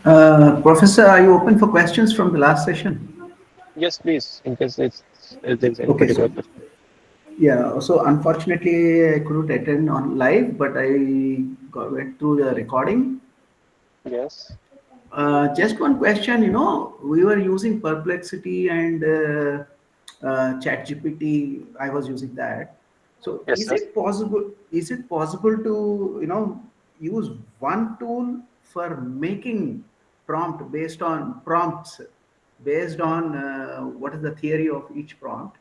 Professor, are you open for questions from the last session? Yes, please, in case if there's any Okay, particular so question. yeah, so unfortunately I couldn't attend on live, but went through the recording. Yes. Just one question, we were using Perplexity and ChatGPT. I was using that. So Yes, sir. Is it possible to use one tool for making prompts based on what is the theory of each prompt,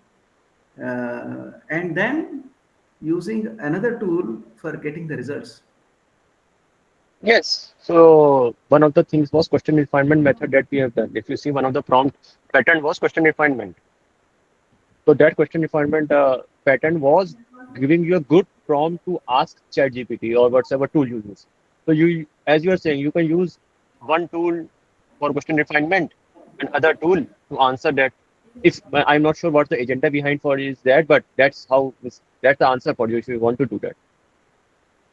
and then using another tool for getting the results? Yes. So one of the things was question refinement method that we have done. If you see one of the prompt pattern was question refinement. So that question refinement pattern was giving you a good prompt to ask ChatGPT or whatever tool you use. So you, as you are saying, you can use one tool for question refinement and other tool to answer that. If I'm not sure what the agenda behind for is that, but that's that's the answer for you if you want to do that.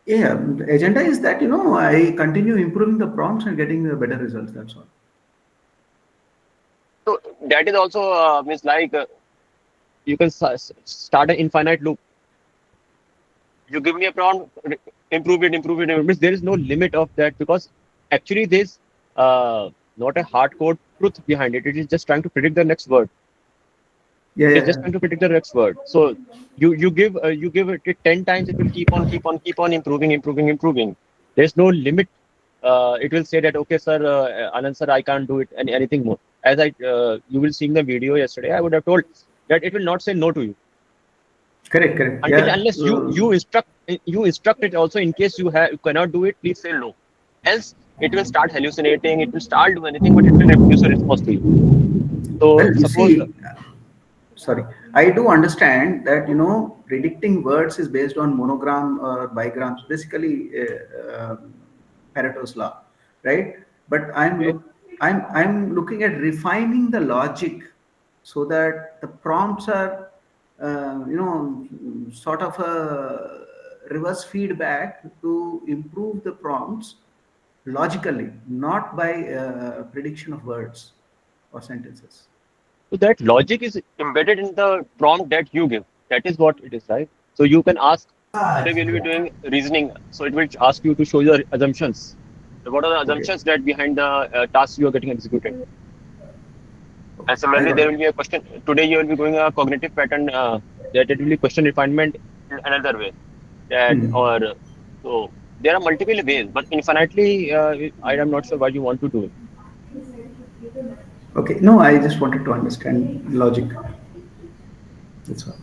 Yeah, the agenda is that I continue improving the prompts and getting the better results. That's all. So that is also means like you can start an infinite loop. You give me a prompt, improve it, improve it, improve it. Means there is no limit of that because actually there's not a hardcore truth behind it. It is just trying to predict the next word. Yeah, It is yeah, just yeah. trying to predict the next word. So you give it 10 times, it will keep on improving, improving, improving. There's no limit. It will say that okay, sir, Anand sir, I can't do it anything more. As you will see in the video yesterday, I would have told that it will not say no to you Correct, correct. until Yeah. unless you instruct it also in case you cannot do it, please say no. Else it will start hallucinating, it will start do anything, but it will refuse a response to you. So Well, you suppose see, sorry, I do understand that predicting words is based on monogram or bigrams, basically Pareto's law, right? But okay, I'm looking at refining the logic so that the prompts are sort of a reverse feedback to improve the prompts logically, not by prediction of words or sentences. so that logic is embedded in the prompt that you give. That is what it is, right? So you can ask, today we'll be doing reasoning. So it will ask you to show your assumptions. So what are the Okay. assumptions that behind the task you are getting executed? Okay, And I similarly, got there it. will be a question. Today, you will be going a cognitive pattern that it will be question refinement in another way. That Hmm. or so there are multiple ways, but infinitely, I am not sure why you want to do it. Okay, no, I just wanted to understand logic. That's all.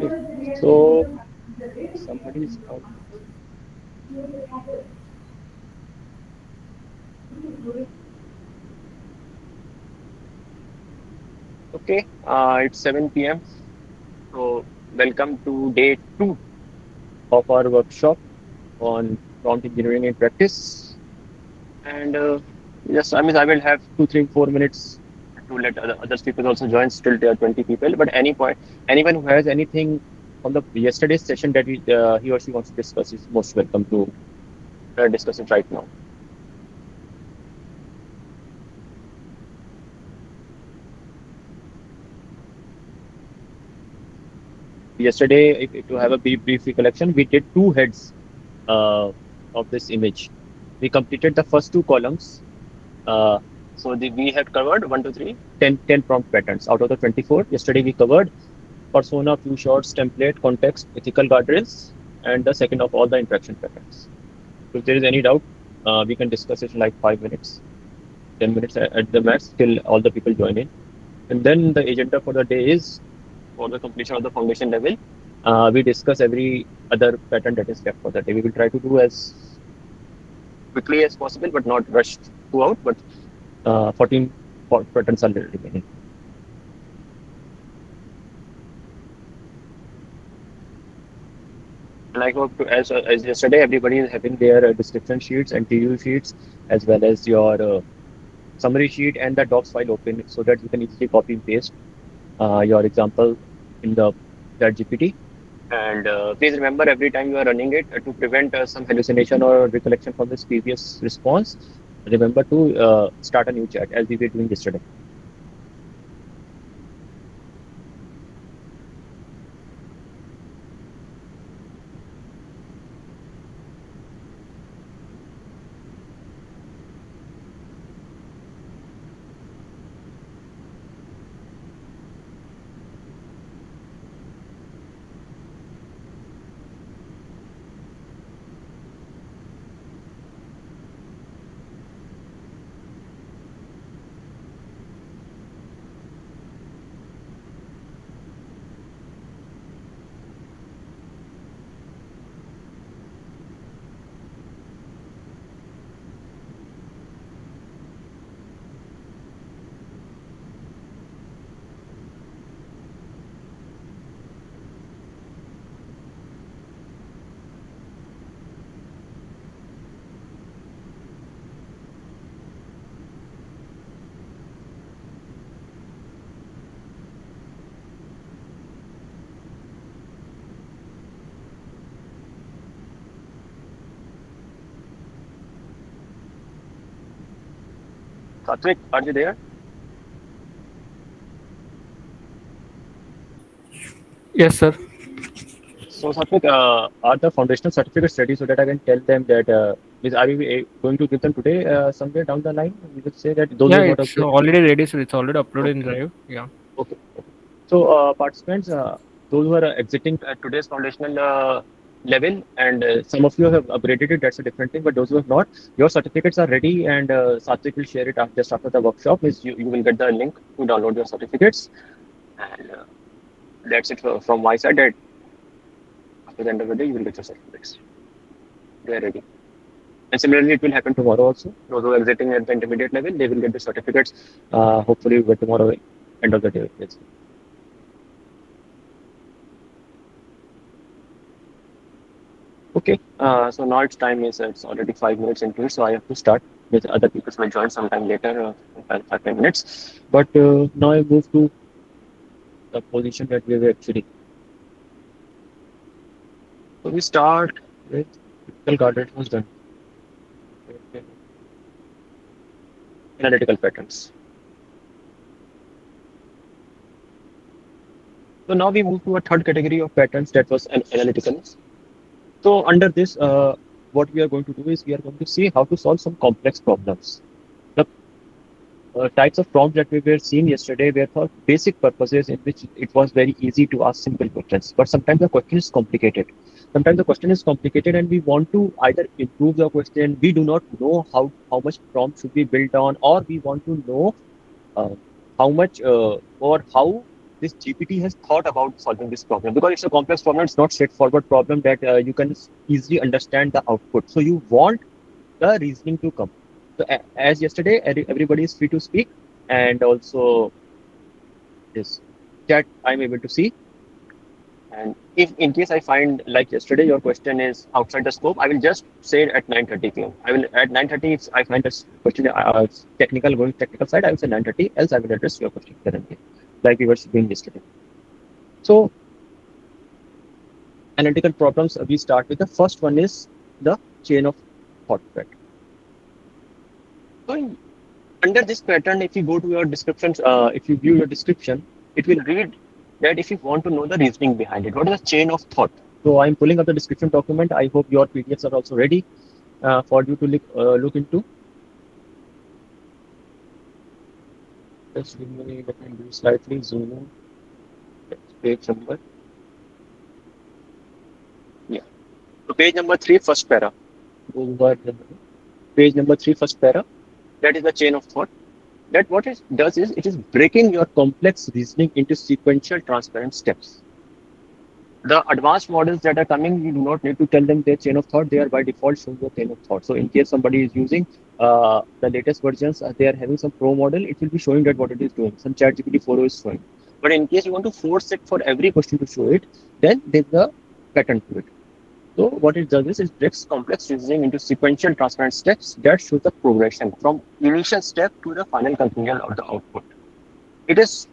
Okay. So somebody is out. Okay, it's 7 p.m. So welcome to day 2 of our workshop on prompt engineering in practice. And yes, I mean, I will have 2, 3, 4 minutes to let other people also join. Still, there are 20 people. But any point, anyone who has anything from the yesterday's session that he or she wants to discuss is most welcome to discuss it right now. Yesterday, if to have a brief recollection, we did two heads uh, of this image. We completed the first two columns. Uh, so we had covered 1, 2, 3, 10 prompt patterns out of the 24. Yesterday we covered persona, few shots, template, context, ethical guardrails, and the second of all the interaction patterns. So if there is any doubt, we can discuss it in like 5 minutes, 10 minutes at the max till all the people join in. And then the agenda for the day is for the completion of the foundation level. We discuss every other pattern that is left for the day. We will try to do as quickly as possible, but not rush throughout. But 14 patterns are remaining. And I hope to, as yesterday, everybody is having their description sheets and TU sheets as well as your summary sheet and the docs file open so that you can easily copy and paste your example in the ChatGPT. And please remember every time you are running it to prevent some hallucination or recollection from this previous response. Remember to start a new chat as we were doing yesterday. Satvik, are you there? Yes, sir. So, Satvik, are the foundational certificates ready so that I can tell them that are we going to give them today somewhere down the line? We will say that those who Yeah, have not it's appeared. already ready, so it's already uploaded in Okay, Drive. Yeah. okay. So, participants, those who are exiting today's foundational level, and some of you have upgraded it, that's a different thing. But those who have not, your certificates are ready, and Satvik will share it just after the workshop. Is you will get the link to download your certificates, and that's it from my side. That after the end of the day, you will get your certificates. They are ready. And similarly, it will happen tomorrow also. Those who are exiting at the intermediate level, they will get the certificates. Hopefully, by tomorrow, end of the day. Yes. Okay, so now it's already 5 minutes into it, so I have to start with other people may join sometime later, 5 minutes. But now I move to the position that we were actually. So we start with typical guarded was done. Analytical patterns. So now we move to a third category of patterns that was an analytical. So under this, what we are going to do is we are going to see how to solve some complex problems. The types of prompts that we were seeing yesterday were for basic purposes in which it was very easy to ask simple questions. But sometimes the question is complicated. Sometimes the question is complicated and we want to either improve the question, we do not know how much prompt should be built on, or we want to know uh, how much or how this GPT has thought about solving this problem. Because it's a complex problem, it's not straightforward problem that you can easily understand the output. So you want the reasoning to come. So as yesterday, everybody is free to speak, and also this chat I'm able to see. And if in case I find like yesterday, your question is outside the scope, I will just say it at 9:30 p.m. I will at 9:30 if I find this question technical going technical side, I will say 9:30. Else I will address your question currently, like we were doing yesterday. So analytical problems. We start with the first one is the chain of thought pattern. So under this pattern, if you go to your descriptions, if you view your description, it will read that if you want to know the reasoning behind it, what is the chain of thought? So I'm pulling up the description document. I hope your PDFs are also ready for you to look into. Just give me, let me do slightly zoom in. That's page number. Yeah. So page number 3, first para. Over page number 3, first para. That is the chain of thought. That what it does is it is breaking your complex reasoning into sequential transparent steps. The advanced models that are coming, you do not need to tell them their chain of thought. They are by default showing your chain of thought. So in case somebody is using the latest versions, they are having some pro model, it will be showing that what it is doing. Some ChatGPT 4.0 is showing. But in case you want to force it for every question to show it, then there's a pattern to it. So what it does is it breaks complex reasoning into sequential transparent steps that show the progression from initial step to the final conclusion of the output. It is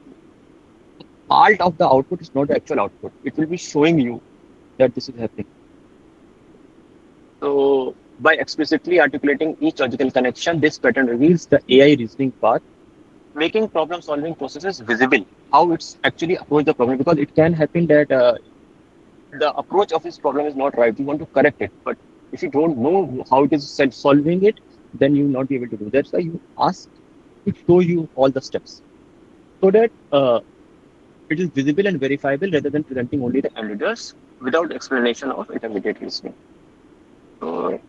part of the output is not the actual output. It will be showing you that this is happening. So by explicitly articulating each logical connection, this pattern reveals the AI reasoning path, making problem solving processes visible, how it's actually approach the problem. Because it can happen that the approach of this problem is not right. You want to correct it, but if you don't know how it is solving it, then you will not be able to do. That's why you ask to show you all the steps so that it is visible and verifiable rather than presenting only the evidence without explanation of intermediate reasoning. So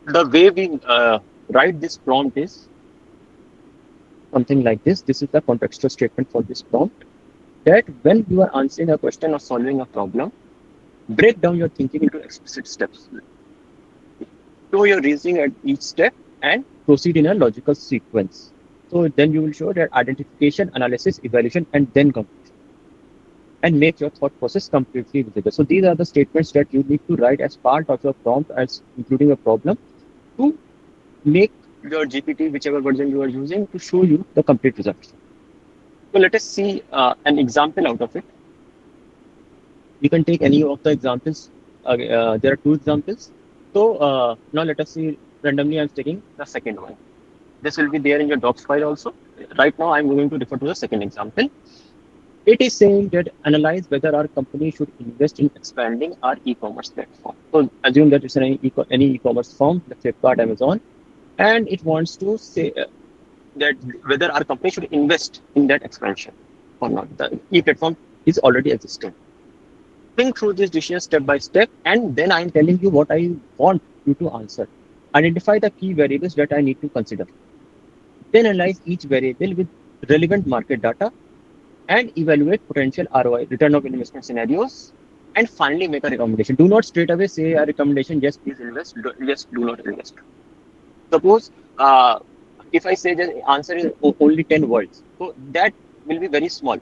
the way we write this prompt is something like this. This is the contextual statement for this prompt. That when you are answering a question or solving a problem, break down your thinking into explicit steps. Show your reasoning at each step and proceed in a logical sequence. So then you will show that identification, analysis, evaluation, and then conclusion, and make your thought process completely visible. So these are the statements that you need to write as part of your prompt, as including a problem, to make your GPT, whichever version you are using, to show you the complete results. So let us see an example out of it. You can take any of the examples. There are two examples. So now let us see randomly. I'm taking the second one. This will be there in your docs file also. Right now, I'm going to refer to the second example. It is saying that analyze whether our company should invest in expanding our e-commerce platform. So assume that it's any e-commerce firm, like Flipkart, Amazon, and it wants to say that whether our company should invest in that expansion or not. The e-platform is already existing. Think through this decision step by step, and then I'm telling you what I want you to answer. Identify the key variables that I need to consider. Then analyze each variable with relevant market data and evaluate potential ROI, return of investment scenarios, and finally make a recommendation. Do not straight away say a recommendation, yes, please invest, yes, do not invest. Suppose if I say the answer is only 10 words, so that will be very small.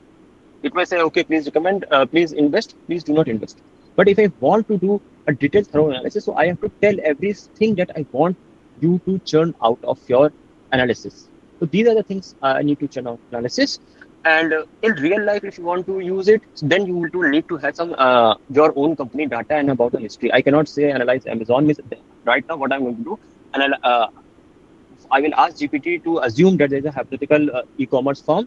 It may say, okay, please recommend, please invest, please do not invest. But if I want to do a detailed thorough analysis, so I have to tell everything that I want you to churn out of your analysis. So these are the things I need to churn out analysis. And in real life, if you want to use it, then you will need to have some your own company data and about the history. I cannot say analyze Amazon. Right now, what I'm going to do, I will ask GPT to assume that there is a hypothetical e-commerce firm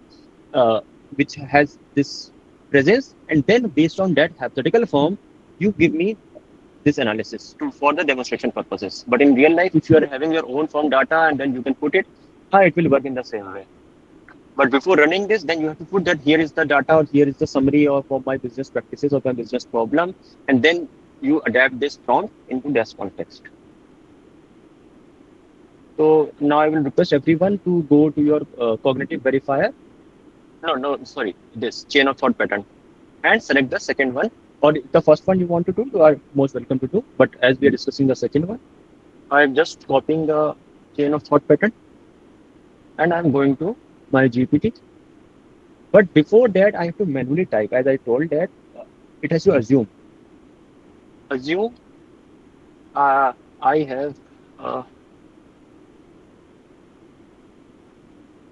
which has this presence, and then based on that hypothetical firm, you give me this analysis for the demonstration purposes. But in real life, if you are having your own firm data and then you can put it, it will work in the same way. But before running this, then you have to put that here is the data, or here is the summary of my business practices or my business problem, and then you adapt this prompt into this context. So now I will request everyone to go to your cognitive verifier. No, sorry, this chain of thought pattern, and select the second one, or the first one you want to do, you are most welcome to do. But as we are discussing the second one, I'm just copying the chain of thought pattern and I'm going to my GPT. But before that, I have to manually type, as I told that it has to assume. Assume I have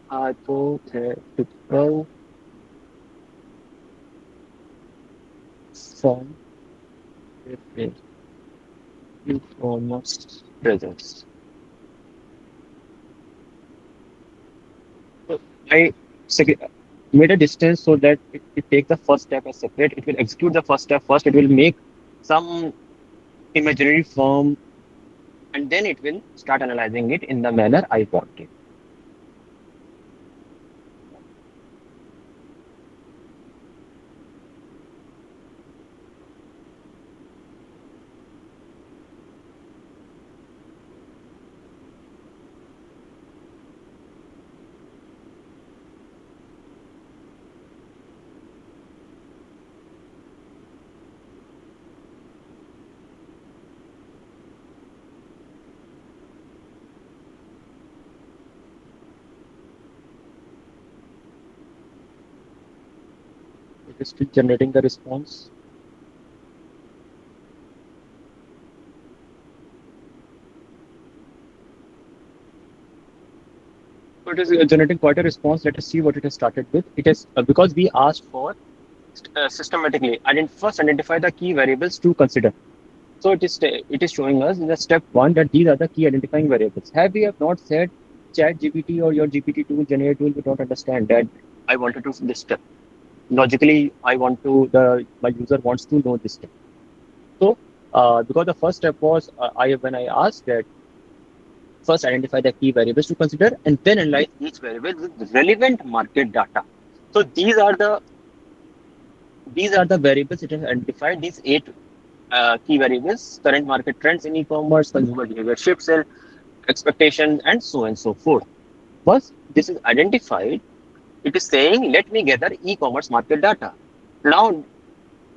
hypothetical form with e-commerce presence. So I made a distance so that it takes the first step as separate. It will execute the first step first. It will make some imaginary form, and then it will start analyzing it in the manner I want it. It is still generating the response. So it is generating quite a response. Let us see what it has started with. It is because we asked for systematically first identify the key variables to consider. So it is showing us in the step one that these are the key identifying variables. Have we have not said Chat GPT or your GPT tool, GenAI tool, we don't understand that I wanted to this step. Logically, I want to the my user wants to know this step. So because the first step was I when I asked that first identify the key variables to consider and then analyze each variable with relevant market data. So these are the variables it has identified. These eight key variables: current market trends in e-commerce, consumer behavior shifts in expectations, and so on and so forth. Once this is identified, it is saying, let me gather e-commerce market data. Now,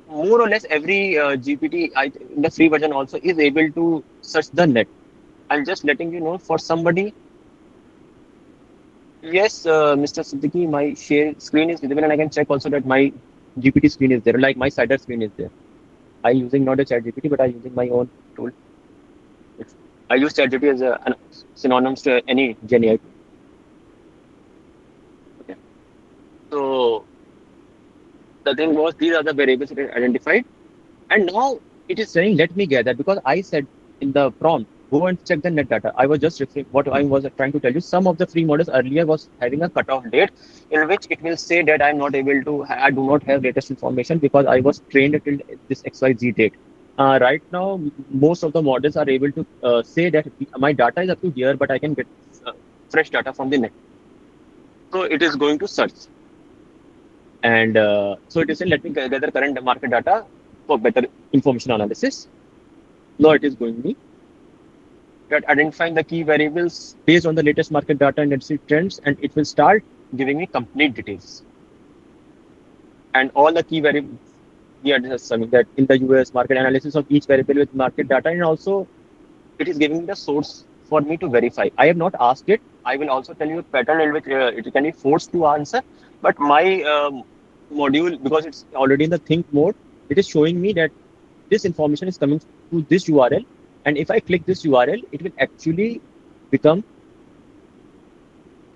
more or less every GPT in the free version also is able to search the net. I'm just letting you know for somebody. Yes, Mr. Siddiqui, my share screen is visible, and I can check also that my GPT screen is there, like my cider screen is there. I using not a chat GPT, but I using my own tool. I use chat GPT as an synonymous to any GenAI tool. Okay. So the thing was, these are the variables it identified. And now it is saying, let me gather, because I said in the prompt, go and check the net data. I was just referring what I was trying to tell you. Some of the free models earlier was having a cutoff date in which it will say that I'm not able to, I do not have latest information because I was trained till this XYZ date. Right now, most of the models are able to say that my data is up to here, but I can get uh, fresh data from the net. So it is going to search. And so it is saying, let me gather current market data for better information analysis. Now it is going to be that identifying the key variables based on the latest market data and industry trends, and it will start giving me complete details. And all the key variables, we are discussing that in the US market analysis of each variable with market data, and also it is giving me the source for me to verify. I have not asked it. I will also tell you a pattern in which it can be forced to answer. But my module, because it's already in the think mode, it is showing me that this information is coming to this URL. And if I click this URL, it will actually become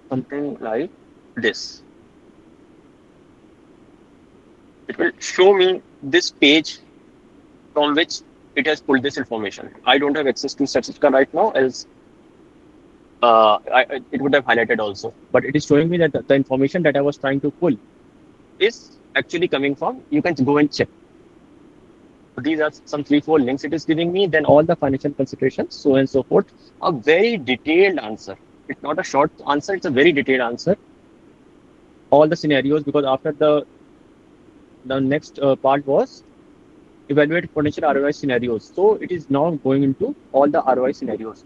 something like this. It will show me this page from which it has pulled this information. I don't have access to Statistica right now, else it would have highlighted also. But it is showing me that the information that I was trying to pull is actually coming from, you can go and check. These are some 3-4 links it is giving me, then all the financial considerations, so on and so forth. A very detailed answer. It's not a short answer, it's a very detailed answer. All the scenarios, because after the next part was evaluate potential ROI scenarios. So it is now going into all the ROI scenarios.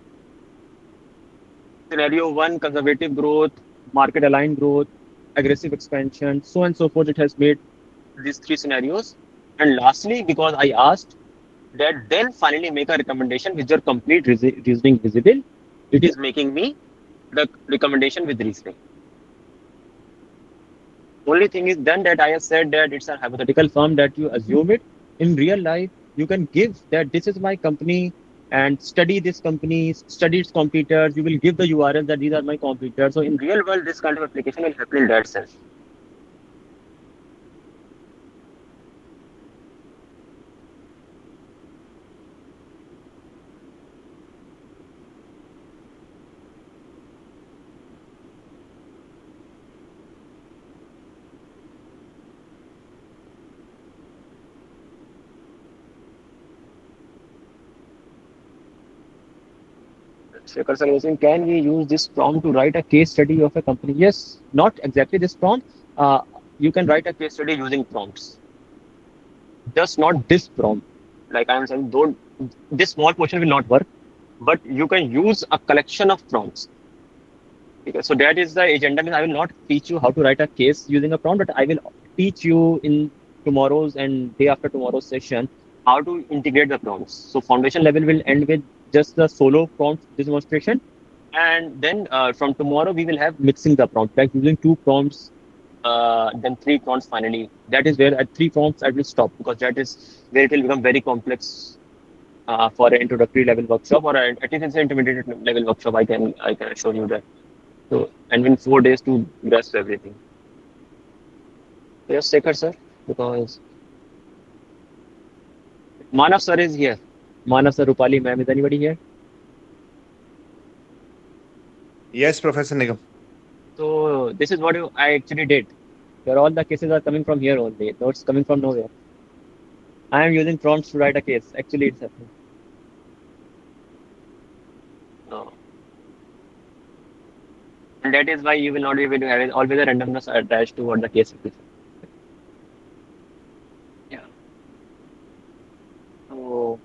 Scenario one, conservative growth, market aligned growth, aggressive expansion, so on and so forth. It has made these three scenarios. And lastly, because I asked that then finally make a recommendation with your complete reasoning visible, it is making me the recommendation with reasoning. Only thing is then that I have said that it's a hypothetical firm that you assume it. In real life, you can give that this is my company and study this company, study its competitors. You will give the URL that these are my competitors. So in real world, this kind of application will happen in that sense. Shekhar sir was saying, can we use this prompt to write a case study of a company? Yes, not exactly this prompt. Uh, you can write a case study using prompts, just not this prompt. Like I'm saying, don't this small portion will not work, but you can use a collection of prompts. Okay, so that is the agenda. Means I will not teach you how to write a case using a prompt, but I will teach you in tomorrow's and day after tomorrow's session how to integrate the prompts. So foundation level will end with just the solo prompt demonstration, and then from tomorrow we will have mixing the prompts, like using two prompts, then three prompts finally. That is where at three prompts I will stop, because that is where it will become very complex for an introductory level workshop, or at least it's an intermediate level workshop. I can assure you that. So, and in 4 days to grasp everything. Yes, Shekhar sir, because Manav sir is here. Manav sir, Rupali ma'am, is anybody here? Yes, Professor Nigam. So this is what I actually did. Where all the cases are coming from here only. Notes coming from nowhere. I am using prompts to write a case. Actually, it's happening. Uh, and that is why you will not be able to have always a randomness attached to what the case is. Yeah. So,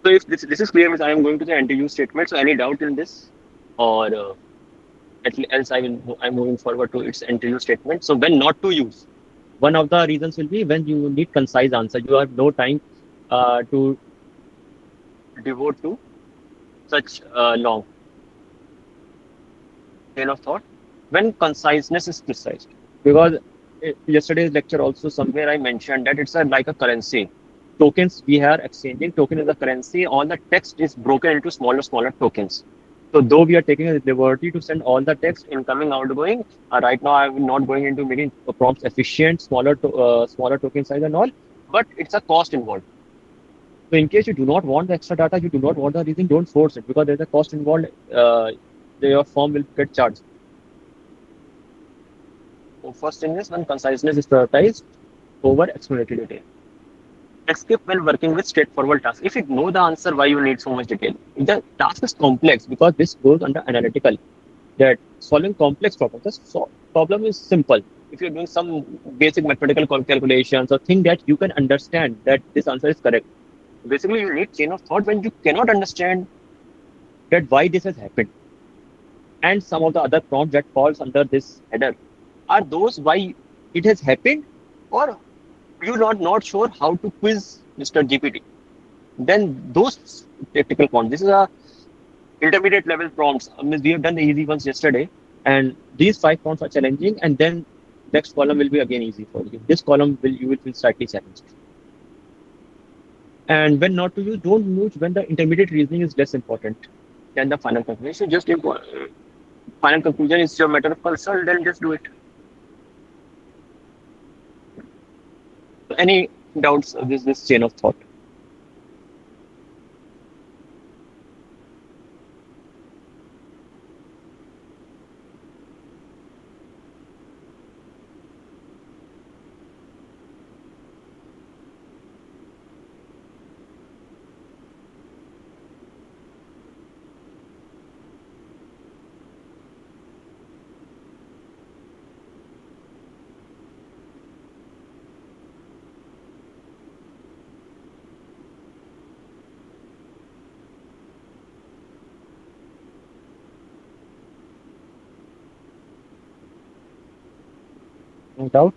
so if this is clear, means I am going to the NTU statement. So any doubt in this, or else I'm moving forward to its NTU statement. So when not to use, one of the reasons will be when you need concise answer. You have no time to devote to such long chain of thought. When conciseness is precise, because yesterday's lecture also somewhere I mentioned that it's like a currency. Tokens we are exchanging. Token is a currency. All the text is broken into smaller tokens. So though we are taking a liberty to send all the text incoming, outgoing, right now I'm not going into making prompts efficient, smaller token size and all, but it's a cost involved. So in case you do not want the extra data, you do not want the reason, don't force it because there's a cost involved. Your firm will get charged. So first thing is when conciseness is prioritized over explanatory detail. Escape when working with straightforward tasks. If you know the answer, why you need so much detail? The task is complex because this goes under analytical. That solving complex problems. The problem is simple. If you're doing some basic mathematical calculations or think that you can understand that this answer is correct. Basically, you need chain of thought when you cannot understand that why this has happened. And some of the other prompts that falls under this header are those why it has happened or you're not sure how to quiz Mr. GPT. Then those technical prompts. This is a intermediate level prompts. I mean, we have done the easy ones yesterday, and these 5 prompts are challenging, and then next column will be again easy for you. This column you will feel slightly challenged. And when not to use, don't use when the intermediate reasoning is less important than the final conclusion. Just final conclusion is your matter of concern, then just do it. Any doubts of this chain of thought? No doubt.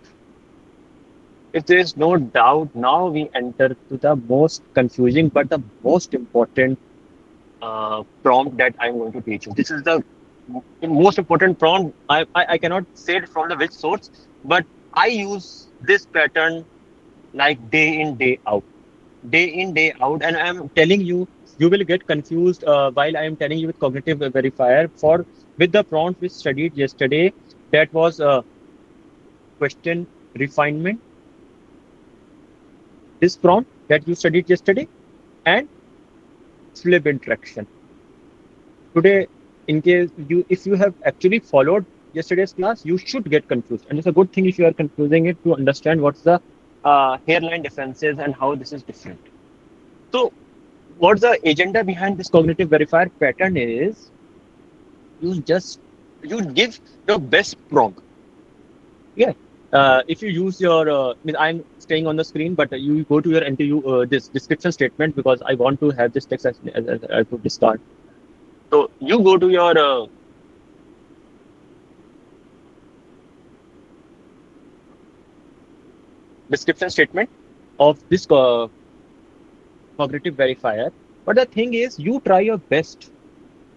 If there is no doubt, now we enter to the most confusing but the most important prompt that I'm going to teach you. This is the most important prompt. I cannot say it from the which source, but I use this pattern like day in, day out. Day in, day out. And I'm telling you, you will get confused while I am telling you with cognitive verifier for with the prompt we studied yesterday. That was question refinement. This prompt that you studied yesterday and slip interaction. Today, in case if you have actually followed yesterday's class, you should get confused. And it's a good thing if you are confusing it to understand what's the hairline differences and how this is different. So, what's the agenda behind this cognitive verifier pattern is you give the best prompt. Yeah. If you use your, I mean, I'm staying on the screen, but you go to your NTU this description statement because I want to have this text as to discard. So you go to your description statement of this cognitive verifier. But the thing is, you try your best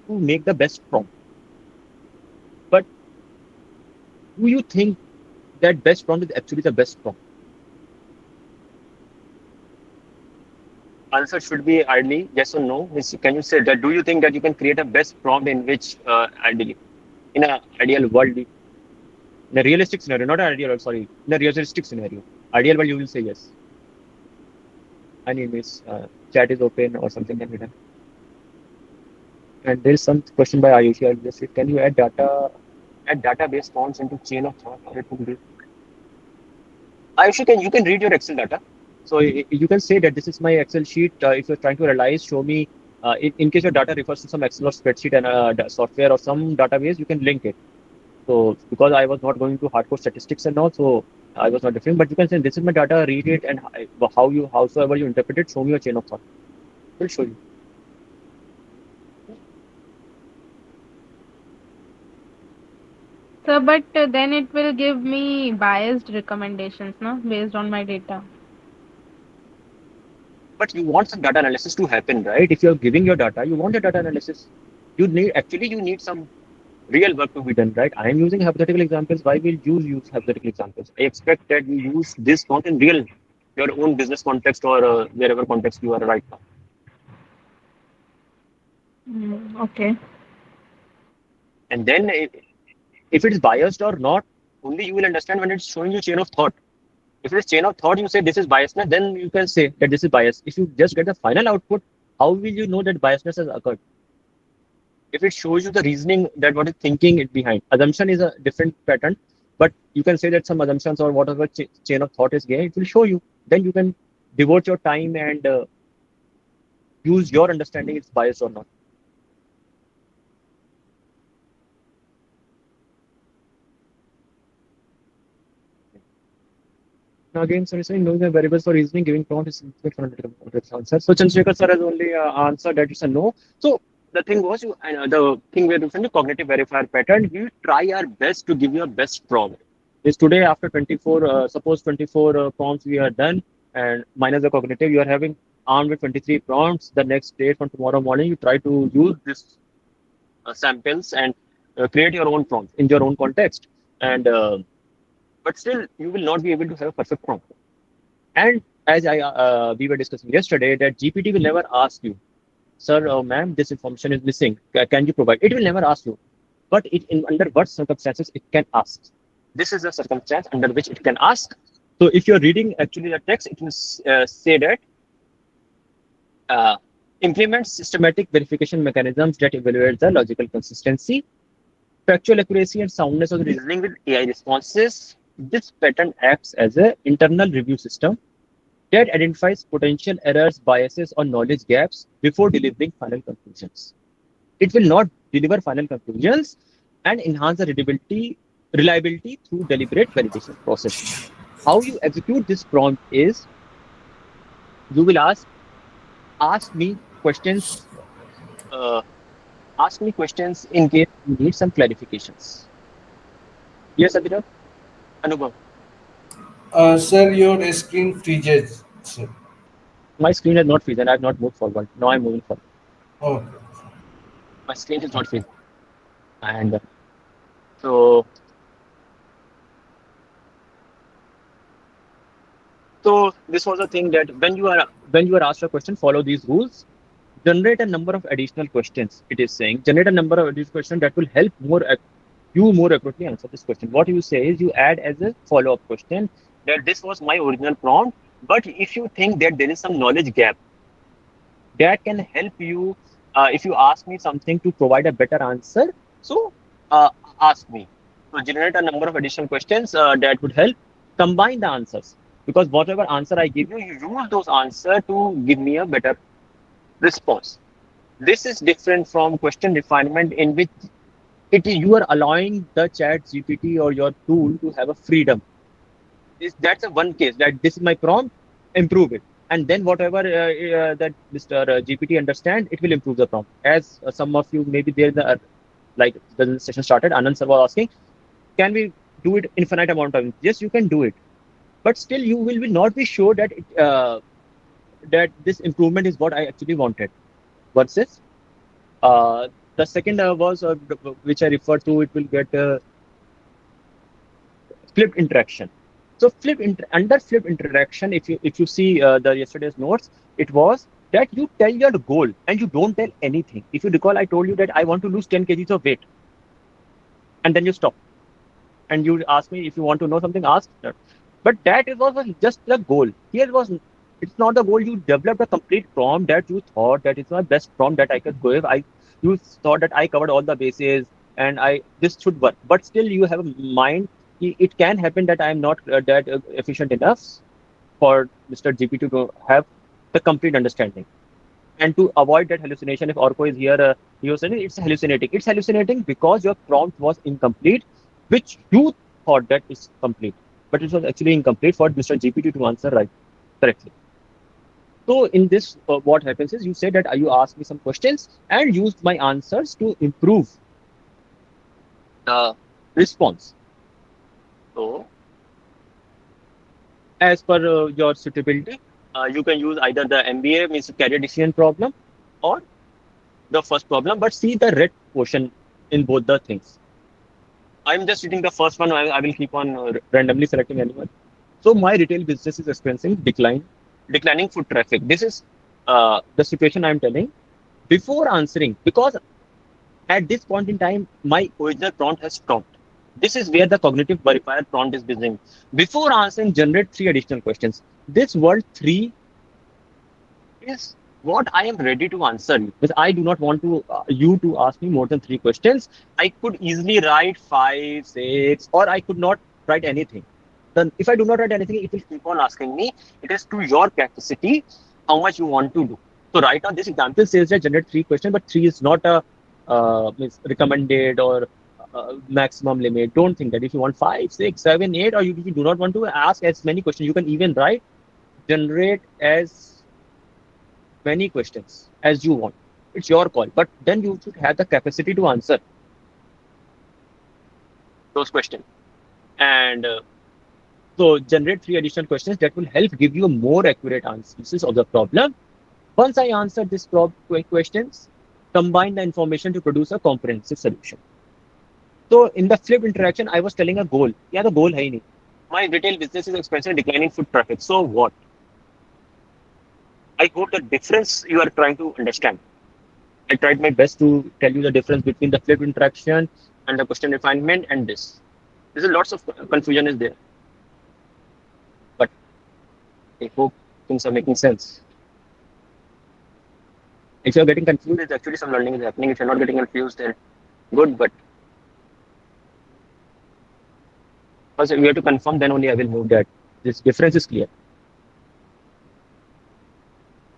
to make the best prompt. But do you think that best prompt is actually the best prompt? Answer should be ideally yes or no. Can you say that? Do you think that you can create a best prompt in which ideally? in a ideal world, in a realistic scenario, not an ideal world, sorry, in a realistic scenario, ideal world, you will say yes. I need this chat is open or something can be done. And there is some question by Ayushi. I'll just say, can you add database fonts into chain of thought or it will be? Ayushi, you can read your Excel data. So you can say that this is my Excel sheet. If you're trying to analyze, show me. In case your data refers to some Excel or spreadsheet and software or some database, you can link it. So because I was not going to hardcore statistics and all, so I was not different. But you can say this is my data, read it, and howsoever you interpret it, show me your chain of thought. It will show you. So, but then it will give me biased recommendations, no, based on my data. But you want some data analysis to happen, right? If you're giving your data, you want the data analysis. You need some real work to be done, right? I am using hypothetical examples. Why will you use hypothetical examples? I expect that you use this not in real, your own business context or wherever context you are right now. Okay. And then if it is biased or not, only you will understand when it's showing you chain of thought. If it is chain of thought, you say this is biasness, then you can say that this is bias. If you just get the final output, how will you know that biasness has occurred? If it shows you the reasoning that what is thinking it behind. Assumption is a different pattern, but you can say that some assumptions or whatever chain of thought is there, it will show you. Then you can devote your time and use your understanding it's biased or not. Now again, sir is saying knowing the variables for reasoning, giving prompt is answer. So Chandrasekhar sir has only answered that it's a no. So the thing was, the thing we're doing the cognitive verifier pattern, we try our best to give you a best prompt. Is today after 24, suppose 24 prompts we are done, and minus the cognitive, you are having armed with 23 prompts. The next day from tomorrow morning, you try to use this samples and create your own prompts in your own context. And but still, you will not be able to have a perfect prompt. And as we were discussing yesterday, that GPT will never ask you, sir or ma'am, this information is missing. Can you provide? It will never ask you. But under what circumstances it can ask? This is the circumstance under which it can ask. So if you're reading actually the text, it will say that implement systematic verification mechanisms that evaluate the logical consistency, factual accuracy, and soundness of the reasoning with AI responses. This pattern acts as an internal review system that identifies potential errors, biases, or knowledge gaps before delivering final conclusions. It will not deliver final conclusions and enhance the reliability through deliberate validation process. How you execute this prompt is you will ask me questions. Ask me questions in case you need some clarifications. Yes, Abhinav? Anubhav. Sir, your screen freezes, sir. My screen has not frozen. I have not moved forward. Now I'm moving forward. Okay. My screen is not frozen. And so this was a thing that when you are asked a question, follow these rules. Generate a number of additional questions. It is saying generate a number of additional questions that will help you more accurately answer this question. What you say is you add as a follow-up question that this was my original prompt, but if you think that there is some knowledge gap, that can help you if you ask me something to provide a better answer. So ask me. So generate a number of additional questions that would help combine the answers. Because whatever answer I give you, you use those answers to give me a better response. This is different from question refinement in which you are allowing the chat GPT or your tool to have a freedom. That's a one case that this is my prompt, improve it. And then whatever that Mr. GPT understand, it will improve the prompt. As some of you maybe there like the session started, Anand sir was asking, can we do it infinite amount of time? Yes, you can do it, but still you will not be sure that that this improvement is what I actually wanted. Versus the second was which I referred to, it will get flipped interaction. So under flip interaction, if you see the yesterday's notes, it was that you tell your goal and you don't tell anything. If you recall, I told you that I want to lose 10 kgs of weight. and then you stop and you ask me if you want to know something, ask that. But that is was just the goal. Here was it's not the goal. You developed a complete prompt that you thought that it's my best prompt that I could give. You thought that I covered all the bases and I this should work. But still you have a mind. It can happen that I am not that efficient enough for Mr. GPT to have the complete understanding. And to avoid that hallucination, if Orko is here, he was saying it's hallucinating. It's hallucinating because your prompt was incomplete, which you thought that is complete, but it was actually incomplete for Mr. GPT to answer right correctly. So in this, what happens is you say that you asked me some questions and used my answers to improve the response. So as per your suitability, you can use either the MBA means career decision problem or the first problem, but see the red portion in both the things. I'm just reading the first one. I will keep on randomly selecting anyone. So my retail business is experiencing declining foot traffic. This is the situation I'm telling. Before answering, because at this point in time, my original prompt has stopped. This is where the cognitive verifier prompt is beginning. Before answering, generate 3 additional questions. This word 3 is what I am ready to answer you. Because I do not want to you to ask me more than 3 questions. I could easily write 5, 6, or I could not write anything. Then if I do not write anything, it will keep on asking me. It is to your capacity how much you want to do. So right now, this example says that generate 3 questions, but 3 is not a means recommended or maximum limit. Don't think that if you want 5, 6, 7, 8, or you do not want to ask as many questions, you can even write generate as many questions as you want. It's your call, but then you should have the capacity to answer those questions. And so generate 3 additional questions that will help give you a more accurate answers of the problem. Once I answer these questions, combine the information to produce a comprehensive solution. So in the flipped interaction, I was telling a goal. Yeah, the goal hai nahi. My retail business is expensive, declining foot traffic. So what? I hope the difference you are trying to understand. I tried my best to tell you the difference between the flipped interaction and the question refinement and this. There's a lots of confusion is there, but I hope things are making sense. If you're getting confused, it's actually some learning is happening. If you're not getting confused, then good. But first, we have to confirm. Then only I will move that this difference is clear.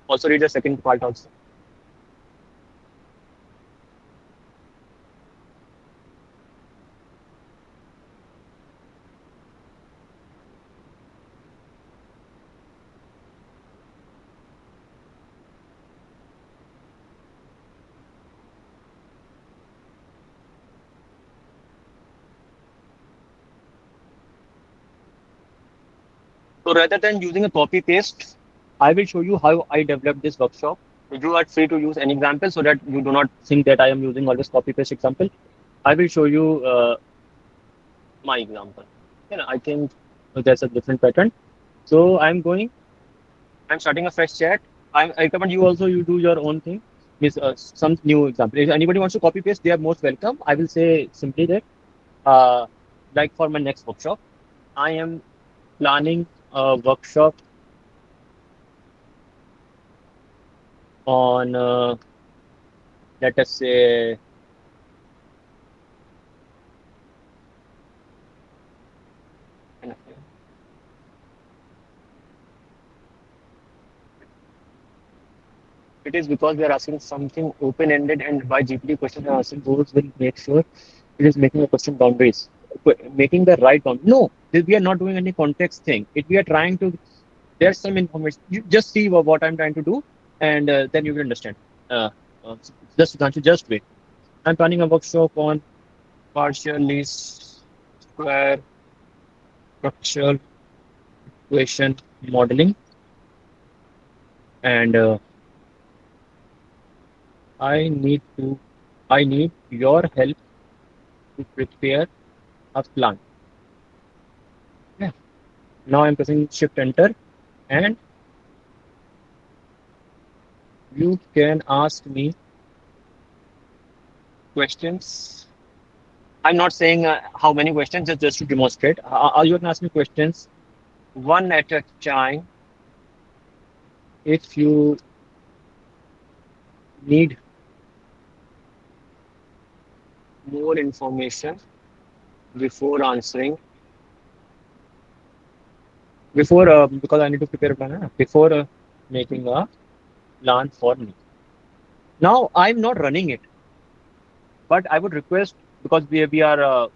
Also, read the second part also. So rather than using a copy paste, I will show you how I developed this workshop. You are free to use any example so that you do not think that I am using always copy paste example. I will show you my example. I think there's a different pattern. So I'm starting a fresh chat. I recommend you also you do your own thing. Means some new example. If anybody wants to copy paste, they are most welcome. I will say simply that, like for my next workshop, I am planning a workshop on let us say it is because we are asking something open-ended, and by GPT questions and answer those will make sure it is making a question boundaries, making the right bound. No, we are not doing any context thing. If we are trying to, there's some information. You just see what I'm trying to do, and then you will understand. Uh, just can't you just wait. I'm planning a workshop on partial least square structural equation modeling, and I need to, I need your help to prepare a plan. Yeah. Now I'm pressing Shift Enter, and you can ask me questions. I'm not saying how many questions, just to demonstrate. You can ask me questions one at a time. If you need more information before answering, before because I need to prepare a plan, before making a plan for me. Now I'm not running it, but I would request, because we are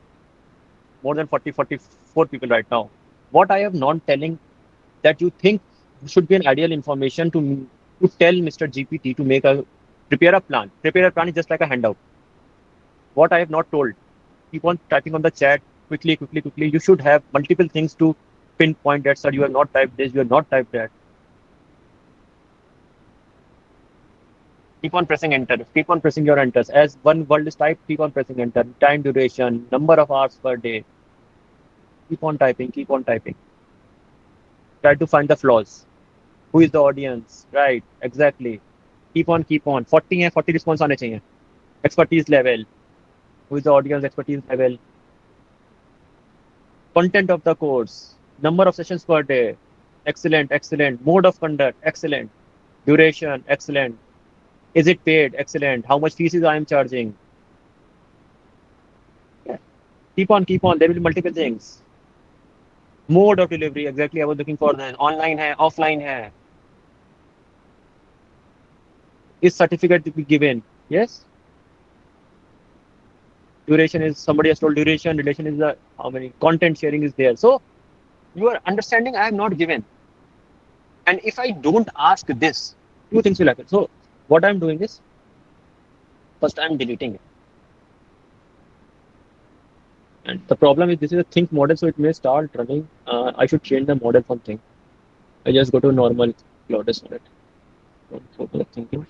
more than 44 people right now. What I am not telling that you think should be an ideal information to tell Mr. GPT to make a prepare a plan. Prepare a plan is just like a handout. What I have not told, keep on typing on the chat quickly, quickly, quickly. You should have multiple things to pinpoint that, sir. You have not typed this, you have not typed that. Keep on pressing enter. Keep on pressing your enters. As one word is typed, keep on pressing enter. Time duration, number of hours per day. Keep on typing, keep on typing. Try to find the flaws. Who is the audience? Right, exactly. Keep on. 40 है, 40 response आने चाहिए. Expertise level. Who is the audience? Expertise level. Content of the course. Number of sessions per day. Excellent, excellent. Mode of conduct. Excellent. Duration. Excellent. Is it paid? Excellent. How much fees is I am charging? Yeah. Keep on. There will be multiple things. Mode of delivery. Exactly. I was looking for that. Online hai, offline hai. Is certificate to be given? Yes. Duration is, somebody has told duration. Relation is the how many content sharing is there. So your understanding I have not given. And if I don't ask this, two things will happen. So what I'm doing is, first I'm deleting it. And the problem is this is a think model, so it may start running. I should change the model from think. I just go to normal Lotus model. Don't go to the thinking.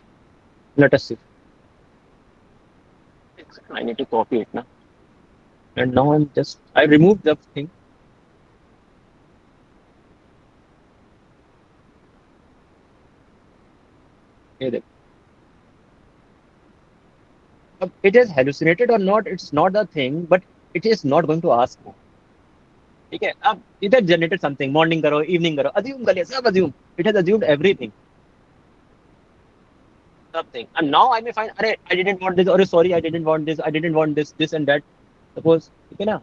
Let us see. I need to copy it now. And now I removed the thing. Here, it is hallucinated or not, it's not the thing, but it is not going to ask me. ठीक है, अब इधर generated something, morning करो, evening करो, assume कर लिया, सब assume. It has assumed everything. Something. And now I may find, अरे, I didn't want this, or sorry, I didn't want this, this and that. Suppose, ठीक है ना,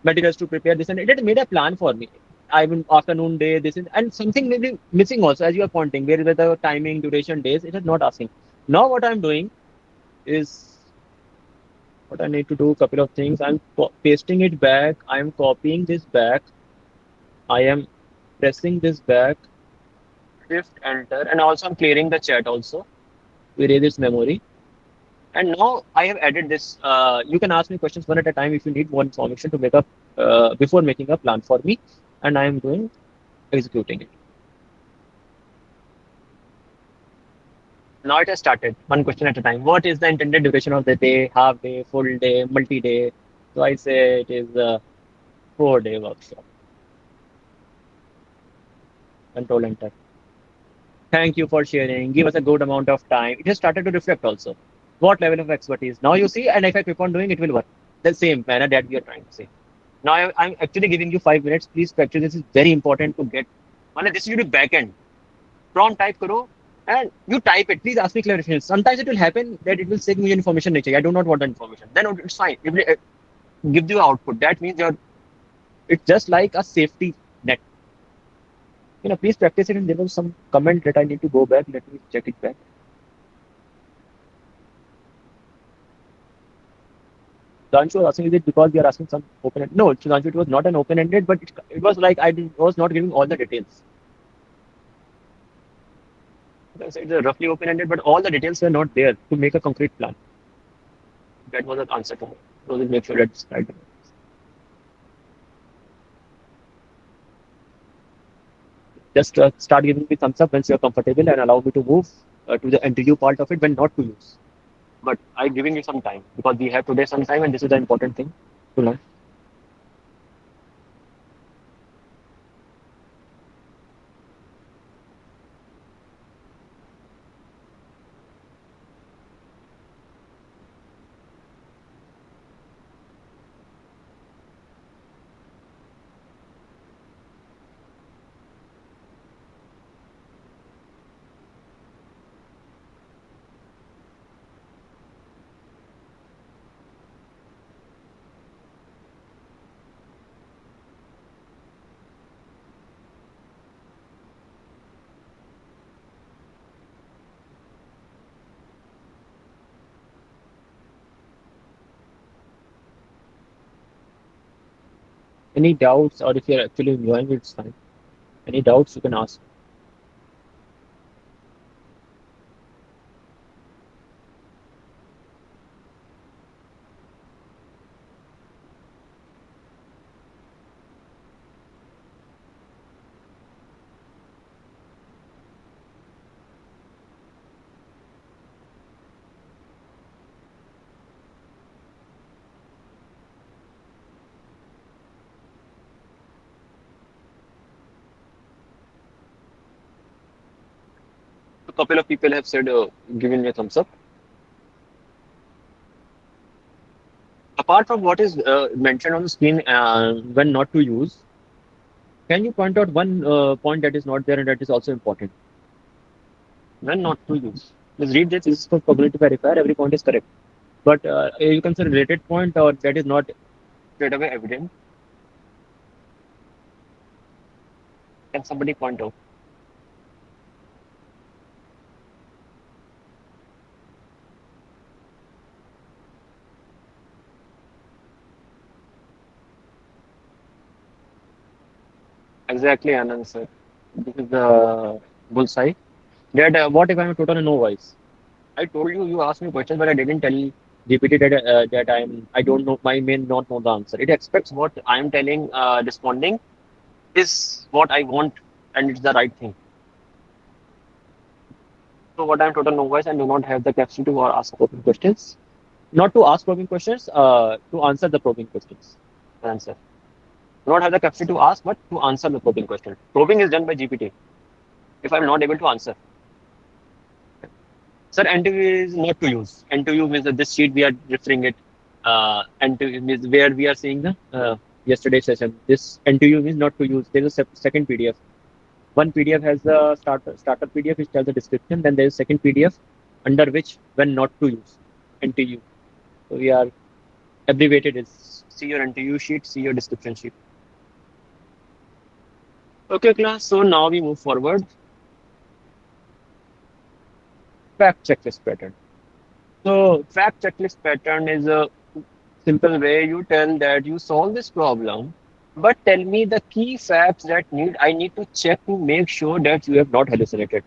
materials to prepare this and it made a plan for me. I mean, afternoon, day, this and something may be missing also, as you are pointing, where is the timing, duration, days, it is not asking. Now what I'm doing is, what I need to do, couple of things. I'm pasting it back. I'm copying this back. I am pressing this back. Shift enter, and also I'm clearing the chat also to erase its memory. And now I have added this. You can ask me questions one at a time if you need more information to make up before making a plan for me. And I am doing executing it. Now it has started. One question at a time. What is the intended duration of the day? Half day, full day, multi-day? So I say it is a 4-day workshop. Control enter. Thank you for sharing. Give us a good amount of time. It has started to reflect also. What level of expertise? Now you see, and if I keep on doing, it will work. The same manner that we are trying to say. Now I'm actually giving you 5 minutes. Please practice. This is very important to get. This is your back end. Prompt type karo, and you type it. Please ask me clarification. Sometimes it will happen that it will say me information nature. I do not want the information. Then it's fine. It will give you output. That means it's just like a safety net. Please practice it. And there was some comment that I need to go back. Let me check it back. Sudhanshu was asking, is it because we are asking some open-ended? No, Sudhanshu, it was not an open-ended, but it was like was not giving all the details. It's roughly open-ended, but all the details were not there to make a concrete plan. That was the answer to it. So we'll make sure that's right. Just start giving me thumbs up once you're comfortable and allow me to move to the interview part of it when not to use. But I'm giving you some time because we have today some time and this is the important thing to learn. Any doubts, or if you're actually enjoying it, it's fine. Any doubts you can ask. A couple of people have said, given me a thumbs up. Apart from what is mentioned on the screen when not to use, can you point out one point that is not there and that is also important? When not to use. Let's read this. This is for cognitive verifier. Every point is correct. But you can say related point or that is not straight away evident. Can somebody point out? Exactly, Anand sir. This is the bullseye. That what if I'm a total novice? I told you you asked me questions, but I didn't tell GPT that I don't know, I may not know the answer. It expects what I'm telling, responding is what I want, and it's the right thing. So what I'm total novice and do not have the capacity to ask probing questions. Not to ask probing questions, to answer the probing questions. Answer. Do not have the capacity to ask, but to answer the probing question. Probing is done by GPT. If I'm not able to answer. Sir, NTU is not to use. NTU means that this sheet we are referring it. NTU means where we are seeing the yesterday session. This NTU means not to use. There is a second PDF. One PDF has the starter PDF which tells the description. Then there is second PDF under which when not to use NTU. So we are abbreviated is see your NTU sheet, see your description sheet. Okay, class. So now we move forward. Fact checklist pattern. So fact checklist pattern is a simple way you tell that you solve this problem, but tell me the key facts that I need to check to make sure that you have not hallucinated.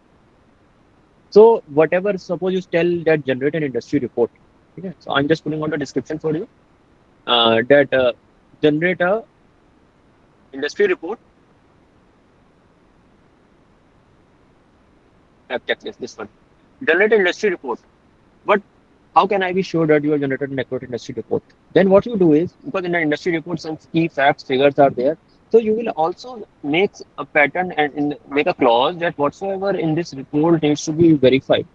So whatever, suppose you tell that generate an industry report. Okay? So I'm just putting out a description for you. That generate a industry report. Fact checklist, this one. Generate an industry report. But how can I be sure that you have generated an accurate industry report? Then what you do is, because in the industry report, some key facts, figures are there. So you will also make a pattern and make a clause that whatsoever in this report needs to be verified.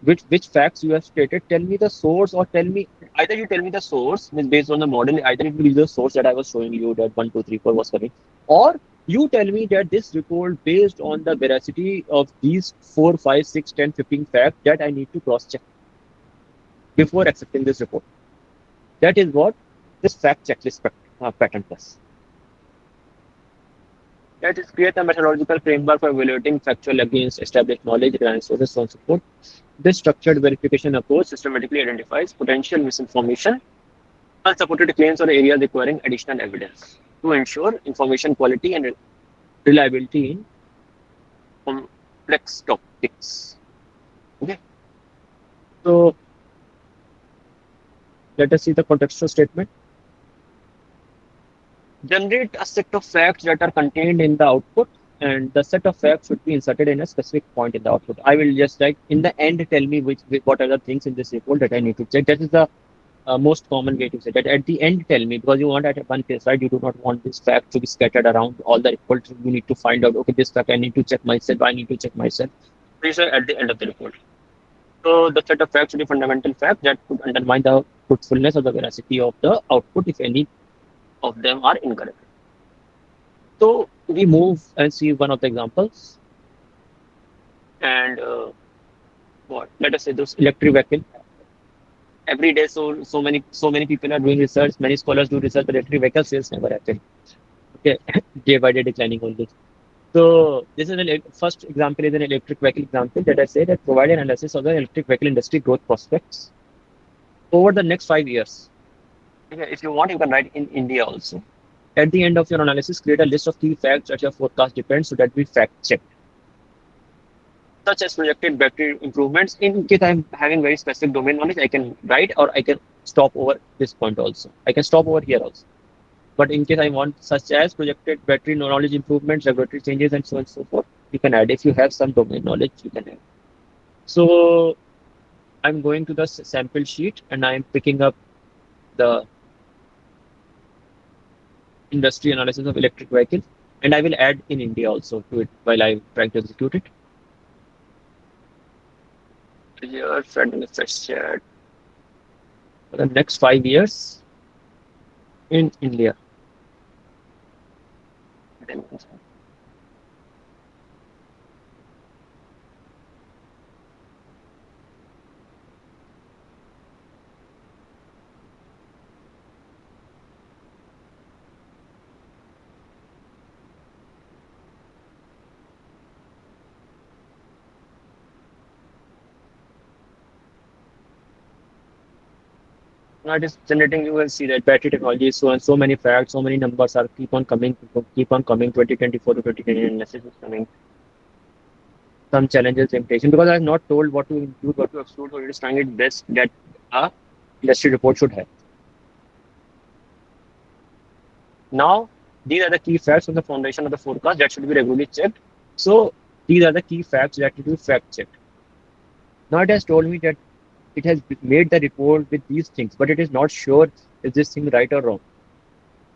Which facts you have stated, tell me the source, or tell me either you tell me the source means based on the model, either it will be the source that I was showing you that 1, 2, 3, 4 was correct, or you tell me that this report based on the veracity of these 4, 5, 6, 10, 15 facts that I need to cross check before accepting this report. That is what this fact checklist pattern does. That is create a methodological framework for evaluating factual against established knowledge and sources, so on and so forth. This structured verification approach systematically identifies potential misinformation, unsupported claims, or areas requiring additional evidence to ensure information quality and reliability in complex topics. Okay. So let us see the contextual statement. Generate a set of facts that are contained in the output, and the set of facts should be inserted in a specific point in the output. I will just like in the end tell me what are the things in this report that I need to check. That is the most common way to say that. At the end, tell me, because you want at one place, right? You do not want this fact to be scattered around all the report. You need to find out, okay, this fact I need to check myself. I need to check myself. These are at the end of the report. So the set of facts should be fundamental facts that could undermine the truthfulness or the veracity of the output if any of them are incorrect. So we move and see one of the examples. And what? Let us say those electric vehicle. Every day, so many people are doing research. Many scholars do research, but electric vehicle sales never happen. Okay, day by day declining only. So this is first example is an electric vehicle example that I say that provide an analysis of the electric vehicle industry growth prospects over the next 5 years. Okay, if you want, you can write in India also. At the end of your analysis, create a list of key facts that your forecast depends so that we fact check, such as projected battery improvements. In case I'm having very specific domain knowledge, I can write or I can stop over this point also. I can stop over here also. But in case I want such as projected battery knowledge improvements, regulatory changes, and so on and so forth, you can add. If you have some domain knowledge, you can add. So I'm going to the sample sheet and I'm picking up the industry analysis of electric vehicles, and I will add in India also to it while I'm trying to execute it. Here, friend fresh chat for the next 5 years in India. Now it is generating. You will see that battery technology is so many facts, so many numbers are keep on coming. 2024 to 2029 message is coming. Some challenges, limitation, because I have not told what to include, what to exclude, so it is trying its best that a industry report should have. Now, these are the key facts on the foundation of the forecast that should be regularly checked. So, these are the key facts that should be fact checked. Now, it has told me that it has made the report with these things, but it is not sure is this thing right or wrong.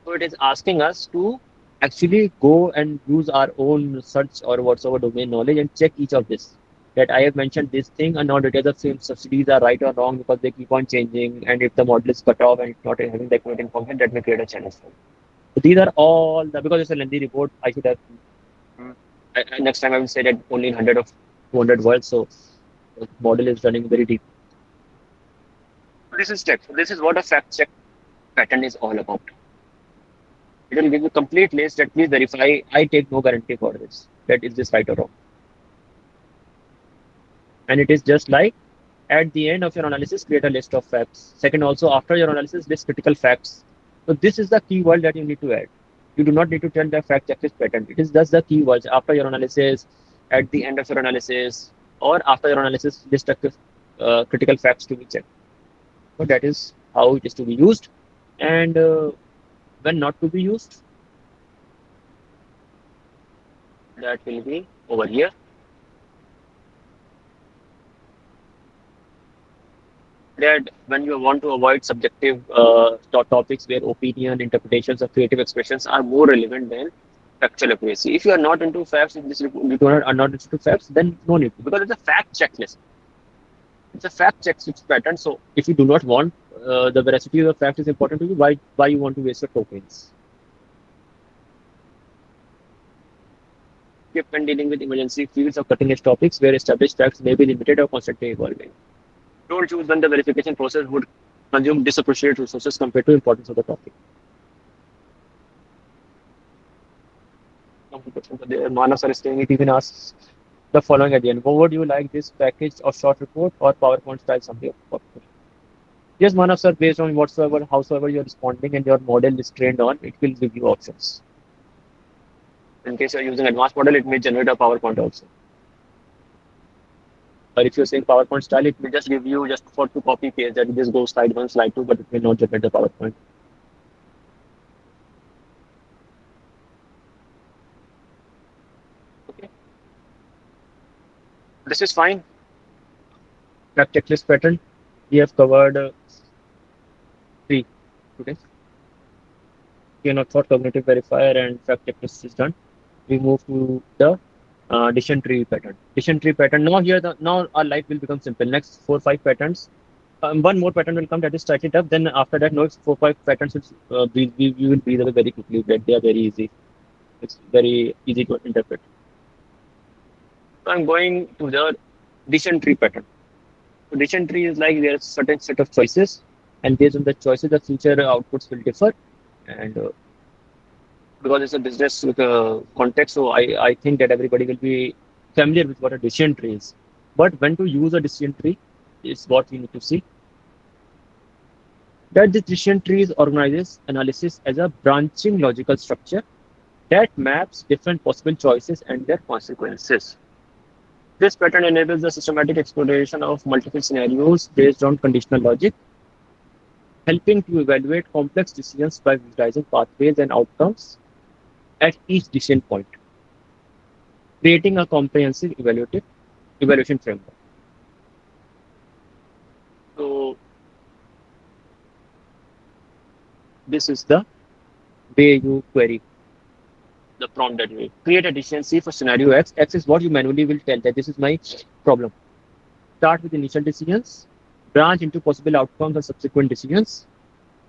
So, it is asking us to actually go and use our own search or whatsoever domain knowledge and check each of this. That I have mentioned this thing and now details of same subsidies are right or wrong because they keep on changing, and if the model is cut off and it's not having the accurate information, that may create a challenge. So these are all the, because it's a lengthy report, I should have next time I will say that only in 100 of 200 words. So the model is running very deep. This is text. This is what a fact check pattern is all about. It will give you complete list that please verify. I take no guarantee for this. That is this right or wrong. And it is just like at the end of your analysis, create a list of facts. Second, also after your analysis, list critical facts. So this is the keyword that you need to add. You do not need to tell the fact checklist pattern. It is just the keywords after your analysis, at the end of your analysis, or after your analysis, list critical facts to be checked. So that is how it is to be used, and when not to be used, that will be over here. That when you want to avoid subjective topics where opinion, interpretations, or creative expressions are more relevant than factual accuracy. If you are not into facts, if this report, you are not into facts, then no need to, because it's a fact checklist. It's a fact checklist pattern. So if you do not want the veracity of the fact is important to you, why you want to waste your tokens? When dealing with emergency fields or cutting edge topics where established facts may be limited or constantly evolving. Don't choose when the verification process would consume disappropriate resources compared to importance of the topic. Manas are staying, it even asks the following at the end. What would you like, this package or short report or PowerPoint style summary? Yes, Manas sir, based on howsoever you're responding and your model is trained on, it will give you options. In case you're using advanced model, it may generate a PowerPoint also. Or if you're saying PowerPoint style, it will just give you just for to copy paste that this goes slide 1, slide 2, but it will not generate the PowerPoint. Okay. This is fine. Fact checklist pattern. We have covered 3 today. Thought, cognitive verifier, and fact checklist is done. We move to the decision tree pattern. Decision tree pattern. Now our life will become simple. Next 4-5 patterns. One more pattern will come that is slightly tough. Then after that, 4-5 patterns will we will breathe away very quickly. That they are very easy. It's very easy to interpret. So I'm going to the decision tree pattern. So decision tree is like there are certain set of choices, and based on the choices, the future outputs will differ. And because it's a business with a context, so I think that everybody will be familiar with what a decision tree is. But when to use a decision tree is what we need to see. That this decision trees organizes analysis as a branching logical structure that maps different possible choices and their consequences. This pattern enables the systematic exploration of multiple scenarios based on conditional logic, helping to evaluate complex decisions by visualizing pathways and outcomes at each decision point, creating a comprehensive evaluation framework. So this is the way you query the prompt that you create a decision C for scenario X. X is what you manually will tell that this is my problem. Start with initial decisions, branch into possible outcomes and subsequent decisions,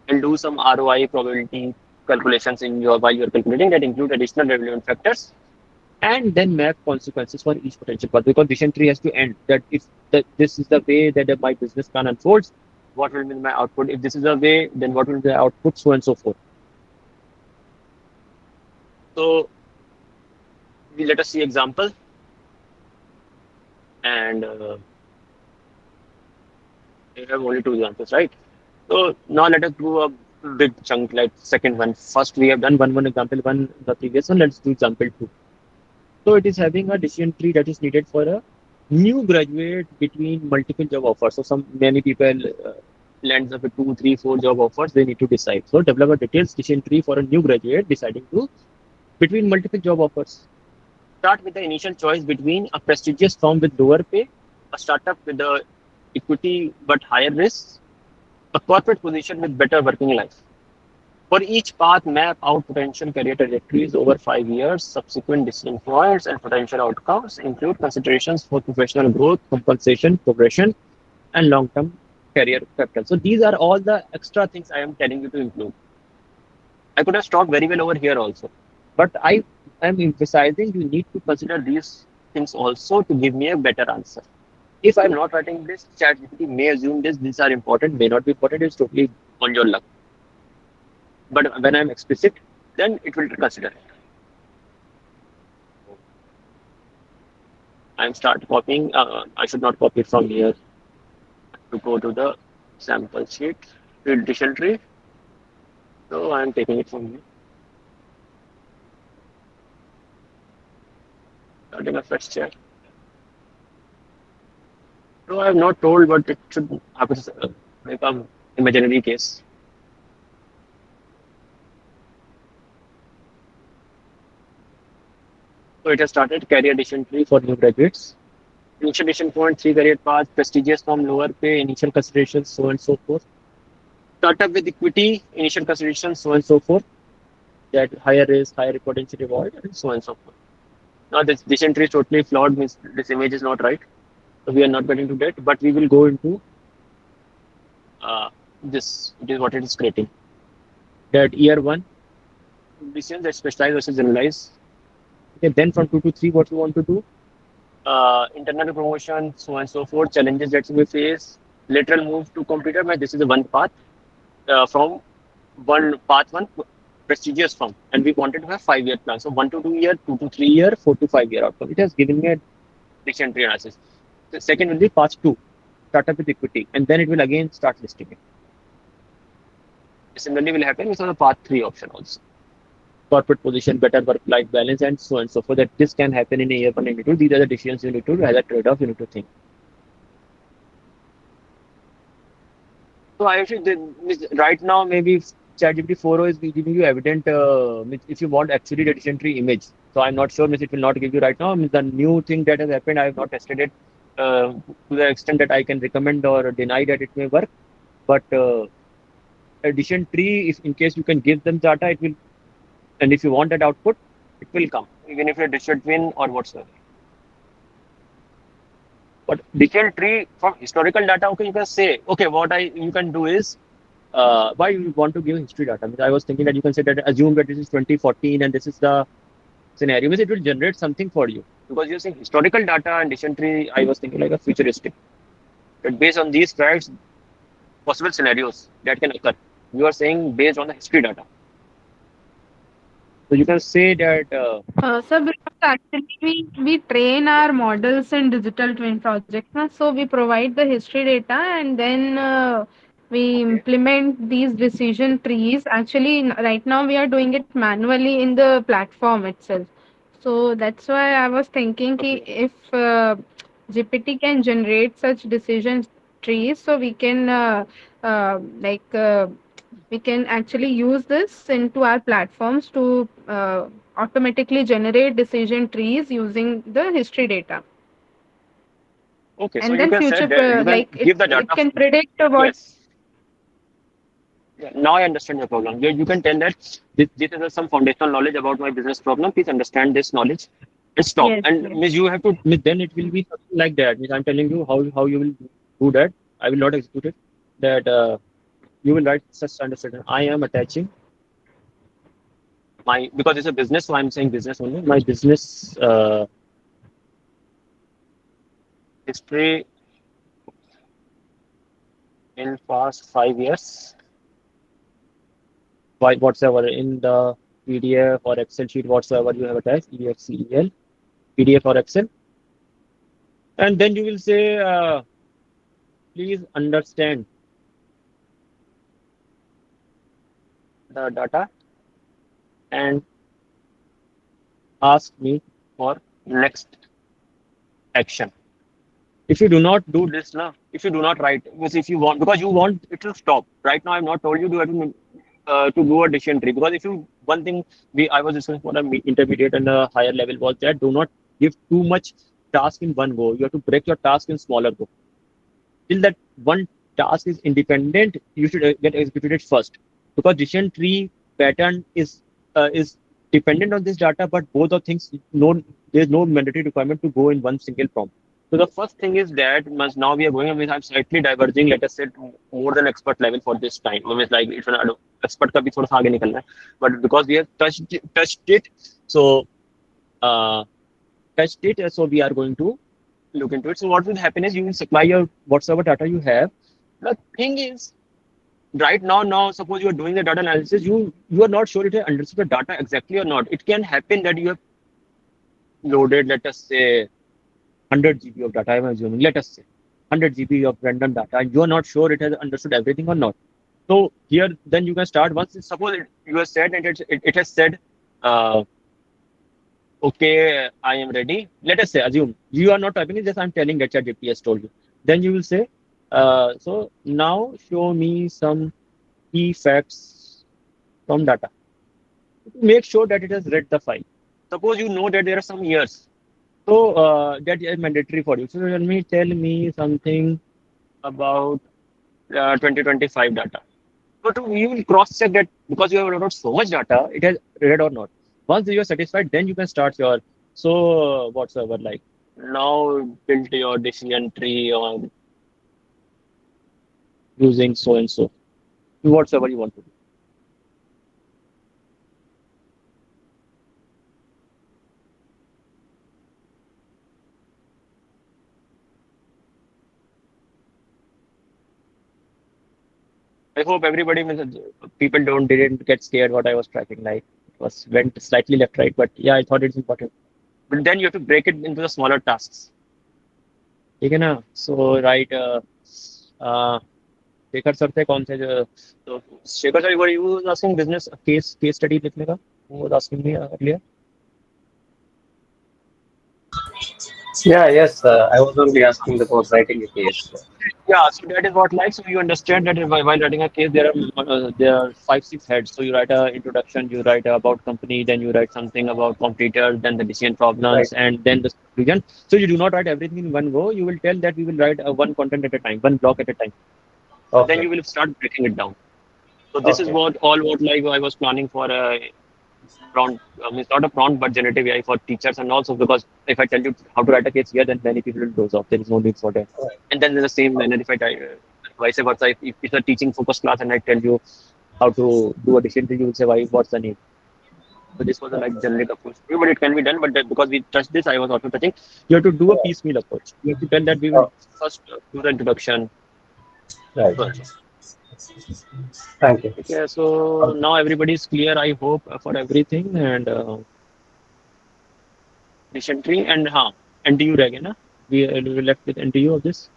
and do some ROI probability calculations in your while you're calculating that include additional relevant factors, and then map consequences for each potential path. Because decision tree has to end that if this is the way that my business plan unfolds, what will be my output? If this is the way, then what will be the output, so and so forth. So we let us see example, and we have only two examples, right? So now let us do a big chunk like second one. First we have done one example one the previous one. Let's do example two. So it is having a decision tree that is needed for a new graduate between multiple job offers. So some many people lands up with 2, 3, 4 job offers. They need to decide. So develop a detailed decision tree for a new graduate deciding to between multiple job offers. Start with the initial choice between a prestigious firm with lower pay, a startup with the equity but higher risks, a corporate position with better working life. For each path, map out potential career trajectories over 5 years, subsequent decision points, and potential outcomes. Include considerations for professional growth, compensation, progression, and long-term career capital. So these are all the extra things I am telling you to include. I could have stopped very well over here also, but I am emphasizing you need to consider these things also to give me a better answer. If I'm not writing this, ChatGPT may assume this. These are important, may not be important. It's totally on your luck. But when I'm explicit, then it will consider it. I'm start copying. I should not copy it from here to go to the sample sheet, field dictionary. So I'm taking it from here. Starting a fresh chat. So I have not told what it should happen. Make an imaginary case. So it has started career decision tree for new graduates. Initial decision point, three career paths, prestigious firm, lower pay, initial considerations, so on and so forth. Startup with equity, initial considerations, so on and so forth. That higher risk, higher potential reward, and so on and so forth. Now this decision tree is totally flawed, means this image is not right. So we are not getting to that, but we will go into this. It is what it is creating. That year one, decisions that specialize versus generalize. Okay, then from 2 to 3, what we want to do? Internal promotion, so on and so forth, challenges that we face, lateral move to computer. This is the one path from one path one prestigious firm, and we wanted to have 5 year plan. So 1 to 2 year, 2 to 3 year, 4 to 5 year outcome. It has given me a decision tree analysis. The second will be path 2, startup with equity, and then it will again start listing it. Similarly, will happen with the path 3 option also. Corporate position, better work-life balance, and so on and so forth. That this can happen in a year 1 and 2. These are the decisions you need to, as a trade-off, you need to think. So I actually right now maybe ChatGPT 4.0 is giving you evident if you want actually the decision tree image. So I'm not sure, it will not give you right now. The new thing that has happened, I have not tested it to the extent that I can recommend or deny that it may work. But decision tree, if in case you can give them data, it will. And if you want that output, it will come, even if you're decision twin or whatsoever. But decision tree from historical data, okay, you can say, okay, what you can do is, why you want to give history data? I was thinking that you can say that assume that this is 2014 and this is the scenario. It will generate something for you because you're saying historical data and decision tree. I was thinking like a futuristic. But based on these facts, possible scenarios that can occur, you are saying based on the history data. So you can say that. Sir, because actually we train our models in digital twin projects, na? So we provide the history data and then we Okay. implement these decision trees. Actually, right now we are doing it manually in the platform itself. So that's why I was thinking ki Okay. if GPT can generate such decision trees, so we can like we can actually use this into our platforms to automatically generate decision trees using the history data, Okay. So and you then can say future that you can like give the it data. can predict what. Yes. Yeah, now I understand your problem. You can tell that this is some foundational knowledge about my business problem. Please understand this knowledge and stop. Yes, And yes. Miss, you have to, Miss, then it will be something like that. Miss, I'm telling you how you will do that. I will not execute it. That you will write such understanding. I am attaching my, because it's a business, so I'm saying business only. My business history in past 5 years, whatsoever in the PDF or Excel sheet whatsoever you have attached, EXCEL, PDF or Excel. And then you will say, please understand the data and ask me for next action. If you do not do this now, if you do not write, because if you want, because you want it to stop. Right now, I'm not told you to do a decision tree, because if you, one thing I was discussing for the intermediate and the higher level was that do not give too much task in one go. You have to break your task in smaller go. Till that one task is independent, you should get executed first. Because decision tree pattern is dependent on this data, but both of things, no, there's no mandatory requirement to go in one single prompt. So the first thing is that must now we are going with, I'm slightly diverging, let us say more than expert level for this time. I mean, like it's an expert का भी थोड़ा सा आगे निकलना है. But because we have touched it, so uh, so we are going to look into it. So what will happen is you will supply your whatsoever data you have. The thing is, right now, suppose you are doing the data analysis, you are not sure it has understood the data exactly or not. It can happen that you have loaded, let us say, 100 GB of data. I'm assuming, let us say, 100 GB of random data, and you are not sure it has understood everything or not. So here, then you can start once. Suppose you have said and it has said. Okay, I am ready. Let us say, assume you are not typing it, just I'm telling that ChatGPT has told you. Then you will say, so now show me some key facts from data. Make sure that it has read the file. Suppose you know that there are some years, so that is mandatory for you. So tell me something about 2025 data. So you will cross check that because you have uploaded so much data, it has read or not. Once you are satisfied, then you can start your whatsoever, like now build your decision tree on using so and so, whatsoever you want to do. I hope everybody, people didn't get scared what I was tracking. Like it was went slightly left right, but yeah, I thought it's important. But then you have to break it into the smaller tasks. ठीक है ना? So right, Shekhar sir थे कौन थे जो, तो Shekhar sir were you asking business case study लिखने का? Who was asking me earlier? Yeah, yes, I was only asking about writing a case. Yeah, so that is what, like, so you understand that while writing a case, there are 5 6 heads. So you write a introduction, you write about company, then you write something about competitors, then the decision Right. problems, and then the conclusion. So you do not write everything in one go. You will tell that we will write one content at a time, one block at a time. Then Okay. you will start breaking it down. So this is Okay. what like I was planning for a prompt. It's not a prompt, but generative AI for teachers, and also because if I tell you how to write a case here, then many people will doze off. There is no need for that. Right. And then in the same manner, if vice versa, if it's a teaching focused class and I tell you how to do a decision, you will say, why? What's the need? So this was a like generic approach, but it can be done. But because we touched this, I was also touching. You have to do a piecemeal approach. You have to tell that we will Oh, first do the introduction. right. So and so. Thank you. Okay, so now everybody is clear, I hope, for everything, and decision tree and NTU reg, na? We left with NTU of this.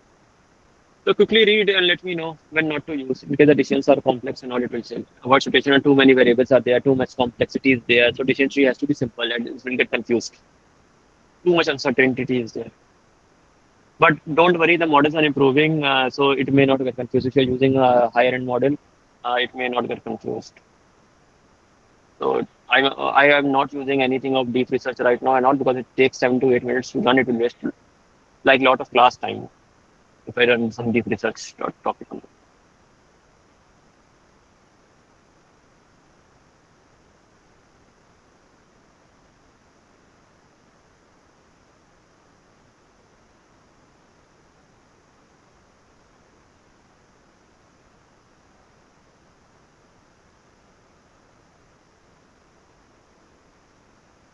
So quickly read and let me know when not to use in case the decisions are complex and all it will say. Avoid situation and too many variables are there, too much complexity is there. So decision tree has to be simple and it will get confused. Too much uncertainty is there. But don't worry, the models are improving, so it may not get confused. If you're using a higher end model, it may not get confused. So I am not using anything of deep research right now, and not because it takes 7 to 8 minutes to run. It will waste like a lot of class time if I run some deep research topic on it.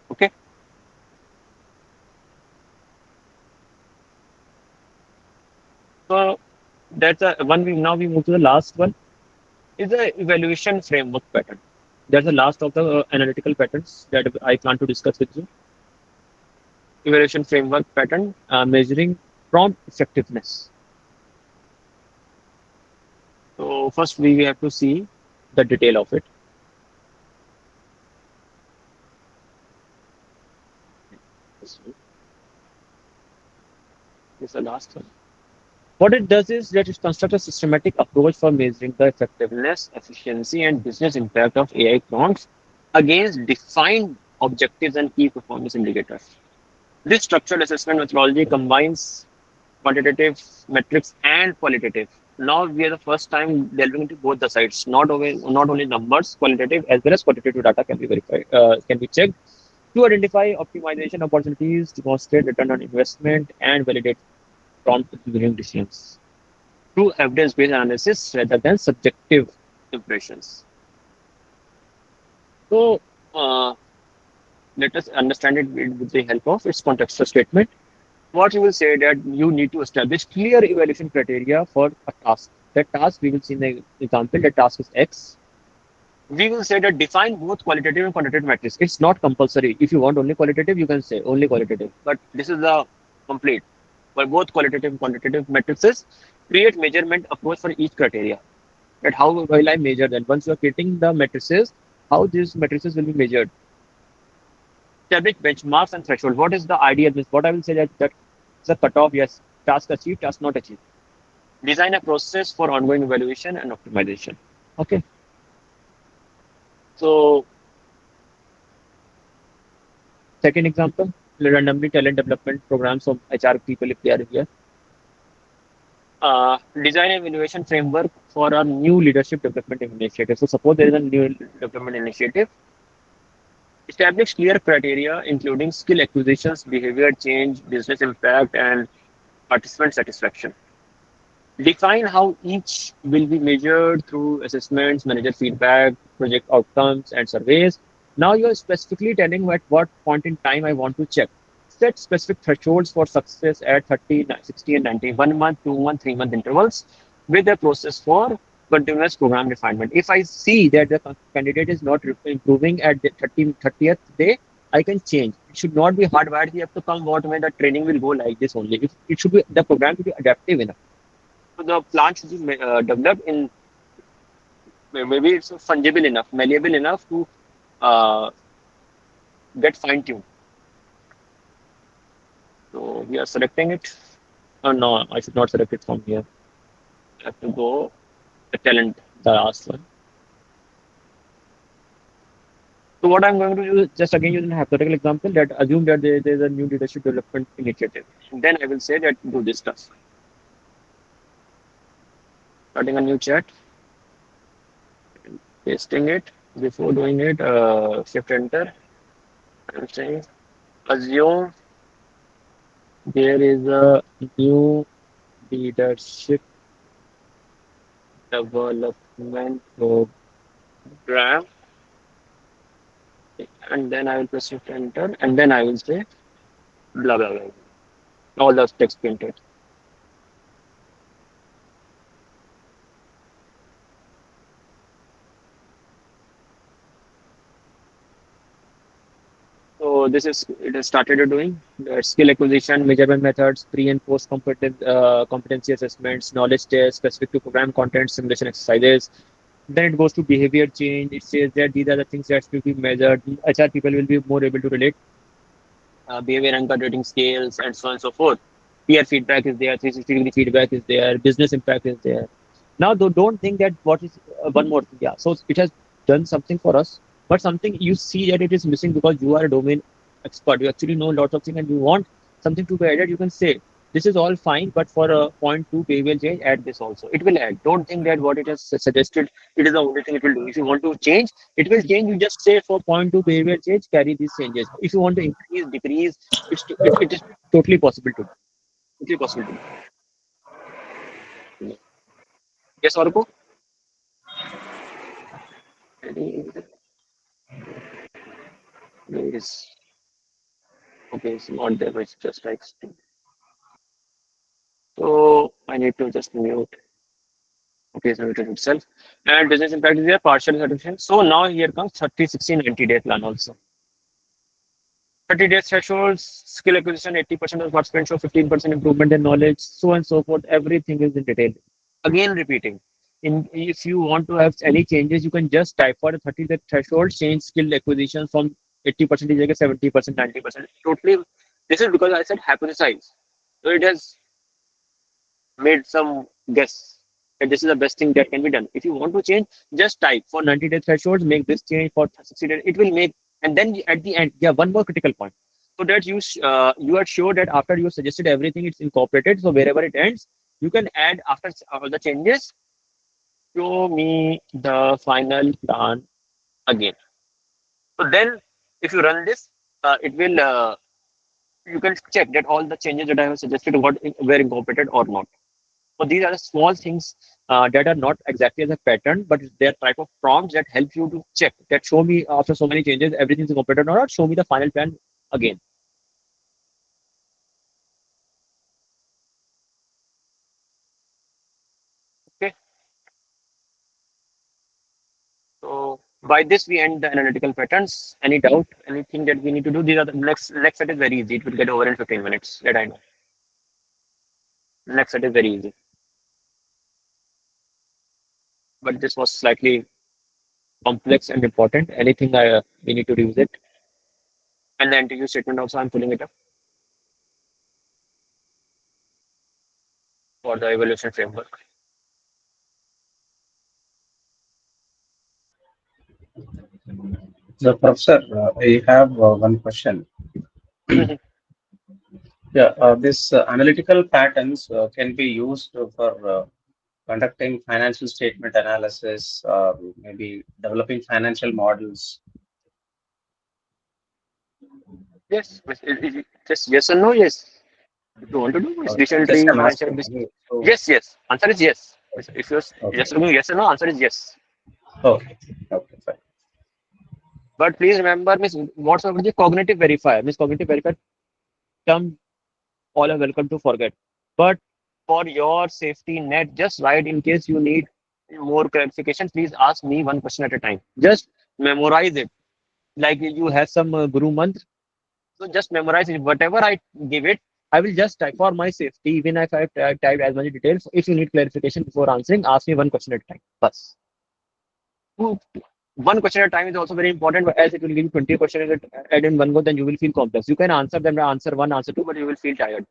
Okay. So that's a one. We move to the last one. Is the evaluation framework pattern. That's the last of the analytical patterns that I plan to discuss with you. Evaluation framework pattern, measuring prompt effectiveness. So first we have to see the detail of it. This is the last one. What it does is that it constructs a systematic approach for measuring the effectiveness, efficiency, and business impact of AI prompts against defined objectives and key performance indicators. This structured assessment methodology combines quantitative metrics and qualitative. Now we are the first time delving into both the sides. Not only numbers, qualitative as well as quantitative data can be verified, can be checked to identify optimization opportunities, demonstrate return on investment, and validate prompt engineering decisions through evidence-based analysis rather than subjective impressions. So uh, let us understand it with the help of its contextual statement. What you will say that you need to establish clear evaluation criteria for a task. That task we will see in the example, that task is X. We will say that define both qualitative and quantitative metrics. It's not compulsory. If you want only qualitative, you can say only qualitative. But this is the complete. For both qualitative and quantitative matrices, create measurement approach for each criteria. That how will I measure that? Once you are creating the matrices, how these matrices will be measured. Establish benchmarks and threshold. What is the idea? What I will say that the cutoff, yes, task achieved, task not achieved. Design a process for ongoing evaluation and optimization. Okay. So second example, randomly talent development programs of HR people if they are here. Design an evaluation framework for a new leadership development initiative. So suppose there is a new development initiative. Establish clear criteria including skill acquisitions, behavior change, business impact, and participant satisfaction. Define how each will be measured through assessments, manager feedback, project outcomes, and surveys. Now you're specifically telling at what point in time I want to check. Set specific thresholds for success at 30, 60, and 90, 1 month, 2 month, 3 month intervals with a process for continuous program refinement. If I see that the candidate is not improving at the 30th day, I can change. It should not be hardwired. You have to come what way the training will go like this only. If it should be the program to be adaptive enough. So the plant should be developed in maybe it's fungible enough, malleable enough to uh, get fine tuned. So we are selecting it. Oh no, I should not select it from here. I have to go the talent, the last one. So what I'm going to do is just again use a hypothetical example that assume that there is a new leadership development initiative. And then I will say that do this stuff. Starting a new chat, pasting it. Before doing it, shift enter. I'm saying assume there is a new leadership development program, and then I will press shift enter, and then I will say blah blah blah. All those text printed. So So this is it has started doing skill acquisition, measurement methods, pre and post competency assessments, knowledge tests specific to program content, simulation exercises. Then it goes to behavior change. It says that these are the things that will be measured. HR people will be more able to relate behavior anchored rating scales, and so on and so forth. Peer feedback is there, 360-degree feedback is there, business impact is there. Now, though, don't think that what is one more thing. Yeah, so it has done something for us, but something you see that it is missing because you are a domain expert. You actually know lots of things and you want something to be added. You can say, this is all fine, but for a point two behavior change, add this also. It will add. Don't think that what it has suggested, it is the only thing it will do. If you want to change, it will change. You just say for point two behavior change, carry these changes. If you want to increase, decrease, it is totally possible to do. Totally possible to do. Yes, Orko? Yes. Okay, it's not there, but it's just like so. I need to just mute. Okay, so it itself. And business impact is there, partial satisfaction. So now here comes 30, 60, 90-day plan also. 30 days thresholds, skill acquisition, 80% of participants show 15% improvement in knowledge, so on and so forth. Everything is in detail. Again, repeating. If you want to have any changes, you can just type for a 30-day threshold, change skill acquisition from 80% to 70%, 90%. Totally. This is because I said hypothesize. So it has made some guess that this is the best thing that can be done. If you want to change, just type for 90-day thresholds, make this change for 60 days. It will make, and then at the end, yeah, one more critical point. So that you are sure that after you suggested everything, it's incorporated. So wherever it ends, you can add after all the changes, show me the final plan again. So then, if you run this, it will you can check that all the changes that I have suggested were incorporated or not. So these are the small things that are not exactly as a pattern, but they're type of prompts that help you to check that show me after so many changes, everything's incorporated or not, show me the final plan again. Okay. So by this we end the analytical patterns. Any doubt, anything that we need to do? These are the next set is very easy. It will get over in 15 minutes. That I know. Next set is very easy. But this was slightly complex and important. Anything we need to use it. And the NTU statement also I'm pulling it up for the evaluation framework. So, Professor, I have one question. Yeah, this analytical patterns can be used for conducting financial statement analysis, maybe developing financial models. Yes, just yes or no, yes. If you want to do it's Just recently I'm financial asking. business. So, Yes, yes. Answer is yes. If you're okay, just looking yes or no, answer is yes. okay, okay, fine. But please remember, Miss, what's the cognitive verifier? Miss cognitive verifier term all are welcome to forget. But for your safety net, just write in case you need more clarification, please ask me one question at a time. Just memorize it. Like you have some Guru mantra. So just memorize it. Whatever I give it, I will just type for my safety, even if I've typed as many details. If you need clarification before answering, ask me one question at a time. Bus. One question at a time is also very important, but as it will give you 20 questions at in one go, then you will feel complex. You can answer them, answer one, answer two, but you will feel tired.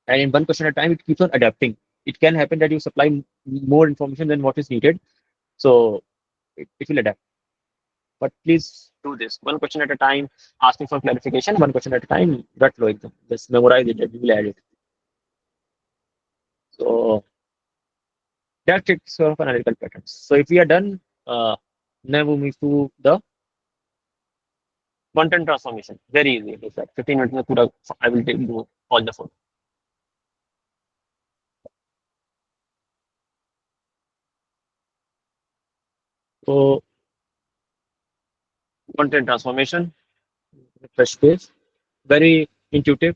And in one question at a time, it keeps on adapting. It can happen that you supply more information than what is needed. So it will adapt. But please do this one question at a time, asking for clarification, one question at a time, that flow exam. Just memorize it and you will add it. So that takes care of analytical patterns. So if we are done, now we move to the content transformation. Very easy. In fact, 15 minutes में पूरा I will do all the four. So content transformation, fresh page, very intuitive.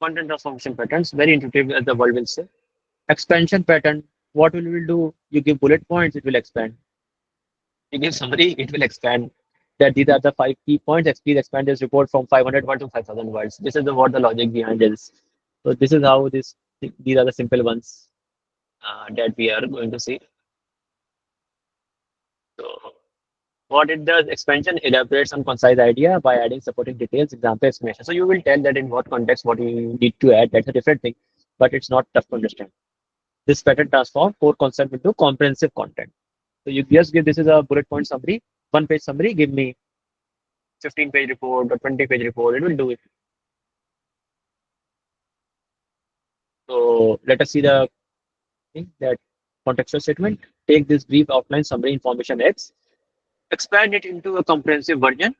Content transformation patterns, very intuitive as the word will say. Expansion pattern, what we will do? You give bullet points, it will expand. You give summary, it will expand that these are the 5 key points. Please expand this report from 500 words to 5,000 words. This is what the logic behind is. So this is how these are the simple ones that we are going to see. So what it does, expansion elaborates on concise idea by adding supporting details, example, explanation. So you will tell that in what context, what you need to add. That's a different thing, but it's not tough to understand. This pattern transforms core concept into comprehensive content. So you just give this is a bullet point summary, 1 page summary, give me 15-page report or 20-page report, it will do it. So let us see the thing that contextual statement. Take this brief outline summary information X, expand it into a comprehensive version,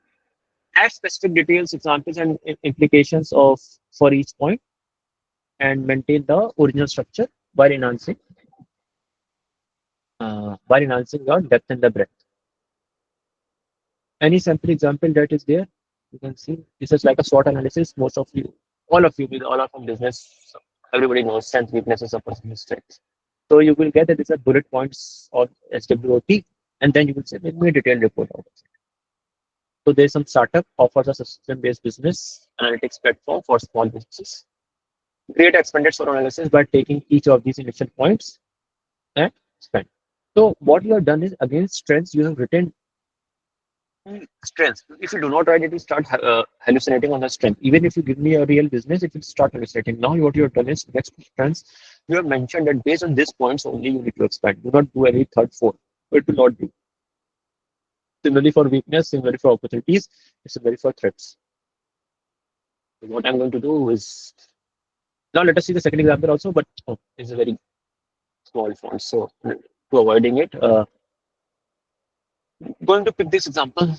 add specific details, examples, and implications of for each point, and maintain the original structure while enhancing your depth and the breadth. Any sample example that is there, you can see this is like a SWOT analysis. Most of you, all of you, with all of from business, so everybody knows strengths, weaknesses, of personal strengths. So you will get that these are bullet points or SWOT, and then you will say, make me a detailed report out of it. So there's some startup offers a system-based business analytics platform for small businesses. Create expanded SWOT analysis by taking each of these initial points and expand. So what you have done is against strengths, you have written strengths. If you do not write it, will start hallucinating on the strength. Even if you give me a real business, it will start hallucinating. Now what you have done is next to strengths, you have mentioned that based on these points only you need to expand. Do not do any third, fourth. It will not do. Similarly for weakness, similarly for opportunities, similarly for threats. So what I'm going to do is now let us see the second example also, but it's a very small font. So to avoiding it, going to pick this example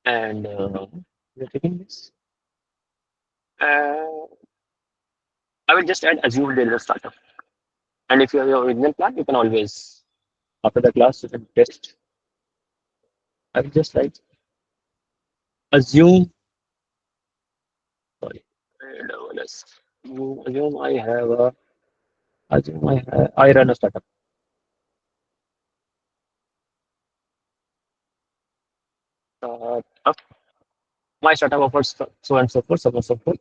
and we're taking this. I will just add assume there is a startup. And if you have your original plan, you can always, after the class, you can test. I will just write assume, sorry, assume I have a, assume I run a startup. Startup. My startup offers so and so forth, so and so forth.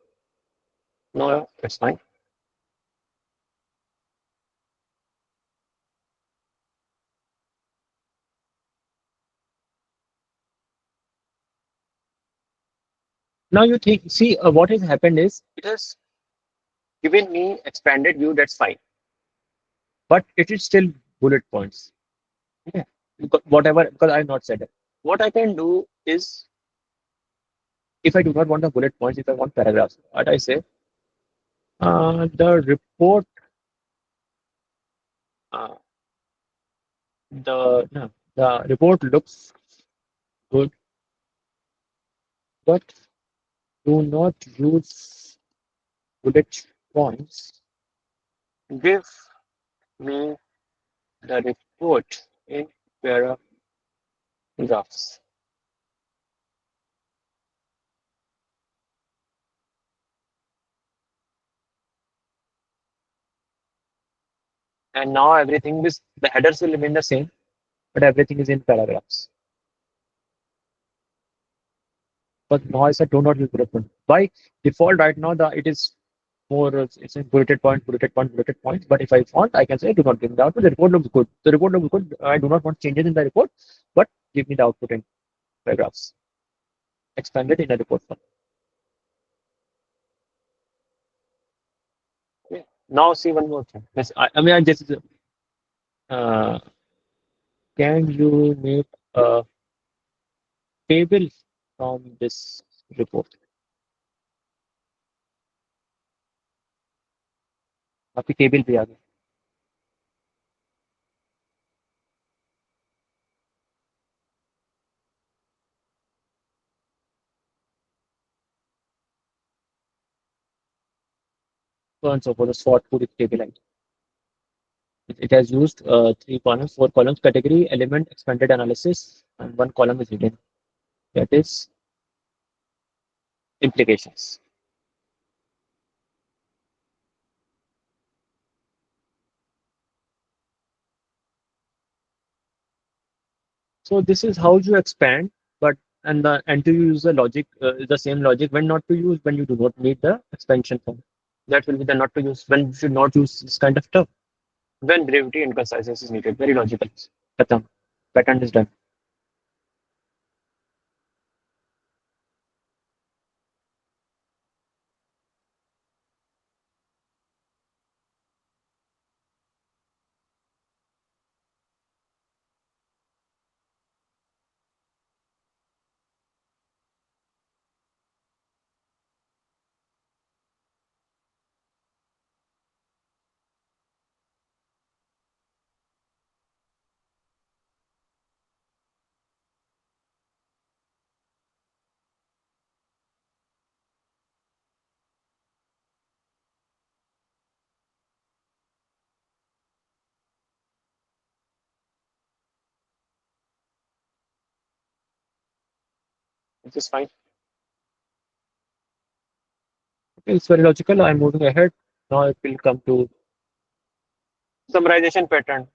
No, it's fine. Now you think, see, what has happened is it has given me expanded view, that's fine. But it is still bullet points. Yeah. Whatever, because I have not said it. What I can do is, if I do not want the bullet points, if I want paragraphs, what I say, the report, uh, the no, the report looks good, but do not use bullet points. Give me the report in paragraphs. And now everything is, the headers will remain the same, but everything is in paragraphs. But now I said do not use bullet point. By default, right now it is more it's in bulleted point, bulleted point, bulleted point. But if I want, I can say do not give me the output. The report looks good. The report looks good. I do not want changes in the report, but give me the output in paragraphs. Expanded in a report form. Okay. Now see one more thing. Yes, I mean I just uh, can you make a table from this report? आपकी table पे आ गई. So and so for the SWOT पूरी table I. It has used 3 columns, 4 columns, category, element, expanded analysis, and 1 column is hidden. That is implications. So this is how you expand, but and to use the logic, the same logic when not to use when you do not need the expansion form. That will be the not to use when you should not use this kind of stuff. When brevity and conciseness is needed. Very logical. Khatam. Pattern is done. Which is fine. Okay, it's very logical. I'm moving ahead. Now it will come to summarization pattern.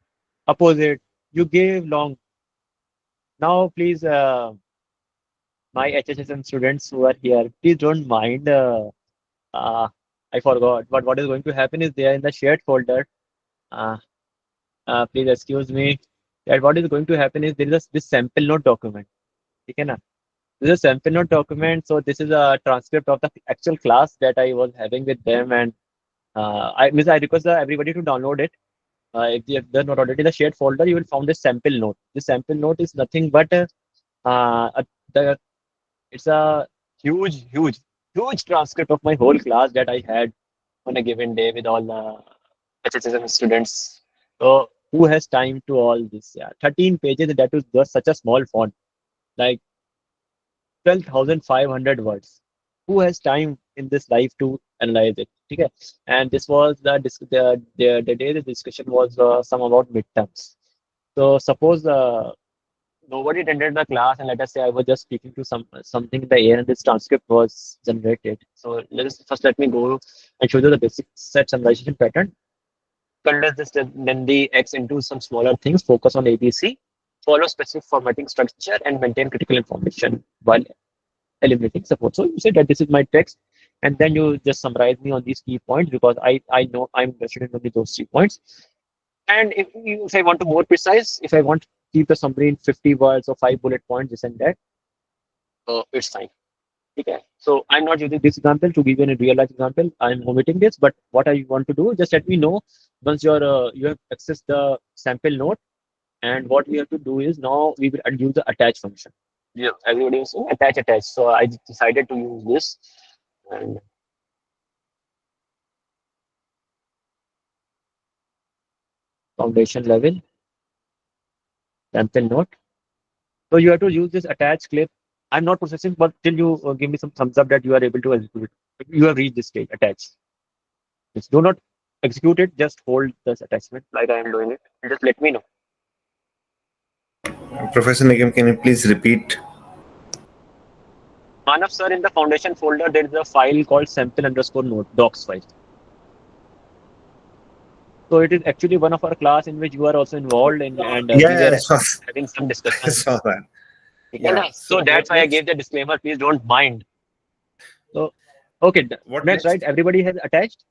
Opposite. You gave long. Now please, my HSSM students who are here, please don't mind. Uh, I forgot. But what is going to happen is they are in the shared folder. Uh, please excuse me. That what is going to happen is there is this sample note document. Okay, na? This is a sample note document. So this is a transcript of the actual class that I was having with them, and I request everybody to download it. If they're not already in the shared folder, you will find this sample note. This sample note is nothing but the it's a huge transcript of my whole class that I had on a given day with all the HSSM students. So who has time to all this? Yeah, 13 pages. That is just such a small font, like 12,500 words. Who has time in this life to analyze it? Okay. And this was the day the discussion was some about midterms. So suppose nobody attended the class, and let us say I was just speaking to something in the air, and this transcript was generated. So let me go and show you the basic set summarization pattern. Condense this then the X into some smaller things, focus on ABC, follow specific formatting structure, and maintain critical information while eliminating support. So you say that this is my text, and then you just summarize me on these key points because I know I'm interested in only those 3 points. And if I want to more precise, if I want to keep the summary in 50 words or 5 bullet points, this and that, it's fine. Okay. So I'm not using this example to give you a real life example. I'm omitting this, but what I want to do, just let me know once you have accessed the sample note. And what we have to do is now we will use the attach function. Yeah, everybody is saying attach. So I decided to use this and foundation level sample note. So you have to use this attach clip. I'm not processing, but till you give me some thumbs up that you are able to execute it. You have reached this stage, attach. Just do not execute it, just hold this attachment like I am doing it. And just let me know. Professor Nigam, can you please repeat? Manav sir, in the foundation folder, there is a file called sample underscore note, docs file. So it is actually one of our class in which you are also involved in, and we Yeah, were I saw, having some I discussions. saw that. Yeah. So So that's what why I next? gave the disclaimer. Please don't mind. So okay, What next, right? next? Everybody has attached.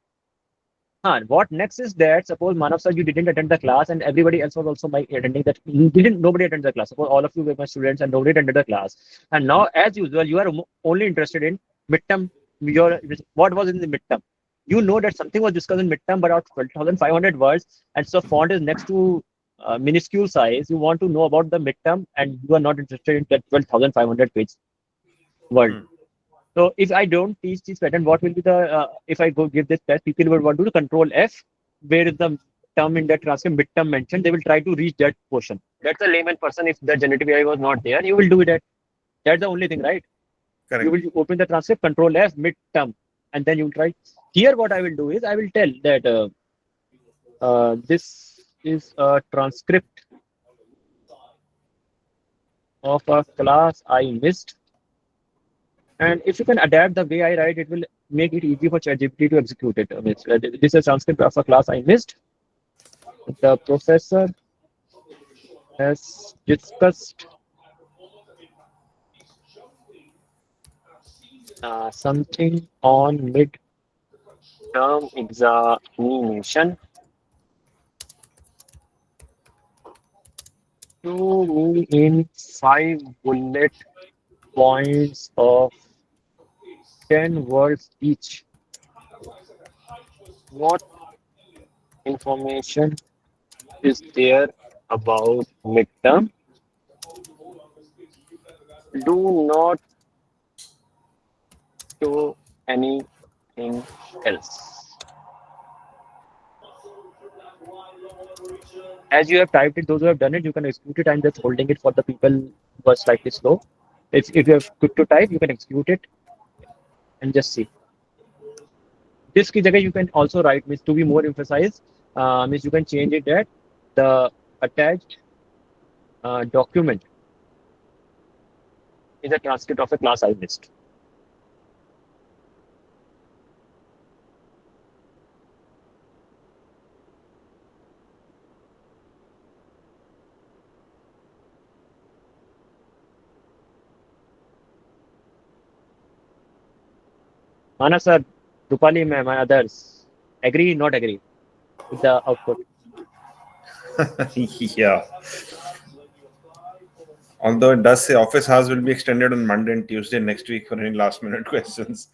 What next is that suppose Manav sir you didn't attend the class and everybody else was also attending that you didn't nobody attended the class. Suppose all of you were my students and nobody attended the class. And now as usual you are only interested in midterm. Your what was in the midterm? You know that something was discussed in midterm, but out 12,500 words, and so font is next to minuscule size. You want to know about the midterm, and you are not interested in that 12,500 page word. Hmm. So if I don't teach this pattern, what will be the if I go give this test, people will want to do control F, where is the term in that transcript midterm mentioned, they will try to reach that portion. That's a layman person. If the generative AI was not there, you will do that. That's the only thing, right? You Correct. will open the transcript, control F, midterm, and then you will try. Here, what I will do is I will tell that this is a transcript of a class I missed. And if you can adapt the way I write, it will make it easy for ChatGPT to execute it. I mean, this is a transcript of a class I missed. The professor As discussed, something on mid-term examination. To me in 5 bullet points of 10 words each. What information is there about midterm? Do not show anything else. As you have typed it, those who have done it, you can execute it. I'm just holding it for the people who are slightly slow. If you have good to type, you can execute it and just see. This ki jagah you can also write, means to be more emphasized, means you can change it that the attached document is a transcript of a class I missed. Manav sir, Rupali ma'am and others, agree, not agree with the output? Yeah. Although it does say office hours will be extended on Monday and Tuesday next week for any last minute questions.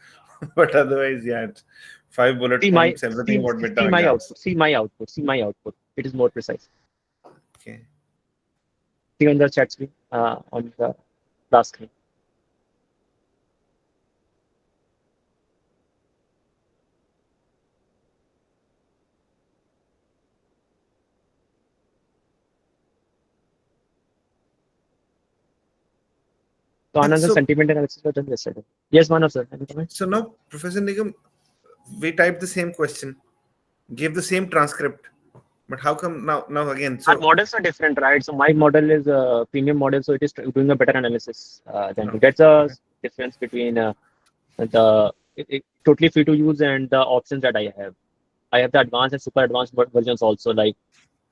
But otherwise, yeah, it's 5 bullet See points, everything about midterm my exams. output. See my output. See my output. It is more precise. Okay. See on the chat screen, on the last screen. So another So, sentiment analysis was done yesterday. Yes, Manav sir. Any comment? so now, Professor Nigam, we typed the same question, gave the same transcript, but how come now again? Our So, models are different, right? So my model is a premium model, so it is doing a better analysis than me. no. That's a Okay. difference between it totally free to use and the options that I have. I have the advanced and super advanced versions also, like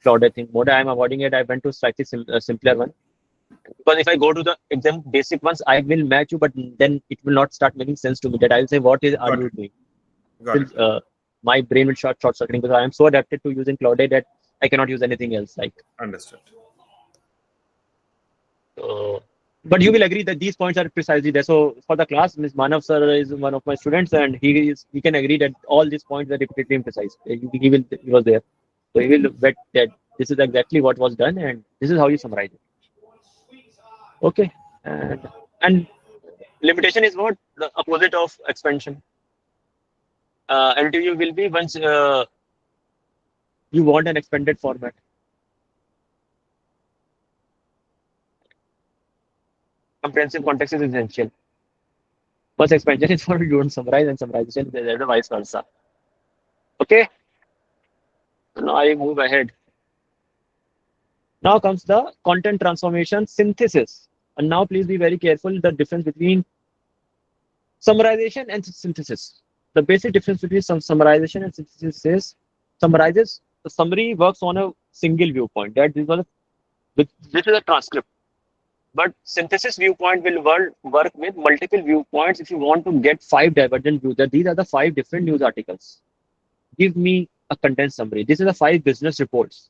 Cloud, I think. Mode, I'm avoiding it. I went to slightly simpler one. Because if I go to the exam basic ones, I will match you, but then it will not start making sense to me. That I will say, what are Got you it. doing? Got it. My brain will short circuiting because I am so adapted to using Cloud that I cannot use anything else. Like, Understood. but you will agree that these points are precisely there. So for the class, Ms. Manav sir is one of my students, and he can agree that all these points are repeatedly emphasized. He was there, so he will bet that this is exactly what was done, and this is how you summarize it. Okay, and limitation is what the opposite of expansion. LTU will be once you want an expanded format. Comprehensive context is essential. Once expansion is for you don't summarize, and summarization is the vice versa. Okay, so now I move ahead. Now comes the content transformation synthesis. And now please be very careful the difference between summarization and synthesis. The basic difference between some summarization and synthesis is summarizes the summary works on a single viewpoint. That this is a transcript. But synthesis viewpoint will work with multiple viewpoints if you want to get 5 divergent views. That these are the 5 different news articles. Give me a condensed summary. This is the 5 business reports.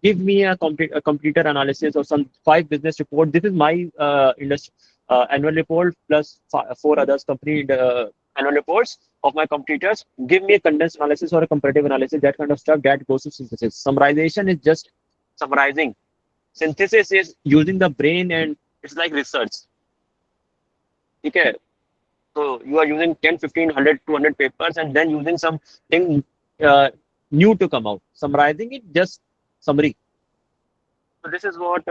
Give me a completer analysis of some 5 business report. This is my annual report plus 4 others company annual reports of my competitors. Give me a condensed analysis or a comparative analysis, that kind of stuff that goes to synthesis. Summarization is just summarizing. Synthesis is using the brain and it's like research. Okay. So you are using 10, 15, 100, 200 papers and then using something new to come out. Summarizing it, just summary. So this is what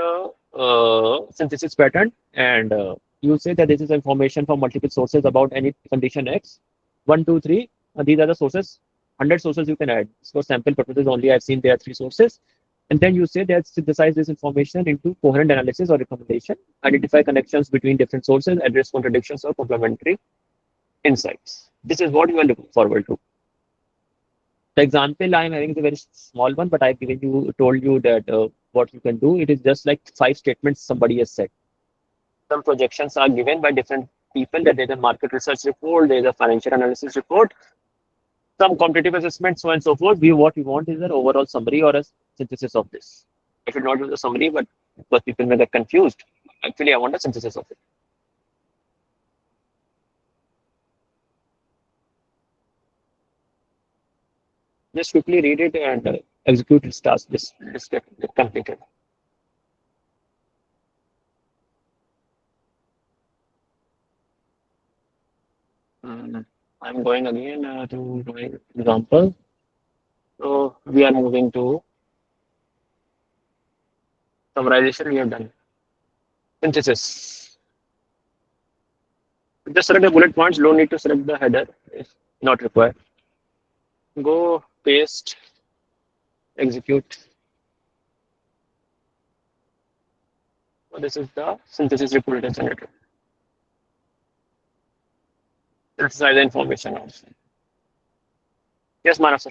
synthesis pattern, and you say that this is information from multiple sources about any condition X. 1, 2, 3. These are the sources. 100 sources you can add. For sample purposes only, I've seen there are 3 sources. And then you say that synthesize this information into coherent analysis or recommendation. Identify connections between different sources, address contradictions or complementary insights. This is what you are looking forward to. The example I'm having is a very small one, but I've told you that what you can do, it is just like 5 statements somebody has said. Some projections are given by different people, that there's a market research report, there's a financial analysis report, some competitive assessment, so on and so forth. What we want is an overall summary or a synthesis of this. I should not use a summary, but because people may get confused, actually I want a synthesis of it. Just quickly read it and execute its task. This get completed. I'm going again to my example. So we are moving to summarization. We have done synthesis. Just select the bullet points. Don't need to select the header. If not required. Go paste, execute. So this is the synthesis report that's generated. Synthesize the information also. Yes, Manav sir.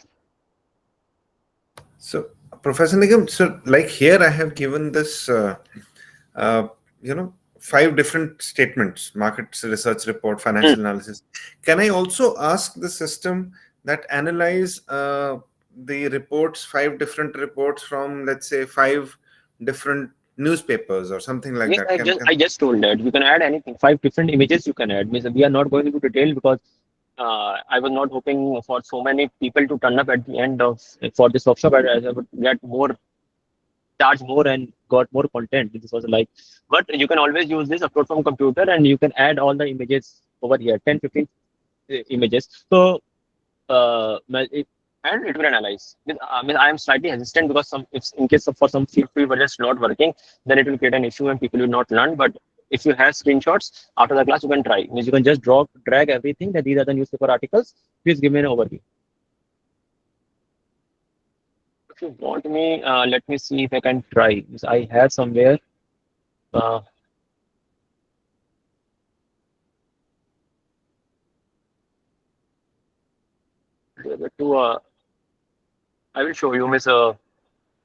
So, Professor Nigam, so like here I have given this, uh, 5 different statements: market research report, financial analysis. Can I also ask the system that analyze the reports, 5 different reports from, let's say, 5 different newspapers or something like Yes, that? I just told that you can add anything. 5 different images you can add. Means we are not going into detail because I was not hoping for so many people to turn up at the end of for this workshop. I would get more, charge more, and got more content. This was like, but you can always use this upload from computer, and you can add all the images over here, 10, 15 images. So and it will analyze. I am slightly hesitant because if in case of, for some field were just not working, then it will create an issue and people will not learn. But if you have screenshots after the class, you can try. Means you can just drag everything that these are the newspaper articles. Please give me an overview. If you want me, let me see if I can try. Because I have somewhere. I will show you, Miss.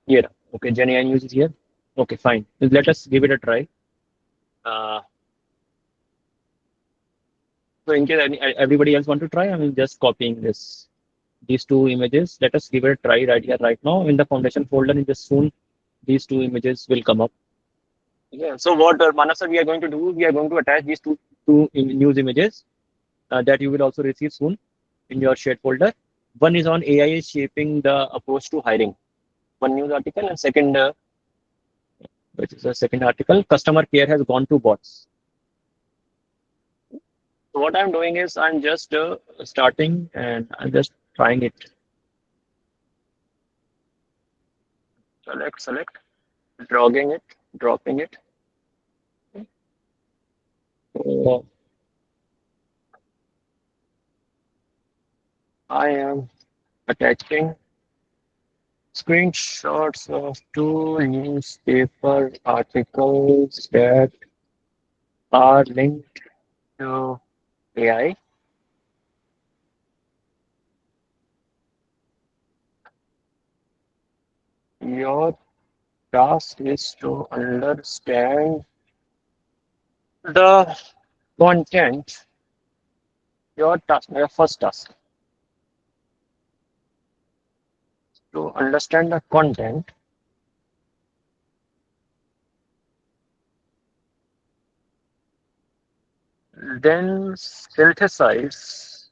Here. Okay, GenAI news is here. Okay, fine. Let us give it a try. So in case everybody else want to try, I'm just copying these 2 images. Let us give it a try right here, right now. In the foundation folder, and just soon these 2 images will come up. Yeah. So what Manav sir, we are going to do, we are going to attach these two news images that you will also receive soon in your shared folder. One is on AI is shaping the approach to hiring. One news article, and second, which is the second article, customer care has gone to bots. So what I'm doing is I'm just starting and I'm just trying it. Select, dropping it. So I am attaching screenshots of 2 newspaper articles that are linked to AI. Your task is to understand the content. Your first task, to understand the content, then synthesize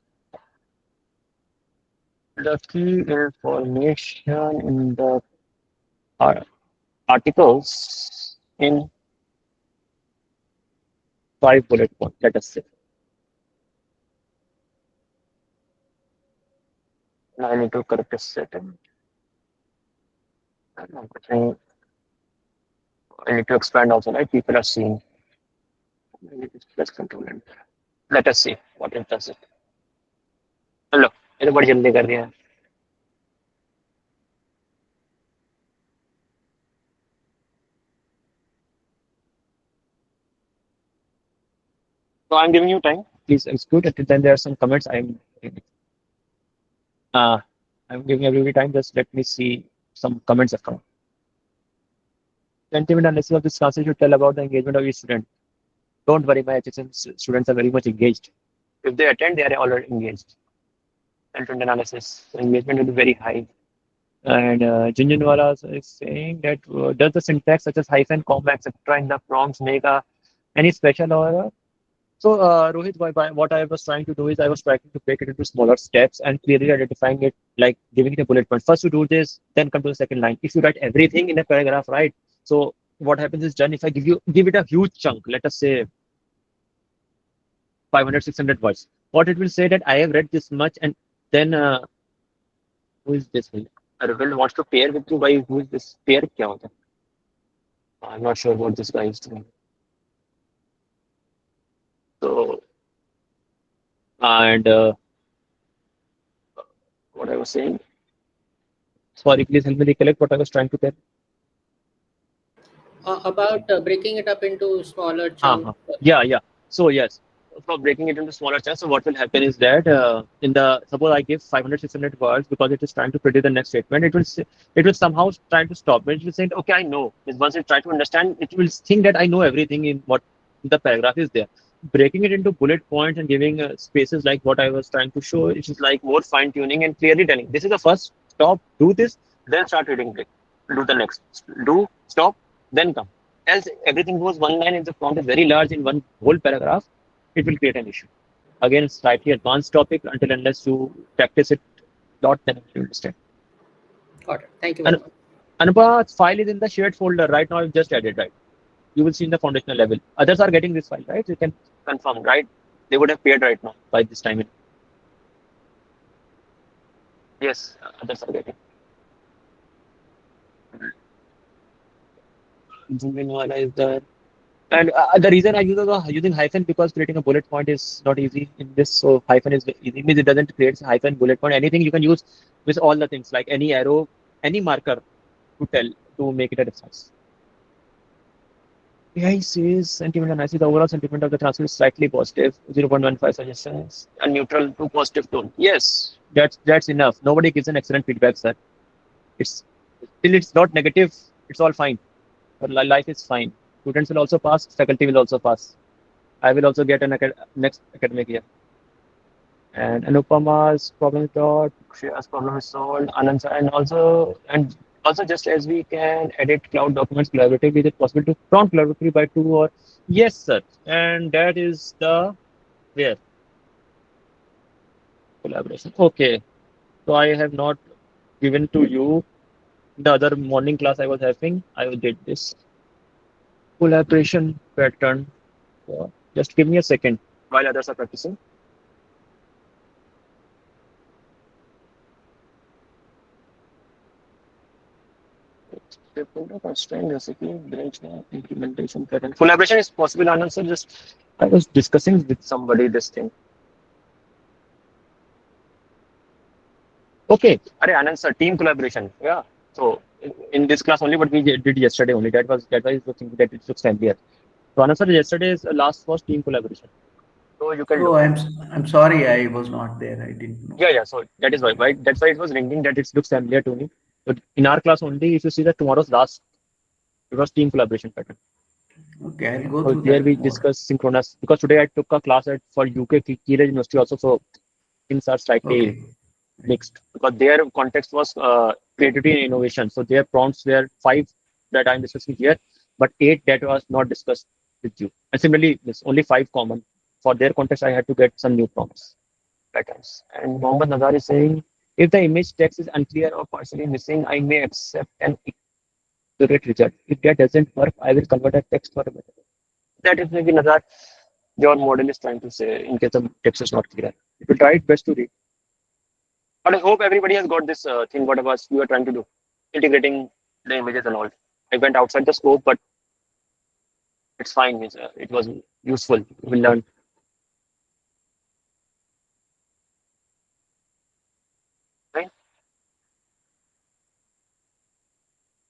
the key information in the articles in 5 bullet points, let us say. Now I need to correct a setting. I need to expand also, right? People are seeing. Let's control it. Let us see what it does. Hello, ये तो बड़ी जल्दी कर दिया है. So I'm giving you time. Please execute it. Then there are some comments. I'm giving everybody time. Just let me see some comments have come. Sentiment analysis of this class should tell about the engagement of each student. Don't worry, my HSM students are very much engaged. If they attend, they are already engaged. Sentiment analysis, so engagement will be very high. And Junjunwala is saying that does the syntax such as hyphen, comma, etc. in the prompts make any special or so, Rohit, what I was trying to do is I was trying to break it into smaller steps and clearly identifying it, like giving it a bullet point. First, you do this, then come to the second line. If you write everything in a paragraph, right? So, what happens is, John, if I give it a huge chunk, let us say 500, 600 words, what it will say that I have read this much, and then who is this? Arvind wants to pair with you. By who is this? Pair? Kya hota hai? I'm not sure what this guy is doing. So, and what I was saying. Sorry, please help me recollect what I was trying to tell. About breaking it up into smaller chunks. Yeah. So yes, for breaking it into smaller chunks. So what will happen is that in the suppose I give 500, 600 words because it is trying to predict the next statement. It will somehow try to stop. It will say, okay, I know. Once it try to understand, it will think that I know everything in what the paragraph is there. Breaking it into bullet points and giving spaces like what I was trying to show, it is like more fine tuning and clearly telling. This is the first stop. Do this, then start reading. Break. Do the next. Do stop, then come. Else everything goes one line if the prompt is very large in one whole paragraph, it will create an issue. Again, slightly advanced topic until unless you practice it a lot, then you understand. Got it. Thank you very much. Anupa's file is in the shared folder right now. I've just added, right? You will see in the foundational level. Others are getting this file, right? You can confirm, right? They would have paired right now by this time. Yes, others are getting. Is there. And the reason I use using hyphen because creating a bullet point is not easy in this. So hyphen is easy. Means it doesn't create hyphen bullet point. Anything you can use with all the things like any arrow, any marker to make it a difference. Yeah, he says sentiment analysis. The overall sentiment of the transcript is slightly positive, 0.15 suggestions, and neutral to positive tone. Yes, that's enough. Nobody gives an excellent feedback, sir. It's still it's not negative. It's all fine. But life is fine. Students will also pass. Faculty will also pass. I will also get an next academic year. And Anupama's problem is solved. Shreya's problem is solved. Anand's and also just as we can edit cloud documents collaboratively, is it possible to prompt collaboratively by two or yes, sir. And that is the where collaboration. Okay. So I have not given to you the other morning class I was having. I did this collaboration pattern. So just give me a second while others are practicing. Implementation pattern. Collaboration is possible, Anand sir. Just I was discussing with somebody this thing. Okay, Anand sir, team collaboration. Yeah. So in this class only, what we did yesterday only. That was the thing that it took familiar. So Anand sir, yesterday's last was team collaboration. So you can Oh, look. I'm sorry, I was not there. I didn't know. Yeah. So that is why. That's why it was ringing that it looks familiar to me. But in our class only, if you see that tomorrow's last, it was team collaboration pattern. Okay, I'll go So through there that we more. discuss synchronous because today I took a class for UK Keele University also. So things are slightly Okay. mixed because their context was creativity and innovation. So their prompts were 5 that I'm discussing here, but 8 that was not discussed with you. And similarly, there's only 5 common. For their context, I had to get some new prompts patterns. And Mohammed Nazar is saying, if the image text is unclear or partially missing, I may accept an accurate result. If that doesn't work, I will convert a text for a better. That is maybe Nazar, your model is trying to say in case the text is not clear. It will try its best to read. But I hope everybody has got this thing, what was we were trying to do, integrating the images and all. I went outside the scope, but it's fine. It was useful. We learned. Right?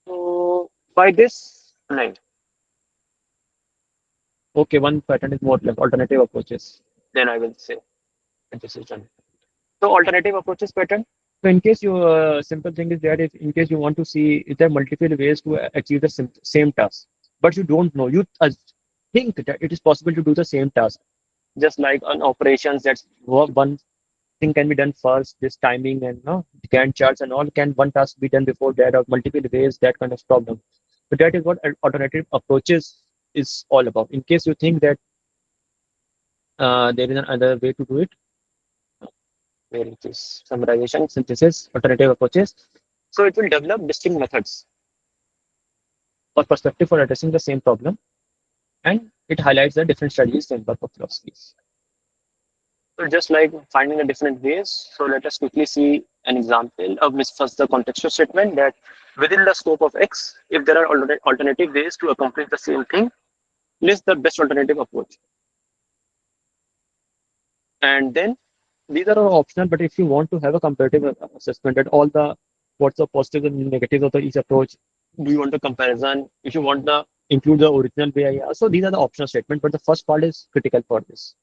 So by this line, okay, one pattern is more like alternative approaches. Then I will say that this is done. So alternative approaches pattern. So in case you simple thing is that if in case you want to see if there are multiple ways to achieve the same task, but you don't know, you think that it is possible to do the same task. Just like on operations, that's one thing can be done first, this timing and no Gantt charts and all, can one task be done before that or multiple ways, that kind of problem. So that is what alternative approaches is all about. In case you think that there is another way to do it, where it is summarization, synthesis, alternative approaches. So it will develop distinct methods or perspective for addressing the same problem, and it highlights the different strategies, framework of philosophies. So just like finding the different ways, so let us quickly see an example of first the contextual statement that within the scope of X, if there are alternative ways to accomplish the same thing, list the best alternative approach. And then these are all optional, but if you want to have a comparative assessment at all the what's the positives and negatives of the each approach, do you want a comparison? If you want the include the original way, so these are the optional statements, but the first part is critical for this.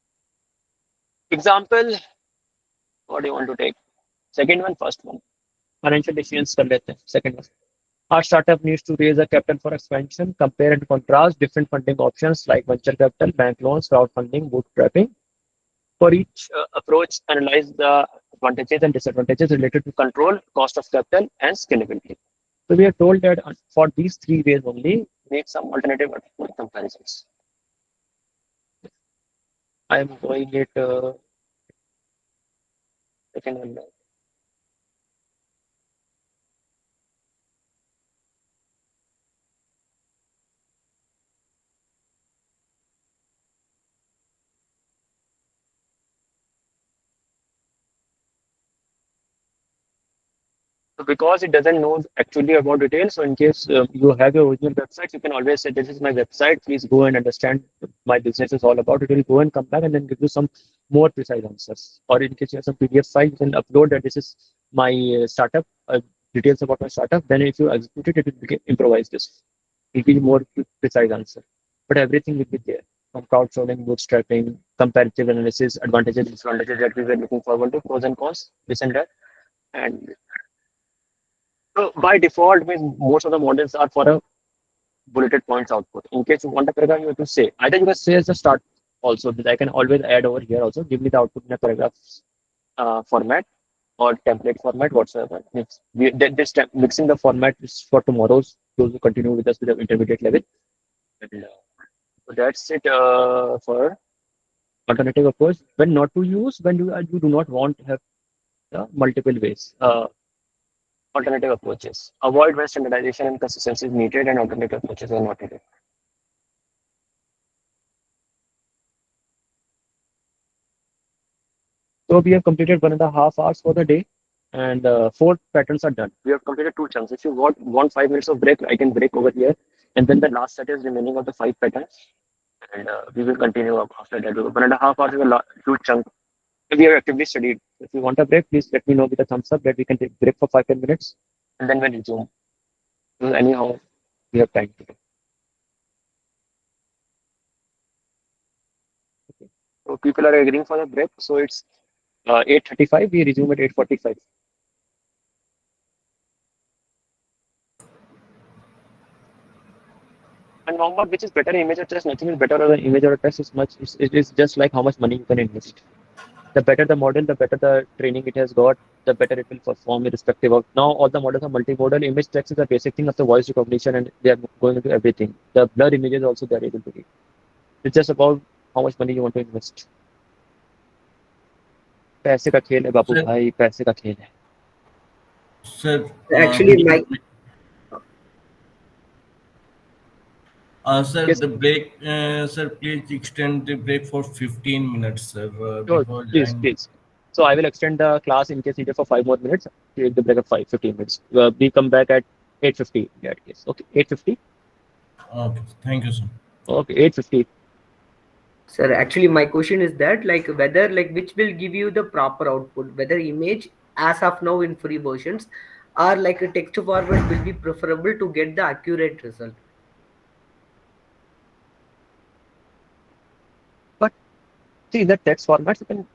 Example, what do you want to take? Second one, first one. Financial decisions कर लेते हैं. Second one. Our startup needs to raise a capital for expansion. Compare and contrast different funding options like venture capital, bank loans, crowdfunding, bootstrapping. For each approach, analyze the advantages and disadvantages related to control, cost of capital, and scalability. So we are told that for these three ways only, make some alternative comparisons. I am going it second one. So because it doesn't know actually about details, so in case you have your original website, you can always say, this is my website, please go and understand my business is all about. It will go and come back and then give you some more precise answers. Or in case you have some PDF file, you can upload that this is my startup, details about my startup. Then if you execute it, it will be improvised. This will be more precise answer. But everything will be there. From crowdsourcing, bootstrapping, comparative analysis, advantages, disadvantages that we were looking forward to, pros and cons, this and that. And so by default, most of the models are for a bulleted points output. In case you want a paragraph, you have to say. Either you can say as a start also, I can always add over here also, give me the output in a paragraph format or template format, whatsoever. Mixing the format is for tomorrow's. Those who continue with us with the intermediate level. And, so that's it for alternative approach. When not to use, when you do not want to have multiple ways. Alternative approaches. Avoid when standardization and consistency is needed and alternative approaches are not needed. So we have completed 1.5 hours for the day and 4 patterns are done. We have completed 2 chunks. If you want 5 minutes of break, I can break over here. And then the last set is remaining of the 5 patterns. And we will continue up after that. 1.5 hours is a huge chunk. We have actively studied. If you want a break, please let me know with a thumbs up that we can take break for 5-10 minutes and then we'll resume. So anyhow, we have time to do. Okay. So people are agreeing for the break. So it's 8:35. We resume at 8:45. And Mohammed, which is better, image or text? Nothing is better than image or text. It is just like how much money you can invest. The better the model, the better the training it has got, the better it will perform irrespective of. Now all the models are multimodal. Image text is the basic thing of the voice recognition and they are going into everything. The blur images also they are able to read. It's just about how much money you want to invest. पैसे का खेल है बाबू Sir, भाई, पैसे का खेल है. sir, Actually, my sir, Yes, the break, sir, please extend the break for 15 minutes, sir, sure, because please, I'm. please. So I will extend the class in case needed for 5 more minutes. Take the break of 15 minutes. We come back at 8:50 in that case. Okay, 8:50. Okay, thank you, sir. Okay, 8:50. Sir, actually, my question is that like whether like which will give you the proper output, whether image as of now in free versions or like a text format will be preferable to get the accurate result. But see, in the text format, you can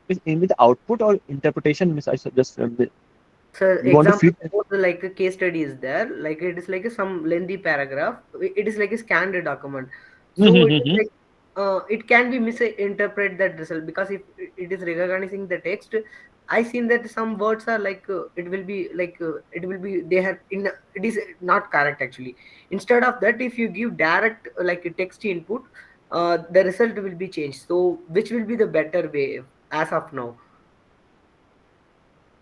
Is in with output or interpretation? Miss, I just So you want to example, feed. suppose like a case study is there, like it is like some lengthy paragraph. It is like a scanned document. So it is Mm-hmm. like it can be misinterpret that result, because if it is recognizing the text, I seen that some words are like it will be like it will be they have in it is not correct actually. Instead of that, if you give direct like a text input, the result will be changed. So which will be the better way as of now?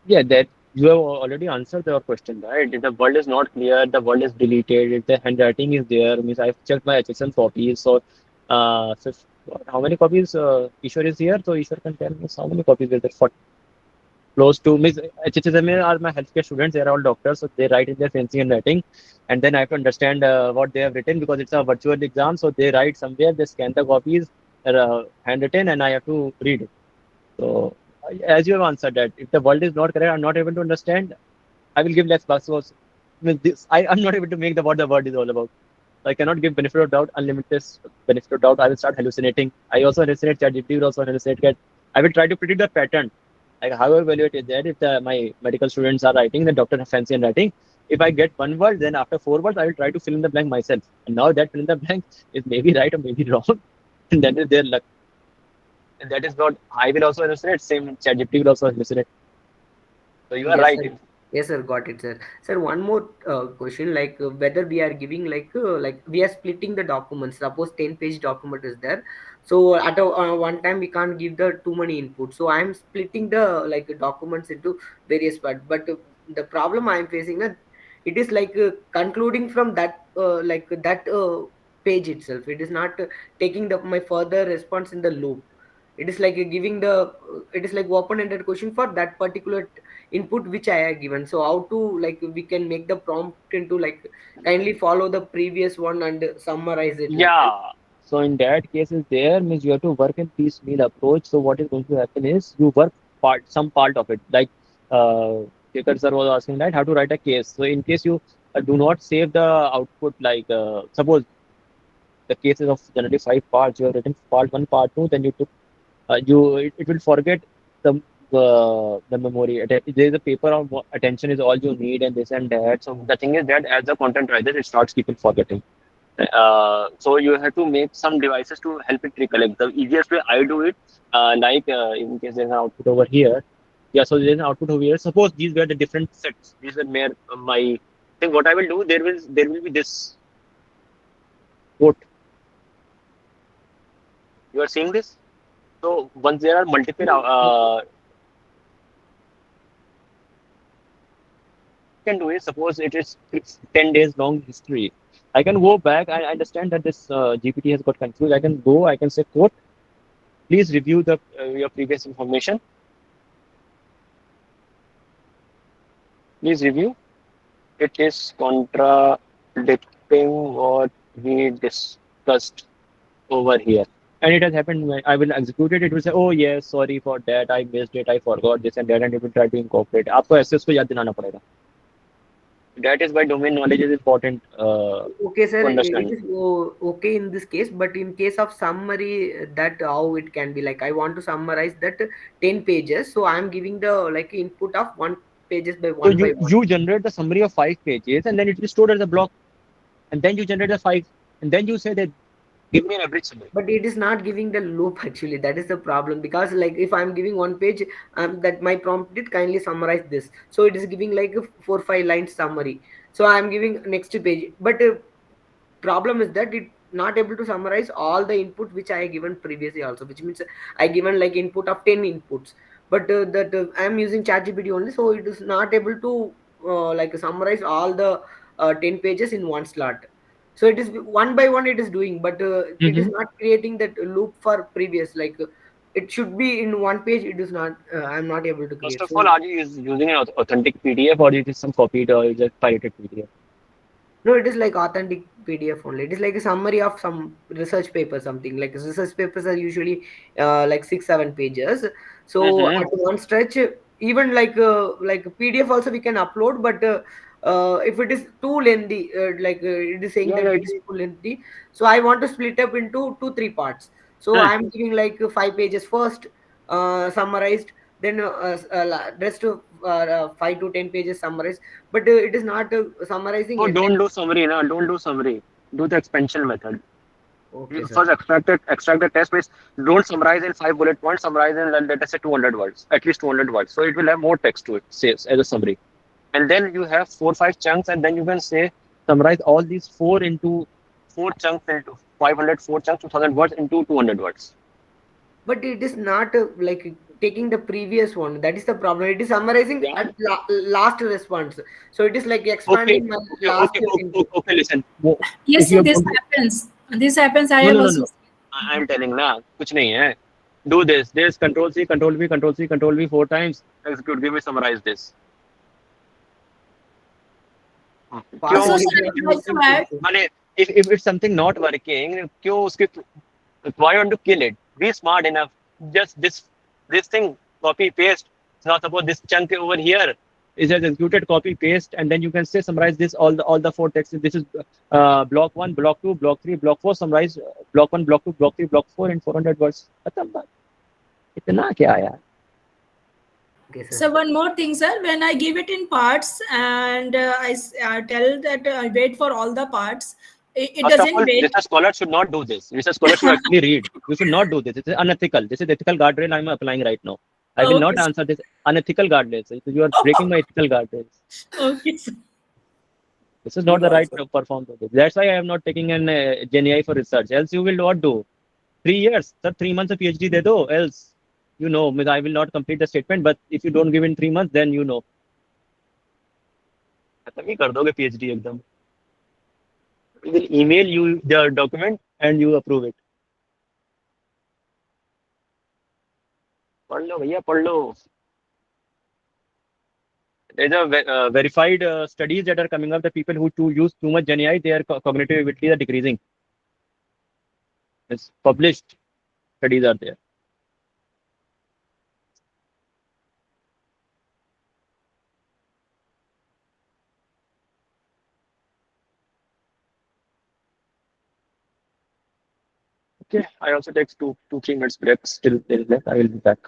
Yeah, that you have already answered your question, right? If the world is not clear, the world is deleted. If the handwriting is there, means I've checked my HSL copies. So, how many copies Ishwar is here? So Ishwar can tell me how many copies is there? For close to means HSM are my healthcare students. They are all doctors, so they write in their fancy handwriting, and then I have to understand what they have written because it's a virtual exam. So they write somewhere, they scan the copies, handwritten, and I have to read it. So, as you have answered that, if the world is not correct, I'm not able to understand, I will give less marks. So, with this, I'm not able to make the what the word is all about. So I cannot give benefit of doubt, unlimited benefit of doubt. I will start hallucinating. I also hallucinate. ChatGPT will also hallucinate. I will try to predict the pattern. Like how I evaluate is that if my medical students are writing, the doctor has fancy handwriting. If I get one word, then after four words, I will try to fill in the blank myself. And now that fill in the blank is maybe right or maybe wrong, and that is their luck. And that is not. I will also hallucinate. Same ChatGPT will also hallucinate. So you are Yes, right. sir. Yes, sir. Got it, sir. Sir, one more question, like whether we are giving like we are splitting the documents. Suppose 10-page document is there, so at one time we can't give the too many inputs. So I'm splitting the like documents into various parts. But the problem I'm facing, it is like concluding from that that page itself. It is not taking the my further response in the loop. It is like giving the it is like open-ended question for that particular input which I have given. So how to like we can make the prompt into like kindly follow the previous one and summarize it like that. Yeah. So in that case, is there means you have to work in piecemeal approach. So what is going to happen is you work some part of it. Like uh, Kekat sir was asking, right, how to write a case. So in case you do not save the output, like suppose the case is of generally five parts, you have written part one, part two, then you took it will forget the the memory. There is a paper of attention is all you need and this and that. So the thing is that as the content writer, it starts keeping forgetting. So you have to make some devices to help it recollect. The easiest way I do it, in case there's an output over here. Yeah, so there's an output over here. Suppose these were the different sets. These were mere my thing. What I will do, there will be this quote. You are seeing this. So once there are multiple, can do it. Suppose it's 10 days long history. I can go back. I understand that this GPT has got confused. I can go. I can say quote. Please review the your previous information. Please review. It is contradicting what we discussed over here. And it has happened when I will execute it. It will say, "Oh yes, sorry for that. I missed it. I forgot this and that," and it will try to incorporate. आपको ऐसे उसको याद दिलाना पड़ेगा. That is why domain knowledge is important Okay, sir. to It understand. is okay in this case, but in case of summary, that how it can be like I want to summarize that 10 pages, so I'm giving the like input of one pages by So one by one. you generate the summary of five pages, and then it is stored as a block, and then you generate the five, and then you say that give me an average summary. But it is not giving the loop actually. That is the problem, because like if I'm giving one page, that my prompt did kindly summarize this, so it is giving like a 4 5 lines summary. So I'm giving next page, but problem is that it not able to summarize all the input which I given previously also, which means I given like input of 10 inputs, but that I am using ChatGPT only, so it is not able to like summarize all the 10 pages in one slot. So it is one by one it is doing, but it is Mm-hmm. not creating that loop for previous like it should be in one page. It is not I'm not able to First create. of So all, are you using an authentic PDF or it is some copied or is it pirated PDF? no, it is like authentic PDF only. It is like a summary of some research paper, something like research papers are usually like 6 7 pages. So Mm-hmm. at one stretch, even like a PDF also we can upload, but if it is too lengthy, it is saying Yeah, that yeah, it it's is too lengthy. So I want to split up into 2 3 parts. So hmm. I'm giving like 5 pages first. summarized, then rest of 5 to 10 pages summarized, but it is not summarizing Oh, entire. don't do summary, no, don't do summary. Do the expansion method. Okay, sir. First, extract the test means don't summarize in 5 bullet points. Summarize in, let us say, 200 words, at least 200 words. So it will have more text to it, says as a summary. And then you have 4 5 chunks, and then you can say summarize all these four into four chunks into 500, 4 chunks, 2,000 words into 200 words. But it is not like taking the previous one. That is the problem. It is summarizing Yeah. at last response. So it is like Okay. expanding my Okay. last Okay. Okay. input. Okay, listen. If Yes, you sir, are this going to, happens. This happens. I no, have no, no, also. no. I'm telling na, कुछ नहीं है. Do this. This Control C, Control V, Control C, Control V 4 times. Execute. Give me summarize this. Fast So, क्यों sir, उसके I execution would is like to add. माने if it's something not working, क्यों उसके why you want to kill it? Be smart enough. Just this thing copy paste. Now suppose this chunk over here is as executed copy paste, and then you can say summarize this all the four texts. This is block 1, block 2, block 3, block 4. Summarize block 1, block 2, block 3, block 4 in 400 words. खत्म बात. इतना क्या यार? Okay, sir. So one more thing, sir. When I give it in parts and I tell that I wait for all the parts, it First of doesn't all, wait. research scholars should not do this. Research scholars should actually read. You should not do this. This is unethical. This is ethical guardrail I'm applying right now. I will Okay, not sir. answer this unethical guardrails. You are breaking my ethical guardrails. Okay, sir. This is not the Got right it. perform to this. That's why I am not taking an GenAI for research. Else you will what do? 3 years, sir, 3 months of PhD de do. Else, you know, I will not complete the statement. But if you don't give in 3 months, then you know. खत्म ही कर दोगे PhD एकदम. We will email you the document and you approve it. पढ़ लो भैया पढ़ लो. There's a verified studies that are coming up. The people who use too much GenAI, their cognitive abilities are decreasing. It's published studies are there. Okay, I also take 2 3 minutes break. Still there is left. I will be back.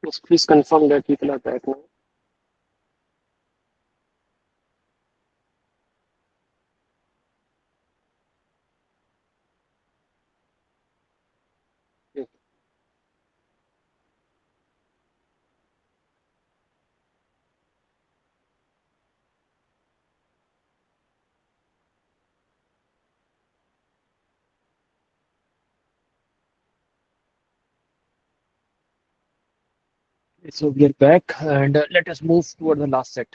Yes, please confirm that people are back now. Yeah. So we are back, and let us move toward the last set.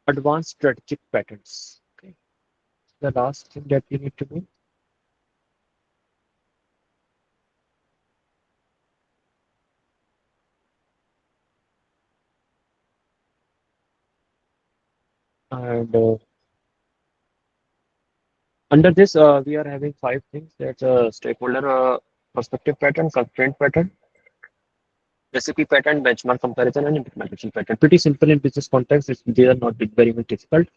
Advanced strategic patterns. Okay. The last thing that we need to do. And under this, we are having 5 things. That's a stakeholder perspective pattern, constraint pattern, recipe pattern, benchmark comparison, and implementation pattern. Pretty simple in business context. They are not very much difficult.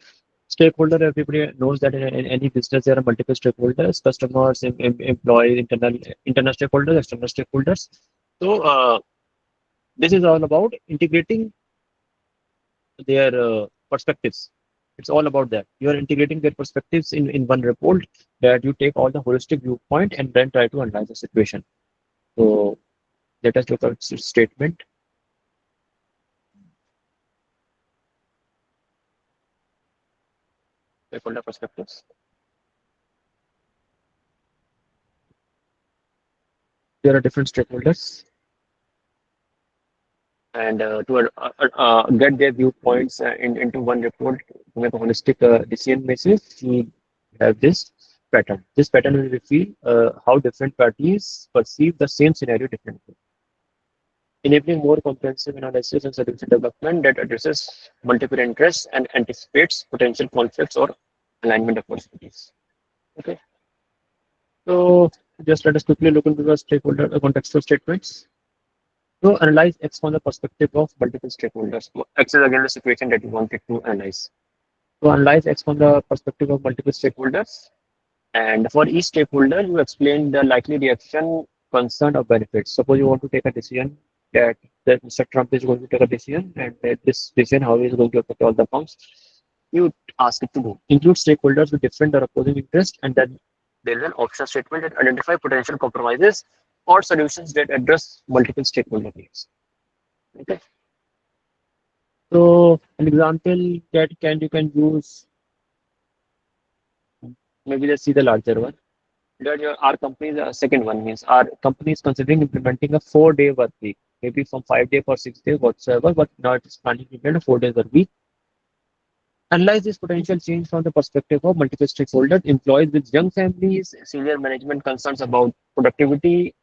Stakeholder, everybody knows that in any business there are multiple stakeholders: customers, employees, internal stakeholders, external stakeholders. So this is all about integrating their perspectives. It's all about that. You are integrating their perspectives in one report, that you take all the holistic viewpoint and then try to analyze the situation. So let us look at this statement. Stakeholder perspectives. There are different stakeholders, and to get their viewpoints into one report to make a holistic decision basis, we have this pattern. This pattern will reveal how different parties perceive the same scenario differently, enabling more comprehensive analysis and solution development that addresses multiple interests and anticipates potential conflicts or alignment opportunities. Okay, so just let us quickly look into the stakeholder contextual statements. So analyze X from the perspective of multiple stakeholders. X is again the situation that you wanted to analyze. So analyze X from the perspective of multiple stakeholders. And for each stakeholder, you explain the likely reaction, concern, or benefits. Suppose you want to take a decision that Mr. Trump is going to take a decision, and that this decision, how he is going to affect all the firms. You ask it to do. Include stakeholders with different or opposing interests, and then there is an option statement that identify potential compromises or solutions that address multiple stakeholder needs. Okay. So an example that you can use, maybe let's see the larger one. That our company's second one means our company is considering implementing a 4-day work week, maybe from 5 days or 6 days whatsoever, but now it is planning to implement a 4 days work week. Analyze this potential change from the perspective of multiple stakeholders: employees with young families, senior management concerns about productivity,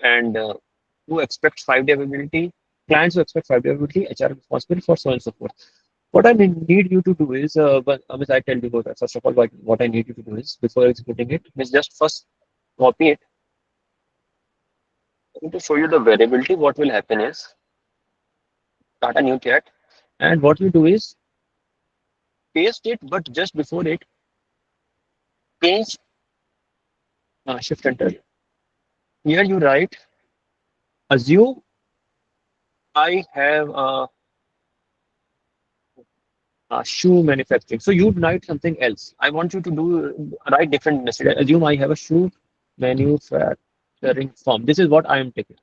and who expects 5-day availability, clients who expect 5-day availability, HR responsible for so on and so forth. What I need you to do is, but I tell you about that. First of all, what I need you to do is, before executing it, is just first copy it. I'm going to show you the variability. What will happen is, start a new chat, and what you do is paste it, but just before it, change, shift enter. Here you write, assume I have a shoe manufacturing. So you write something else. I want you to write different message. Assume I have a shoe manufacturing firm. This is what I am taking.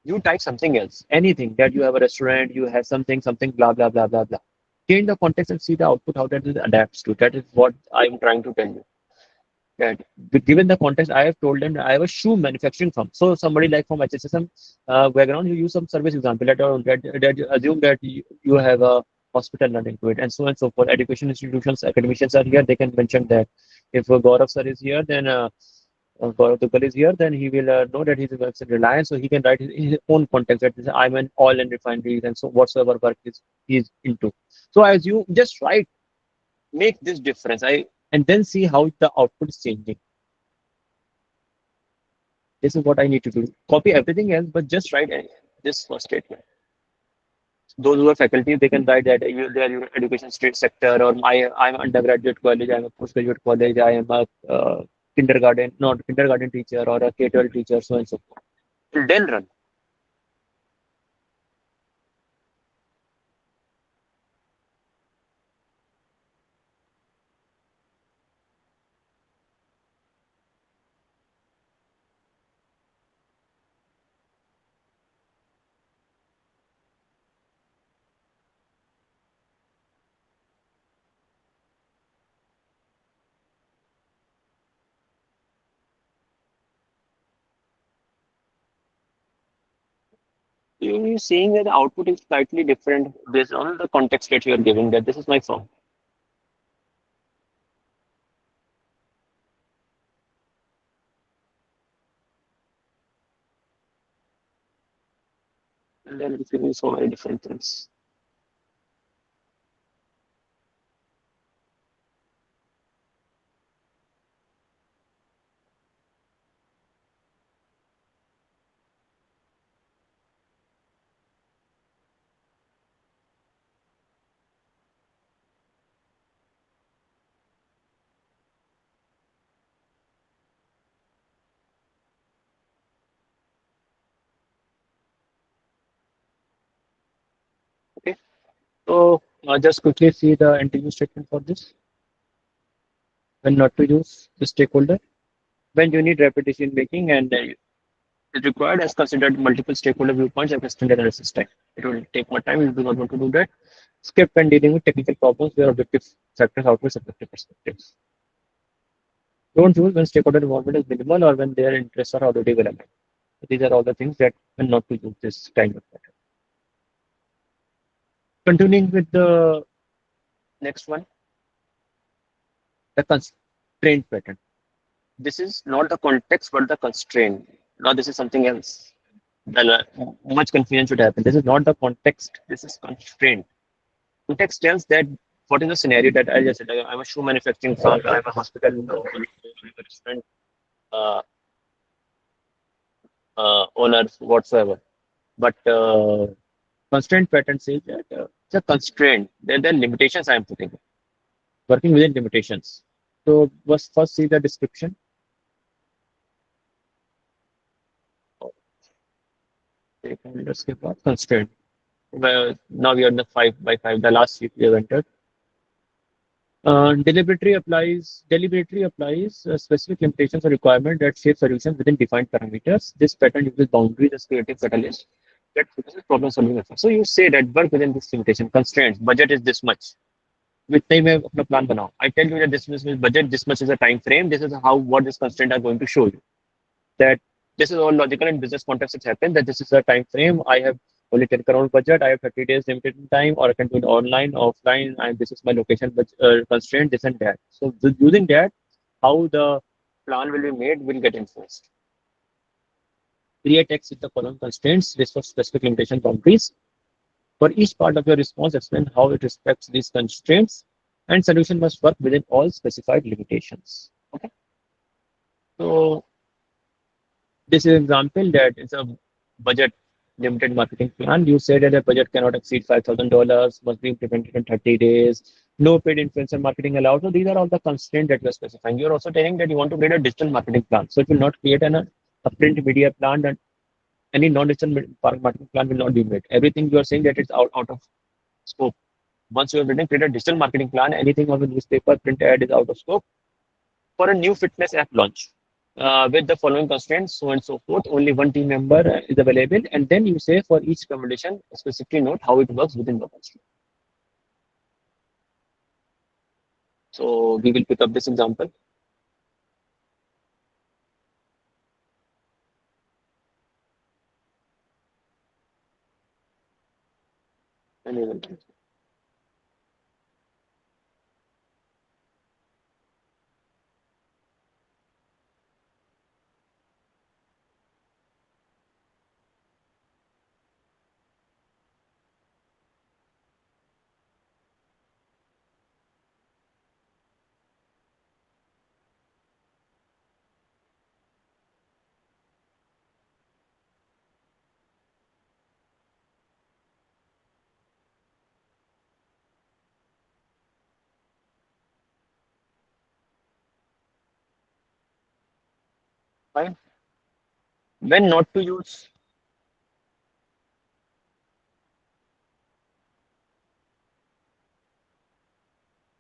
You type something else, anything that you have a restaurant, you have something, blah, blah, blah, blah, blah. Change the context and see the output, how that adapts to. That is what I'm trying to tell you. That given the context, I have told them that I have a shoe manufacturing firm. So somebody like from HSSM background, you use some service example. That assume that you have a hospital running to it, and so on and so forth. Education institutions, academicians are here. They can mention that. If Gaurav sir is here, then Gaurav Duggal is here, then he will know that he's a Reliance, so he can write his own context. That is, I'm an oil and refineries, and so whatsoever work he's into. So I assume just write, make this difference. And then see how the output is changing. This is what I need to do. Copy everything else, but just write this first statement. Those who are faculty, they can write that they are education state sector, or I'm undergraduate college, I'm a postgraduate college, I am a kindergarten, not kindergarten teacher or a K-12 teacher, so and so forth. Then run. You're seeing that the output is slightly different based on the context that you are giving, that this is my firm. And then it's giving so many different things. Okay. So just quickly see the NTU statement for this. When not to use the stakeholder. When you need repetition making and is required as considered multiple stakeholder viewpoints and extended analysis time. It will take more time if you do not want to do that. Skip when dealing with technical problems where objective factors outweigh subjective perspectives. Don't use when stakeholder involvement is minimal or when their interests are already well aligned. These are all the things that when not to use this kind of pattern. Continuing with the next one, the constraint pattern. This is not the context but the constraint. Now this is something else. Much confusion should happen. This is not the context. This is constraint. Context tells that what is the scenario that I just said. I'm a shoe manufacturing plant. I'm a hospital, I'm a restaurant uh, owner, whatsoever. But constraint pattern says that it's a constraint. There are limitations I am putting. Working within limitations. So let's first see the description. Let's skip out constraint. Well, now we are in the 5 by 5, the last sheet we have entered. Deliberately applies specific limitations or requirement that shape solutions within defined parameters. This pattern uses boundaries as creative catalyst that focuses problem solving effort. So you say that work within this limitation, constraints, budget is this much. With time मैं अपना plan बनाओ. I tell you that this much is budget, this much is a time frame. This is how what this constraint are going to show you. That this is all logical in business context. It happens that this is a time frame. I have only 10 crore budget. I have 30 days limited in time, or I can do it online, offline, and this is my location constraint, this and that. So using that, how the plan will be made will get enforced. Create text with the following constraints, list of specific limitation boundaries. For each part of your response, explain how it respects these constraints, and solution must work within all specified limitations. Okay. So this is an example that it's a budget limited marketing plan. You say that the budget cannot exceed $5,000, must be implemented in 30 days, no paid influencer marketing allowed. So these are all the constraints that you're specifying. You're also telling that you want to create a digital marketing plan. So it will not create a print media plan, and any non-digital marketing plan will not be made. Everything you are saying that it's out of scope. Once you have written, create a digital marketing plan, anything on the newspaper, print ad is out of scope. For a new fitness app launch, with the following constraints, so and so forth. Only one team member is available, and then you say for each recommendation, specifically note how it works within the constraint. So we will pick up this example. And we will Fine. When not to use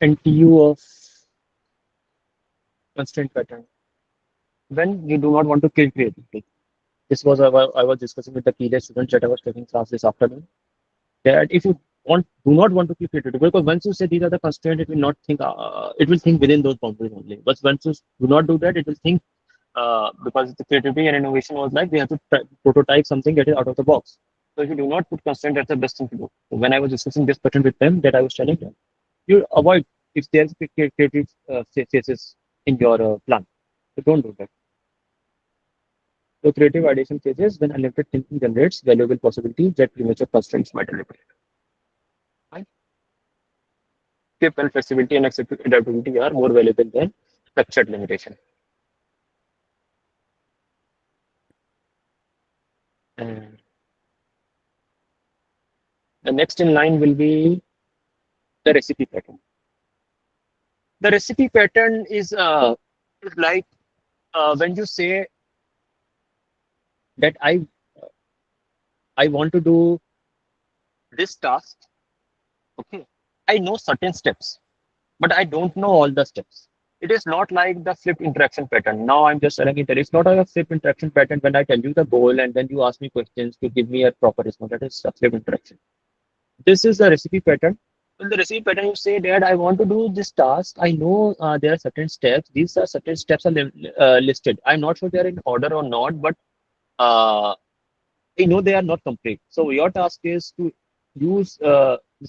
NTU of constraint pattern. When you do not want to kill creativity. This was I was discussing with the PhD students that I was taking class this afternoon. That if you do not want to keep creativity, because once you say these are the constraints, it will think within those boundaries only. But once you do not do that, it will think because the creativity and innovation was like we have to prototype something that is out of the box. So if you do not put constraint, that's the best thing to do. So when I was discussing this pattern with them, that I was telling them, you avoid if there's creative phases in your plan. So don't do that. So creative ideation phases when unlimited thinking generates valuable possibilities that premature constraints might eliminate. Right? Skip and flexibility and adaptability are more valuable than structured limitation. And the next in line will be the recipe pattern. The recipe pattern is like when you say that I want to do this task. Okay, I know certain steps, but I don't know all the steps. It is not like the flipped interaction pattern. Now I'm just telling it. It's not a flipped interaction pattern when I tell you the goal and then you ask me questions to give me a proper response. That is a flipped interaction. This is the recipe pattern. In the recipe pattern, you say that I want to do this task. I know there are certain steps. These are certain steps are listed. I'm not sure they are in order or not, but I know they are not complete. So your task is to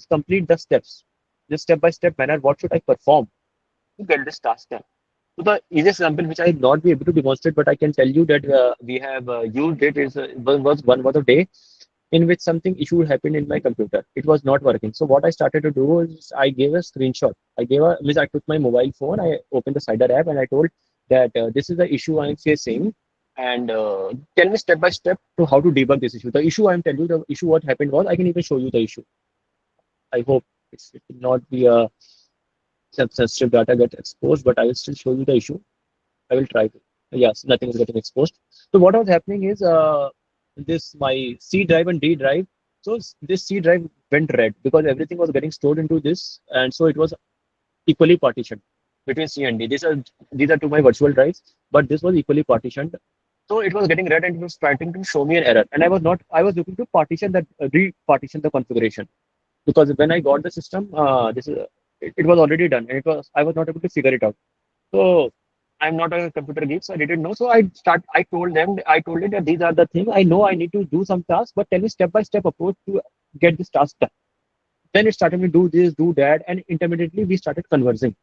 complete the steps, this step-by-step manner. What should I perform to get this task done? So the easiest example, which I will not be able to demonstrate, but I can tell you that we have used it is one was a day in which something issue happened in my computer. It was not working. So what I started to do is I gave a screenshot. I took my mobile phone, I opened the Cider app, and I told that this is the issue I'm facing, and tell me step by step to how to debug this issue. The issue I'm telling you, the issue what happened was I can even show you the issue. I hope it will not be a sensitive data get exposed, but I will still show you the issue. I will try to. Yes, nothing is getting exposed. So what was happening is this my C drive and D drive. So this C drive went red because everything was getting stored into this, and so it was equally partitioned between C and D. These are two my virtual drives, but this was equally partitioned. So it was getting red and it was trying to show me an error. And I was looking to partition that, re-partition the configuration because when I got the system, it was already done and I was not able to figure it out. So I'm not a computer geek, so I didn't know. So I told them that these are the things I know I need to do some tasks, but tell me step by step approach to get this task done. Then it started to do this, do that, and intermittently we started conversing.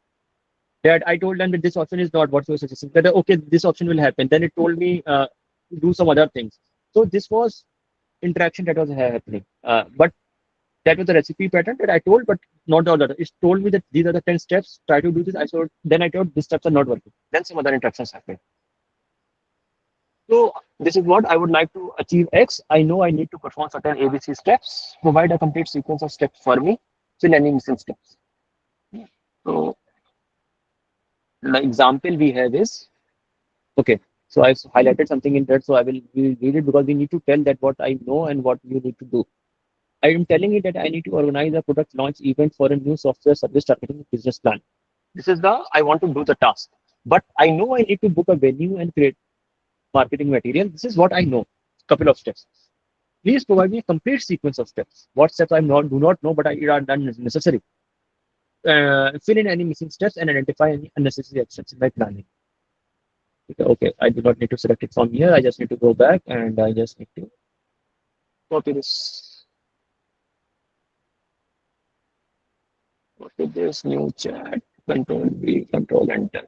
That I told them that this option is not what you were suggesting. That okay, this option will happen. Then it told me do some other things. So this was interaction that was happening. But that was the recipe pattern that I told, but not all that. It told me that these are the 10 steps. Try to do this. Then I told these steps are not working. Then some other interactions happen. So this is what I would like to achieve X. I know I need to perform certain ABC steps. Provide a complete sequence of steps for me. Fill any missing steps. So the example we have is okay. So I've highlighted something in red. So I will read it because we need to tell that what I know and what you need to do. I am telling you that I need to organize a product launch event for a new software service targeting business plan. This is I want to do the task, but I know I need to book a venue and create marketing material. This is what I know. Couple of steps. Please provide me a complete sequence of steps. What steps I do not know, but are done necessary. Fill in any missing steps and identify any unnecessary actions in my planning. Okay, I do not need to select it from here. I just need to go back and I just need to copy this. Copy this new chat. Control V, Control Enter.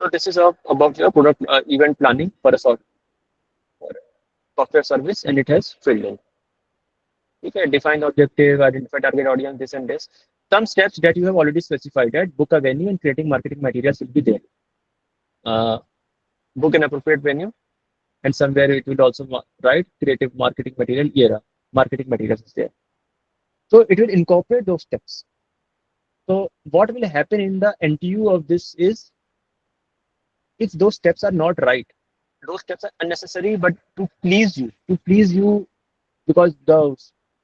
So this is about your product event planning for a software service, and it has filled in. You can define the objective, identify target audience, this and this. Some steps that you have already specified that book a venue and creating marketing materials will be there. Book an appropriate venue, and somewhere it will also write creative marketing material era. Marketing materials is there. So it will incorporate those steps. So what will happen in the NTU of this is, if those steps are not right, those steps are unnecessary, but to please you, because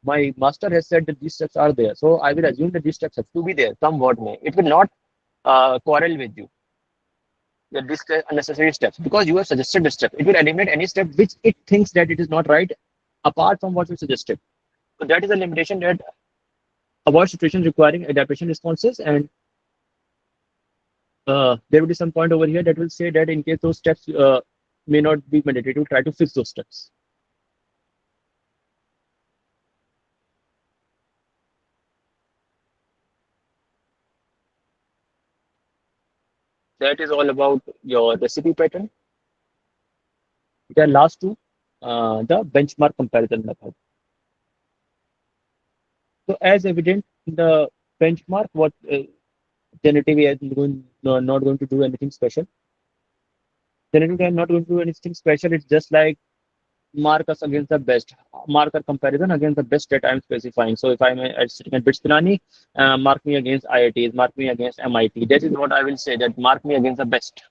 my master has said that these steps are there. So I will assume that these steps have to be there, come what may. It will not quarrel with you that these unnecessary steps, because you have suggested the step. It will eliminate any step which it thinks that it is not right, apart from what you suggested. So that is a limitation that avoids situations requiring adaptation responses. And there will be some point over here that will say that in case those steps may not be mandatory, to try to fix those steps. That is all about your recipe pattern. The last two, the benchmark comparison method. So as evident in the benchmark, what generative AI is not going to do anything special. Generative AI is not going to do anything special. It's just like mark us against the best, marker comparison against the best that I'm specifying. So if I'm sitting at Pilani, mark me against IITs, mark me against MIT. That is what I will say, that mark me against the best.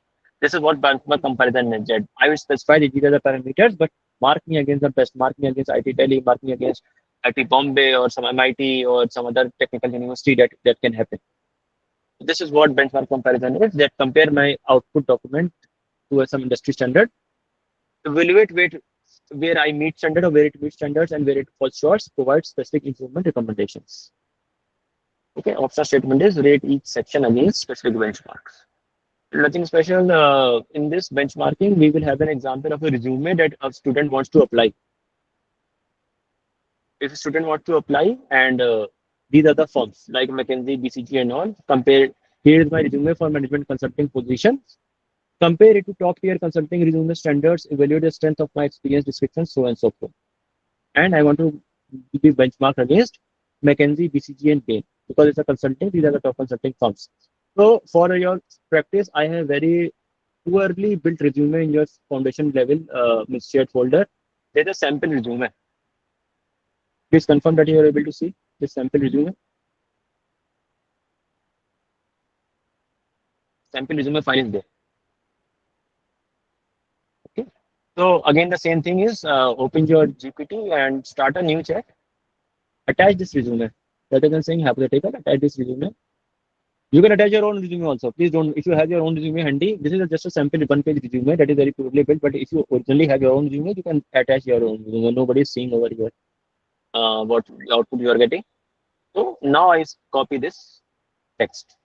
This is what benchmark comparison is. That I will specify these are the parameters, but mark me against the best, mark me against IT Delhi, mark me against IT Bombay or some MIT or some other technical university that can happen. This is what benchmark comparison is, that compare my output document to some industry standard, evaluate where I meet standard or where it meets standards and where it falls short, provide specific improvement recommendations. Okay, optional statement is rate each section against specific benchmarks. Nothing special in this benchmarking. We will have an example of a resume that a student wants to apply. If a student wants to apply, and these are the firms like McKinsey, BCG, and all, compare. Here is my resume for management consulting position. Compare it to top tier consulting resume standards, evaluate the strength of my experience description, so on and so forth. And I want to be benchmarked against McKinsey, BCG, and Bain, because it's a consulting. These are the top consulting firms. So for your practice, I have very poorly built resume in your foundation level shared folder. There's a sample resume. Please confirm that you are able to see this sample resume. Sample resume file is there. Okay. So again, the same thing is open your GPT and start a new chat. Attach this resume. Rather than saying hypothetical, attach this resume. You can attach your own resume also. Please don't, if you have your own resume handy, this is just a sample one-page resume that is very poorly built. But if you originally have your own resume, you can attach your own resume. Nobody is seeing over here what output you are getting. So now I copy this text.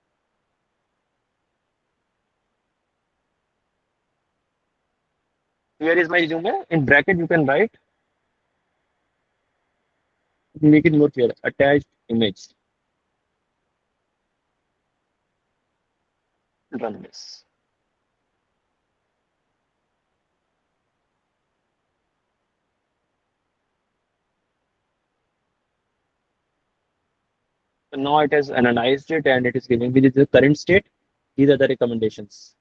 Here is my resume. In bracket, you can write, make it more clear, attached image. Run this. So now it has analyzed it and it is giving me the current state. These are the recommendations.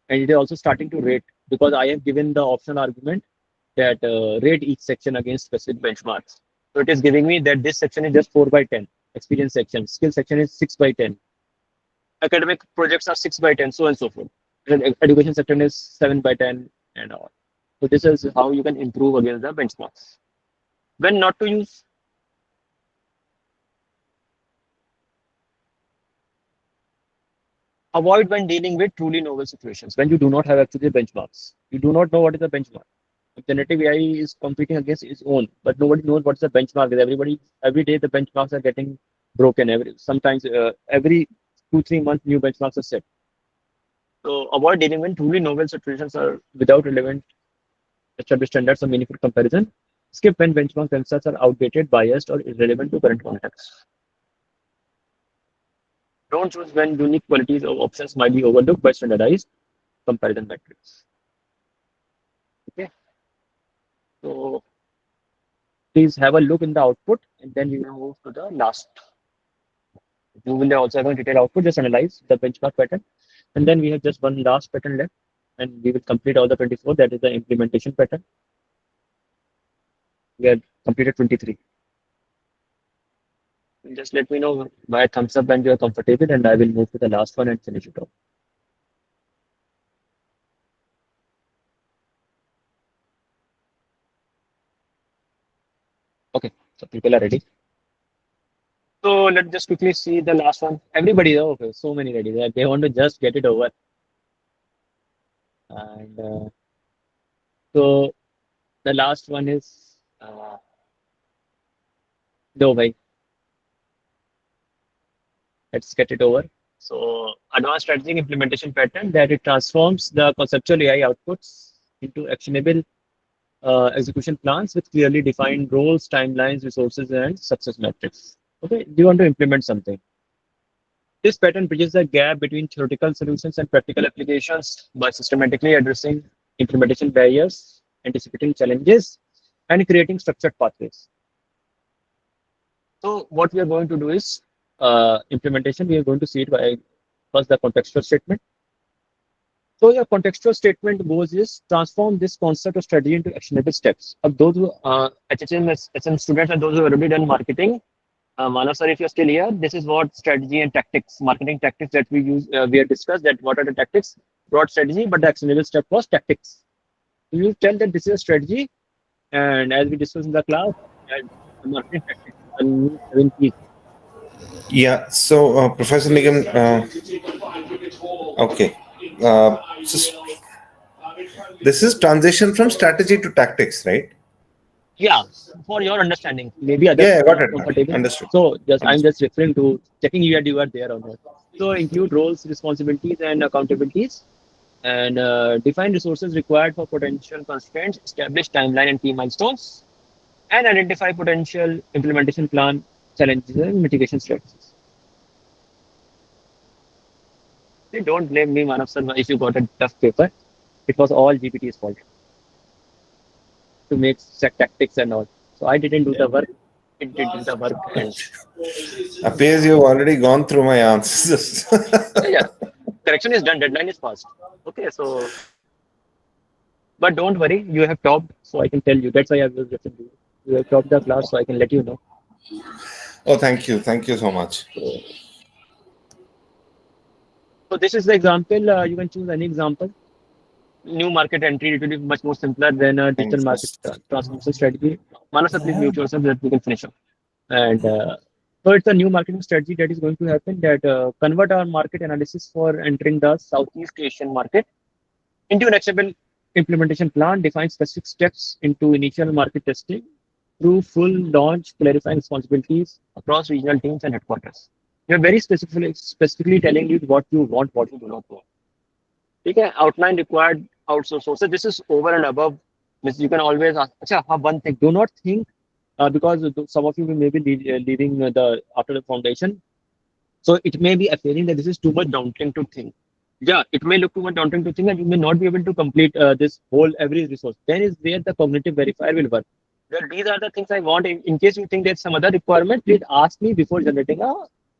And it is also starting to rate, because I have given the optional argument that rate each section against specific benchmarks. So it is giving me that this section is just 4/10, experience section, skill section is 6/10, academic projects are 6/10, so on and so forth. And education section is 7/10 and all. So this is how you can improve against the benchmarks. When not to use. Avoid when dealing with truly novel situations, when you do not have actually benchmarks. You do not know what is the benchmark. Generative AI is competing against its own, but nobody knows what's the benchmark. Every day the benchmarks are getting broken. Sometimes every 2-3 months new benchmarks are set. So avoid dealing with truly novel situations or without relevant established standards or meaningful comparison. Skip when benchmark themselves are outdated, biased, or irrelevant to current context. Don't choose when unique qualities or options might be overlooked by standardized comparison metrics. Okay. So please have a look in the output, and then we will move to the last. You will also have a detailed output, just analyze the benchmark pattern. And then we have just one last pattern left, and we will complete all the 24. That is the implementation pattern. We have completed 23. Just let me know by thumbs up when you are comfortable, and I will move to the last one and finish it off. Okay, so people are ready. So let's just quickly see the last one. Everybody, okay, so many ready. They want to just get it over. And so the last one is no, bhai. Let's get it over. So advanced strategic implementation pattern that it transforms the conceptual AI outputs into actionable execution plans with clearly defined roles, timelines, resources, and success metrics. Okay, do you want to implement something? This pattern bridges the gap between theoretical solutions and practical applications by systematically addressing implementation barriers, anticipating challenges, and creating structured pathways. So what we are going to do is implementation. We are going to see it by first the contextual statement. So your contextual statement goes is transform this concept of strategy into actionable steps. Of those who HHM, SM students and those who have already done marketing, Manav sir, if you're still here, this is what strategy and tactics, marketing tactics that we use. We have discussed that what are the tactics, broad strategy, but the actionable step was tactics. You tell that this is a strategy, and as we discussed in the class, marketing tactics are new 7 keys. Yeah. So, Professor Nigam, okay. So this is transition from strategy to tactics, right? Yeah, for your understanding, maybe others Yeah, I are got not it now. comfortable. Understood. So just I'm Understood. just referring to checking you are there or not. So include roles, responsibilities, and accountabilities, and define resources required for potential constraints, establish timeline and key milestones, and identify potential implementation plan, challenges, and mitigation strategies. See, don't blame me, Manav sir, if you got a tough paper. It was all GPT's fault to make set tactics and all. So I didn't do the work. It did the work, and Appears you've already gone through my answers. yeah, correction is done. Deadline is passed. Okay, so but don't worry, you have topped, so I can tell you. That's why I was referring to you. You have topped the class, so I can let you know. Oh, thank you. Thank you so much. So this is the example. You can choose any example. New market entry, it will be much more simpler than a digital market Thanks. transformation strategy. Manasa, please mute yourself that we can finish up. And so it's a new marketing strategy that is going to happen that convert our market analysis for entering the Southeast Asian market into an actionable implementation plan, define specific steps into initial market testing through full launch, clarifying responsibilities across regional teams and headquarters. We are very specifically telling you what you want, what you do not want. You can outline required outsource sources. This is over and above. You can always ask, "Acha, one thing, do not think because some of you may be leaving the after the foundation. So it may be appearing that this is too much daunting to think. Yeah, it may look too much daunting to think, and you may not be able to complete this whole every resource. Then is where the cognitive verifier will work. Well, these are the things I want. In case you think there's some other requirement, please ask me before generating a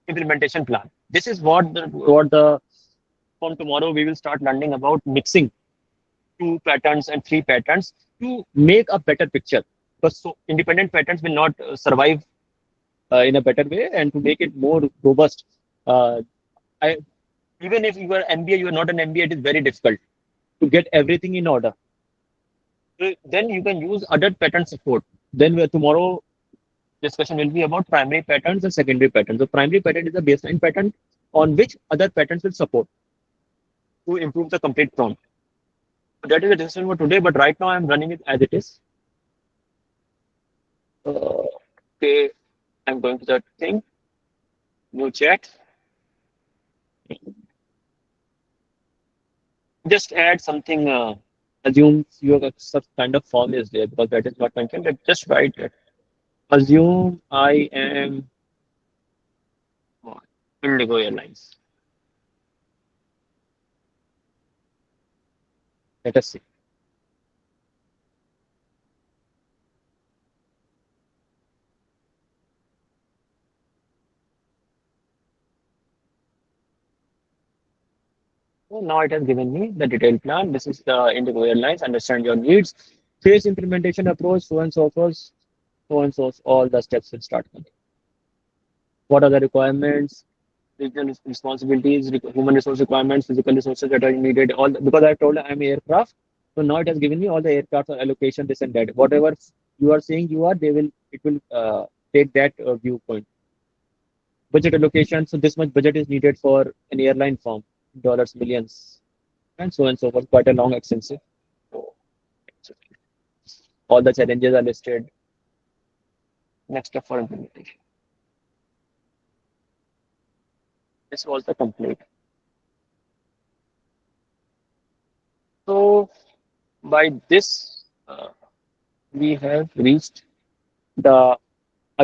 implementation plan. This is what the from tomorrow we will start learning about mixing 2 patterns and 3 patterns to make a better picture. Because so independent patterns will not survive in a better way, and to make it more robust. Uh, I even if you are MBA, you are not an MBA, it is very difficult to get everything in order. So then you can use other pattern support. Then tomorrow discussion will be about primary patterns and secondary patterns. The primary pattern is a baseline pattern on which other patterns will support to improve the complete prompt. So that is the discussion for today, but right now I'm running it as it is. Okay, I'm going to that thing, new chat. Just add something, assume you have some kind of form is there because that is not mentioned. Just write it. Assume I am Indigo Airlines. Let us see. So now it has given me the detailed plan. This is the Indigo Airlines. Understand your needs. Phase implementation approach, so and so forth, so and so. All the steps will start coming. what are the requirements, regional responsibilities, human resource requirements, physical resources that are needed. Because I told I'm aircraft, so now it has given me all the aircraft allocation, this and that. Whatever you are saying you are, it will take that viewpoint. Budget allocation. So this much budget is needed for an airline firm, dollars, millions, and so forth. Quite a long, extensive. All the challenges are listed. Next step for implementation. This was the complete. So by this, we have reached the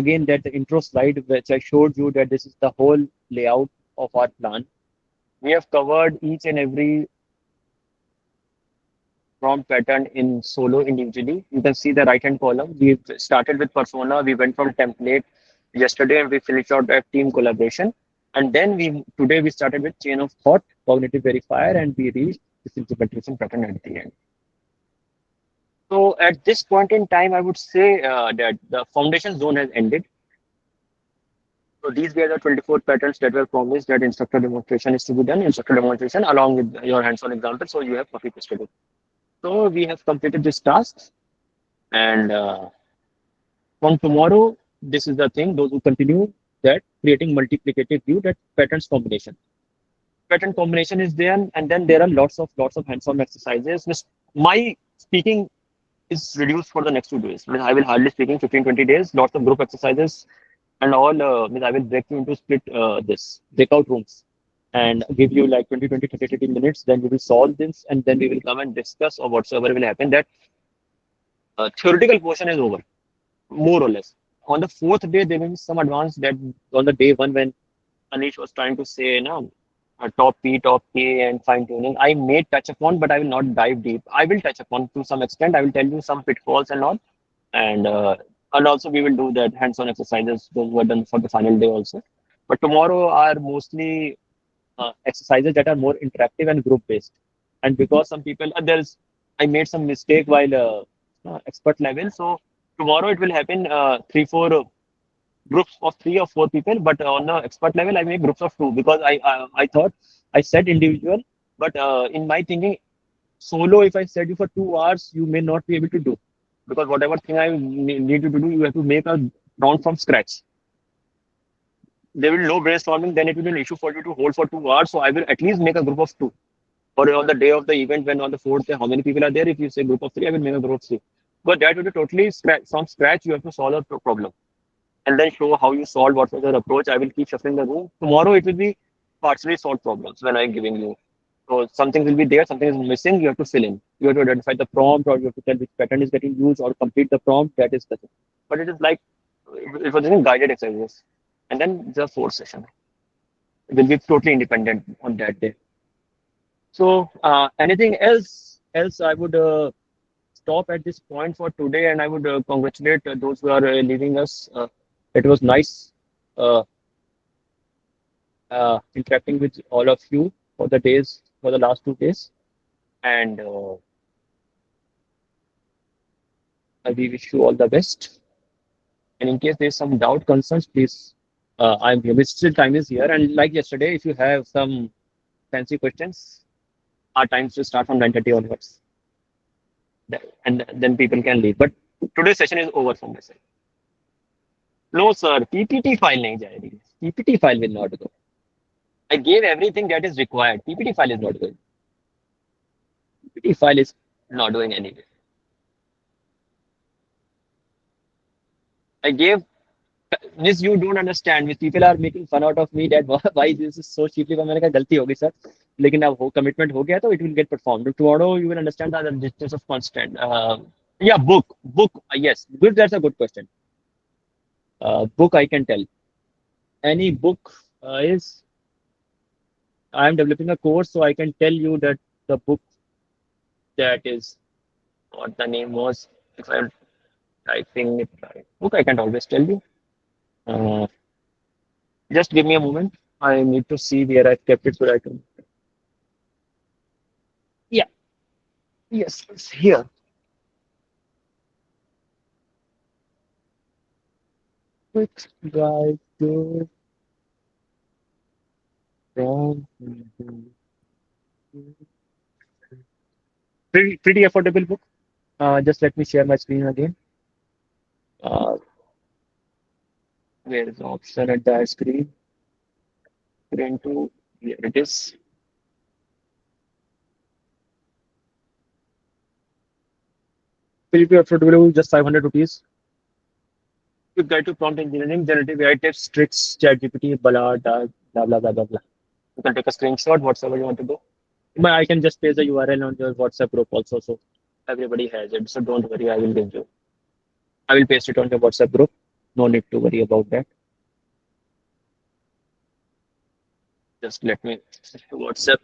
again that the intro slide which I showed you that this is the whole layout of our plan. We have covered each and every prompt pattern in solo individually. You can see the right hand column. We've started with persona. We went from template yesterday and we finished out at team collaboration. And then today we started with chain of thought, cognitive verifier, and we reached this implementation pattern at the end. So at this point in time, I would say that the foundation zone has ended. So these were the 24 patterns that were promised that instructor demonstration is to be done, instructor demonstration along with your hands-on example. So you have copy pasted it. So we have completed this task, and from tomorrow, this is the thing. Those who continue that creating multiplicative view, that patterns combination. Pattern combination is there, and then there are lots of hands-on exercises. My speaking is reduced for the next 2 days. I will hardly speaking 15-20 days. Lots of group exercises and all. I will break you into split this breakout rooms and give you like 20, 30 minutes. Then we will solve this, and then we will come and discuss or whatsoever will happen. That theoretical portion is over, more or less. On the fourth day, there will be some advance that on the day one when Anish was trying to say, no, top P, top K, and fine tuning. I may touch upon, but I will not dive deep. I will touch upon to some extent. I will tell you some pitfalls and all, and also we will do that hands-on exercises. Those were done for the final day also. But tomorrow are mostly exercises that are more interactive and group-based. And because some people, I made some mistake while expert level. So tomorrow it will happen 3-4 groups of 3 or 4 people, but on the expert level, I make groups of 2 because I thought I said individual, but in my thinking, solo, if I said you for 2 hours, you may not be able to do because whatever thing I need you to do, you have to make a round from scratch. There will be no brainstorming, then it will be an issue for you to hold for 2 hours. So I will at least make a group of 2. Or on the day of the event, when on the fourth day, how many people are there? If you say group of 3, I will make a group of 3. But that will be totally from scratch. You have to solve a problem and then show how you solve what was your approach. I will keep shuffling the room. Tomorrow it will be partially solved problems when I'm giving you. So something will be there, something is missing, you have to fill in. You have to identify the prompt or you have to tell which pattern is getting used or complete the prompt. That is the thing. But it is like, it was in guided exercises. And then the fourth session. It will be totally independent on that day. So anything else I would stop at this point for today, and I would congratulate those who are leaving us. It was nice interacting with all of you for the last 2 days, and we wish you all the best. And in case there's some doubt, concerns, please, I'm here. Still time is here, and like yesterday, if you have some fancy questions, our times to start from 9:30 onwards, and then people can leave. But today's session is over from my side. No, sir, PPT file nahi jayegi. PPT file will not go. I gave everything that is required. PPT file is not going. PPT file is not doing anything. I gave this, you don't understand. Which people are making fun out of me that why this is so cheaply. मैंने कहा गलती होगी sir. लेकिन अब वो commitment हो गया तो it will get performed. Tomorrow you will understand the distance of constant. Yeah, book. Yes, good. That's a good question. Book I can tell. Any book is. I am developing a course, so I can tell you that the book that is what the name was. If I'm typing it right, book I can't always tell you. Just give me a moment. I need to see where I kept it so I can. Yeah. Yes, it's here. Quick guide to from pretty affordable book. Just let me share my screen again. Where is the option at the screen? Screen to here it is. Pretty affordable, just 500 rupees. You guide to prompt engineering, generative AI tips, tricks, ChatGPT, blah, blah, blah, blah, blah, blah, blah. You can take a screenshot, whatever you want to do. But I can just paste the URL on your WhatsApp group also, so everybody has it. So don't worry, I will give you. I will paste it on your WhatsApp group. No need to worry about that. Just let me WhatsApp.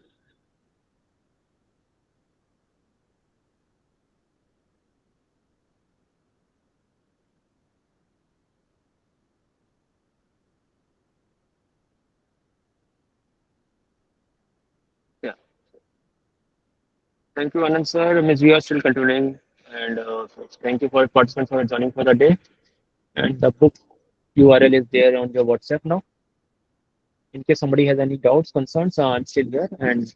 Yeah. Thank you, Anand sir. Ms. We are still continuing, and thank you for participants for joining for the day. And the book URL is there on your WhatsApp now. In case somebody has any doubts, concerns, I'm still here, and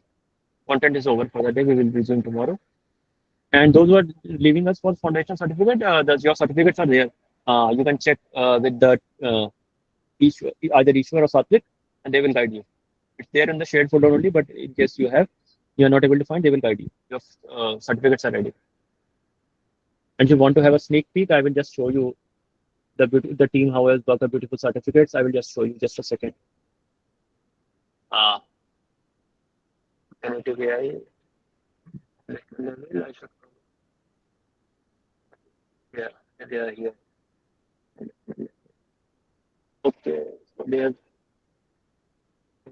content is over for the day. We will resume tomorrow. And those who are leaving us for foundation certificate, your certificates are there. You can check with the either Ishwar or Satvik, and they will guide you. It's there in the shared folder only, but in case you are not able to find, they will guide you. Your certificates are ready. And if you want to have a sneak peek, I will just show you the team how has got the beautiful certificates. I will just show you just a second. Generative AI. Yeah, they are here. Okay, so they have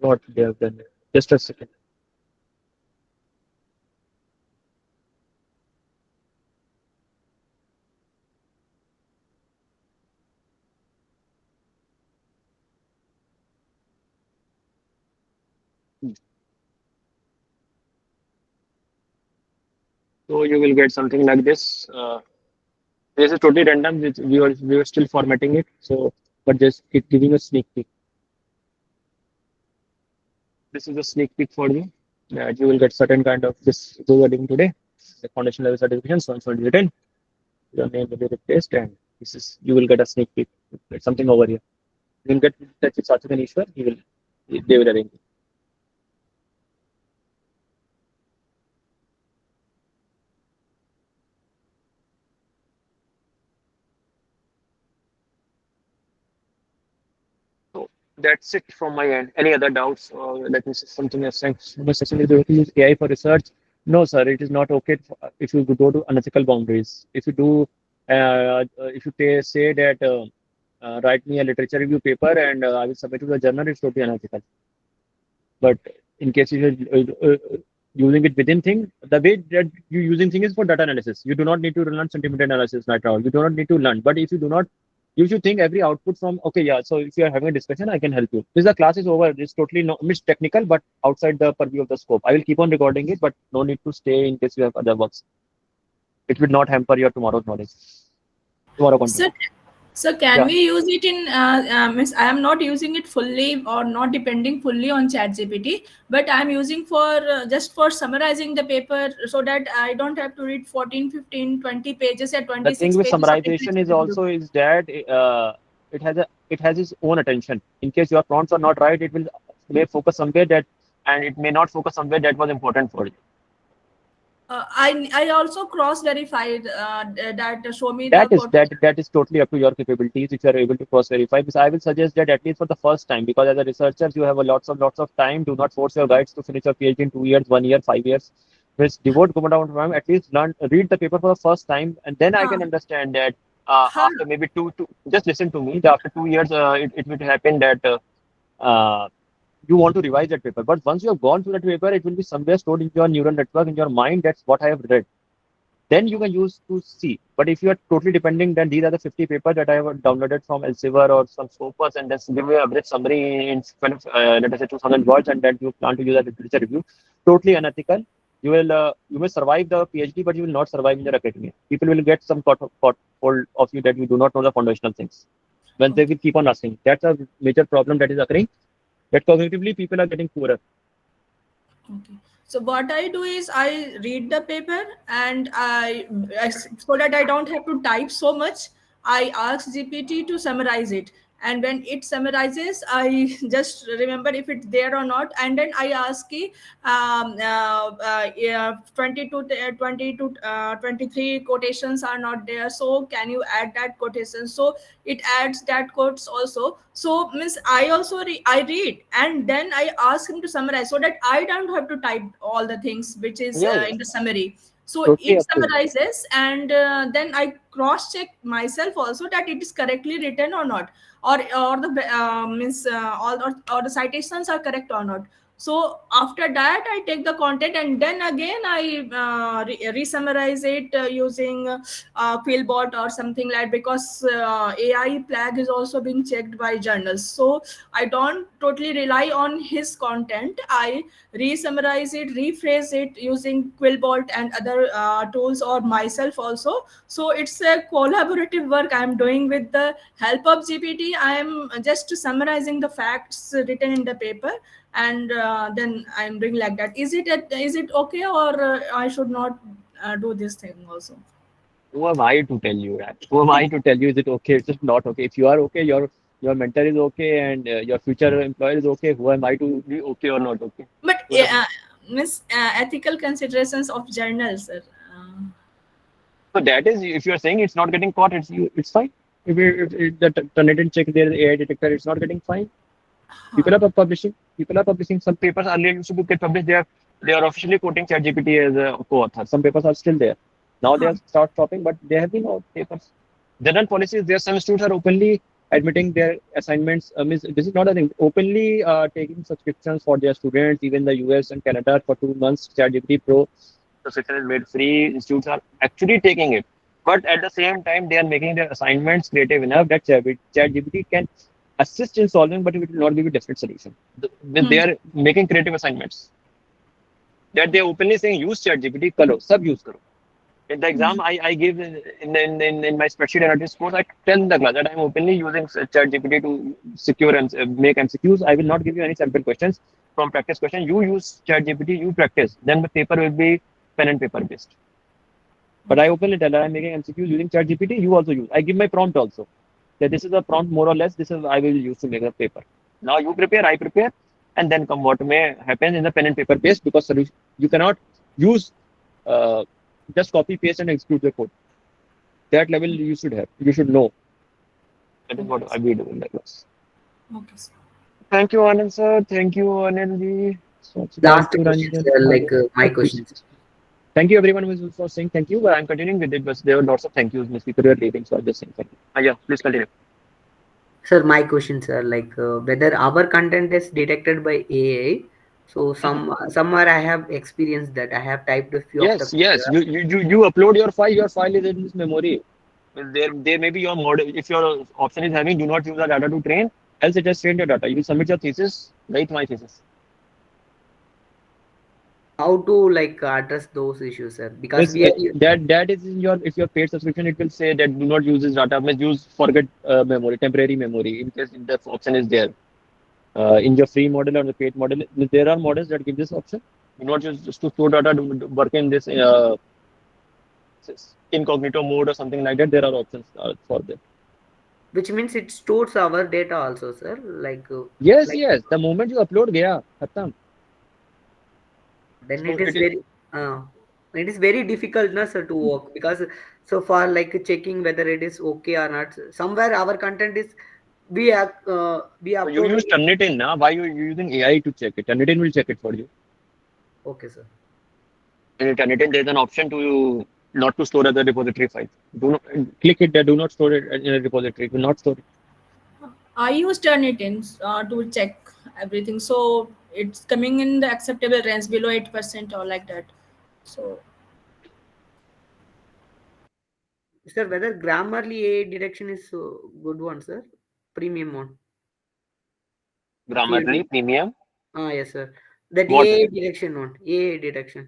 what they have done. Just a second. So you will get something like this. This is totally random. We were still formatting it. So, but just it giving a sneak peek. This is a sneak peek for you that you will get certain kind of this we are doing today. The foundation level certification, so it's written. Your name will be replaced, and this is you will get a sneak peek. Get something over here. You will get that with Satvik and Ishwar. They will arrange it. So that's it from my end. Any other doubts? Or let me say something else. Thanks. My session is to use AI for research. No, sir, it is not okay if you go to unethical boundaries. If you do, if you say that write me a literature review paper and I will submit to the journal, it's totally unethical. But in case you're using it within thing, the way that you're using thing is for data analysis. You do not need to learn sentiment analysis right now. You do not need to learn. But if you do not, you should think every output from, okay, yeah, so if you are having a discussion, I can help you. This the class is over. It's totally no, it's technical, but outside the purview of the scope. I will keep on recording it, but no need to stay in case you have other works. It will not hamper your tomorrow's knowledge. Tomorrow content. So can Yeah. we use it in? I am not using it fully or not depending fully on ChatGPT, but I am using for just for summarizing the paper so that I don't have to read 14, 15, 20 pages at The 26 thing with pages of summarization is literature review. also is that it has its own attention. In case your prompts are not right, it will may focus somewhere that and it may not focus somewhere that was important for you. I also cross verified that show me the That is totally up to your capabilities if you are able to cross verify. Because I will suggest that at least for the first time, because as a researcher you have a lots of time. Do not force your guides to finish your PhD in 2 years, 1 year, 5 years. Just devote good amount of time. At least read the paper for the first time, and then I can understand that after maybe two, just listen to me. After 2 years, it will happen that you want to revise that paper. But once you have gone through that paper, it will be somewhere stored in your neural network in your mind. That's what I have read. Then you can use to see. But if you are totally depending, then these are the 50 papers that I have downloaded from Elsevier or some Scopus, and just give you a average summary in let us say 2,000 words, and then you plan to use a literature review. Totally unethical. You may survive the PhD, but you will not survive in your academia. People will get some hold of you that you do not know the foundational things. When they will keep on asking, that's a major problem that is occurring. that cognitively people are getting poorer. Okay. So what I do is I read the paper and so that I don't have to type so much. I ask GPT to summarize it, and when it summarizes, I just remember if it's there or not, and then I ask it, yeah, 23 quotations are not there, so can you add that quotation? So it adds that quotes also. So miss I also I read and then I ask him to summarize so that I don't have to type all the things which is Yeah, yeah, in the summary. So totally it approved. summarizes, and then I cross check myself also that it is correctly written or not, or the means or the citations are correct or not. So after that I take the content and then again I re-summarize it using Quillbot or something like, because AI flag is also being checked by journals. So I don't totally rely on his content. I re-summarize it, rephrase it using Quillbot and other tools, or myself also. So it's a collaborative work I'm doing with the help of GPT. I am just summarizing the facts written in the paper, and then I'm doing like that. Is it okay, or I should not do this thing also? Who am I to tell you that? Who am I to tell you is it okay? It's just not okay. If you are okay, your mentor is okay, and your future employer is okay. Who am I to be okay or not okay? But Who the- miss ethical considerations of journals, sir. So that is, if you are saying it's not getting caught, it's fine. If the Turnitin check their AI detector, it's not getting fine. People are publishing. People are publishing. Some papers earlier used to get published. They are officially quoting ChatGPT as a co-author. Some papers are still there. Now they have start stopping, but there have been no papers. General policies. There some institutes are openly admitting their assignments. This is not a thing. Openly taking subscriptions for their students. Even the US and Canada for 2 months, ChatGPT Pro subscription is made free. Institutes are actually taking it. But at the same time, they are making their assignments creative enough that ChatGPT can assist in solving, but it will not give you definite solution. They are making creative assignments that they are openly saying use ChatGPT, karo, sab use karo. In the exam, I give in my spreadsheet analytics course, I tell the class that I'm openly using ChatGPT to secure and make MCQs. I will not give you any sample questions from practice question. You use ChatGPT, you practice. Then the paper will be pen and paper based. But I openly tell her I'm making MCQs using ChatGPT. You also use. I give my prompt also. That this is a prompt more or less. This is I will use to make a paper. Now you prepare, I prepare, and then come what may happen in the pen and paper based, because solution you cannot use just copy paste and execute the code. That level you should have. You should know. That is what I will do in the class. Okay, sir. Thank you, Anand sir. Thank you, Anil. Last question, sir, like my questions. Thank you everyone who was for saying thank you. But I'm continuing with it, but there were lots of thank yous. Miss people were leaving, so I'm just saying thank you. Yeah, please continue. Sir, my questions are like whether our content is detected by AI. So somewhere I have experienced that I have typed a few of the Yes. You upload your file. Your file is in this memory. There may be your model. If your option is having do not use the data to train, else it has trained your data. You submit your thesis, write my thesis. how to like address those issues, sir, because we are That is in your, if your paid subscription, it will say that do not use this data. Must use forget memory, temporary memory, in case the option is there. In your free model or the paid model, there are models that give this option. Do not use just to store data. Do work in this incognito mode or something like that. There are options for that. which means it stores our data also, sir, like Yes, like yes. The moment you upload, gaya, khatam. then So it is very it is very difficult, na, sir, to work, because so far like checking whether it is okay or not, somewhere our content is we so you upload use it. Turnitin, na? Why you using AI to check it? Turnitin will check it for you. Okay, sir. In Turnitin, there is an option to not to store as a repository file. Do not click it there. Do not store it in a repository. It will not store it. I use Turnitin to check everything. So it's coming in the acceptable range below 8% or like that. So Sir, whether Grammarly AI detection is good one, sir, premium one. If you Grammarly premium. yes, sir, that What? AI detection one, AI detection.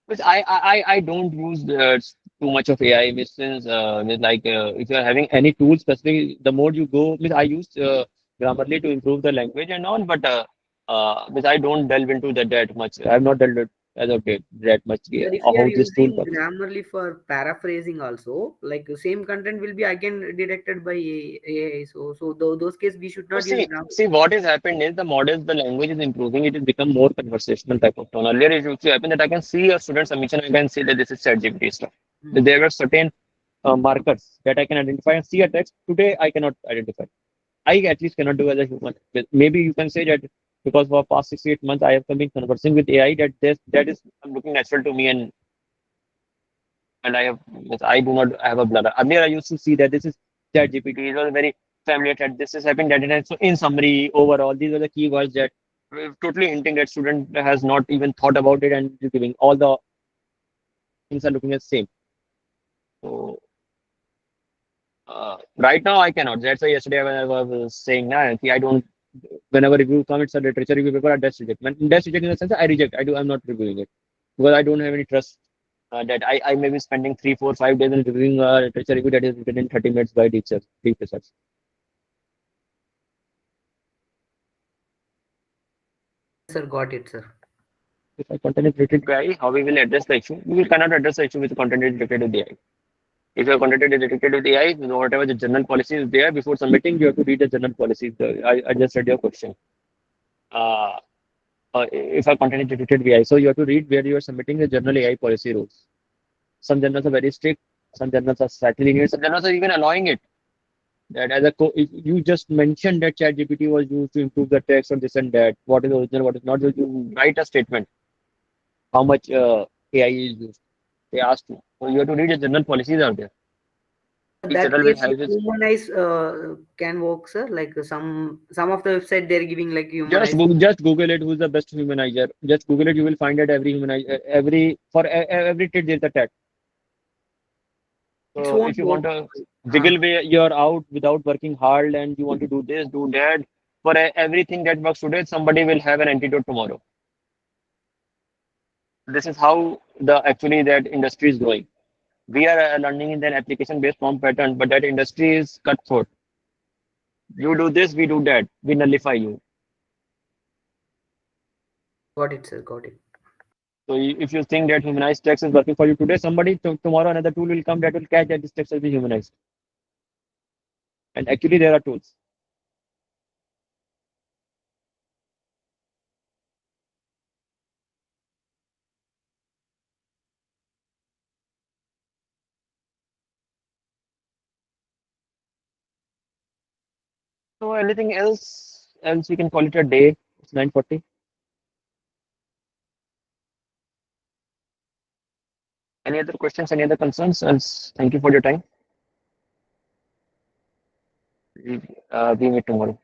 Which I don't use too much of AI. Since if you are having any tool specifically, the more you go, I use Grammarly to improve the language and all, but because I don't delve into that much. I have not delved it as of date that much Sir, if we are how this tool using works. Grammarly for paraphrasing also, like the same content will be again detected by AI. So those cases we should So not use Grammarly. see what has happened is the models, the language is improving. It has become more conversational type of tone. Earlier, it used to happen that I can see a student submission, I can say that this is ChatGPT stuff. There were certain markers that I can identify and see a text. Today, I cannot identify. I at least cannot do as a human. Maybe you can say that because for past 6 8 months I have been conversing with AI that is looking natural to me and I do not have a blur. Earlier I used to see that this is ChatGPT. It was very familiar that this is happening that and so in summary overall these are the keywords that totally hinting that student has not even thought about it and is giving all the things are looking at same. So right now I cannot. That's why yesterday when I was saying nah, I don't. Whenever review comes, it's a literature review paper. I just reject. When just reject in the sense I reject. I'm not reviewing it because I don't have any trust that I may be spending 3 4 5 days in reviewing a literature review that is written in 30 minutes by teacher, deep research. Sir, got it, sir. If a content is related to AI, how we will address the issue? We cannot address the issue with the content is related to the AI. If your content is related to the AI, whatever the general policy is there, before submitting, you have to read the general policies. I just read your question. Uh, if our content is related to AI, so you have to read where you are submitting the general AI policy rules. Some journals are very strict, some journals are slightly lenient, some journals are even allowing it. That as if you just mentioned that ChatGPT was used to improve the text or this and that, what is original, what is not, you write a statement how much AI is used. They ask you. So you have to read the general policies out there. Each That journal will case have its humanize can work, sir. Like some of the website they're giving like just humanize. Google it. Who's the best humanizer? Just Google it. You will find that every humanizer, every tit there's a tat. It So won't if you work. want to wiggle way you're out without working hard and you want to do this, do that, for everything that works today, somebody will have an antidote tomorrow. This is how the actually that industry is growing. We are learning in an application based form pattern, but that industry is cutthroat. You do this, we do that, we nullify you. Got it, sir. Got it. So if you think that humanized text is working for you today, somebody tomorrow another tool will come that will catch that this text will be humanized. And actually there are tools. So anything else we can call it a day. It's 9:40. Any other questions, any other concerns? Else, thank you for your time. We meet tomorrow.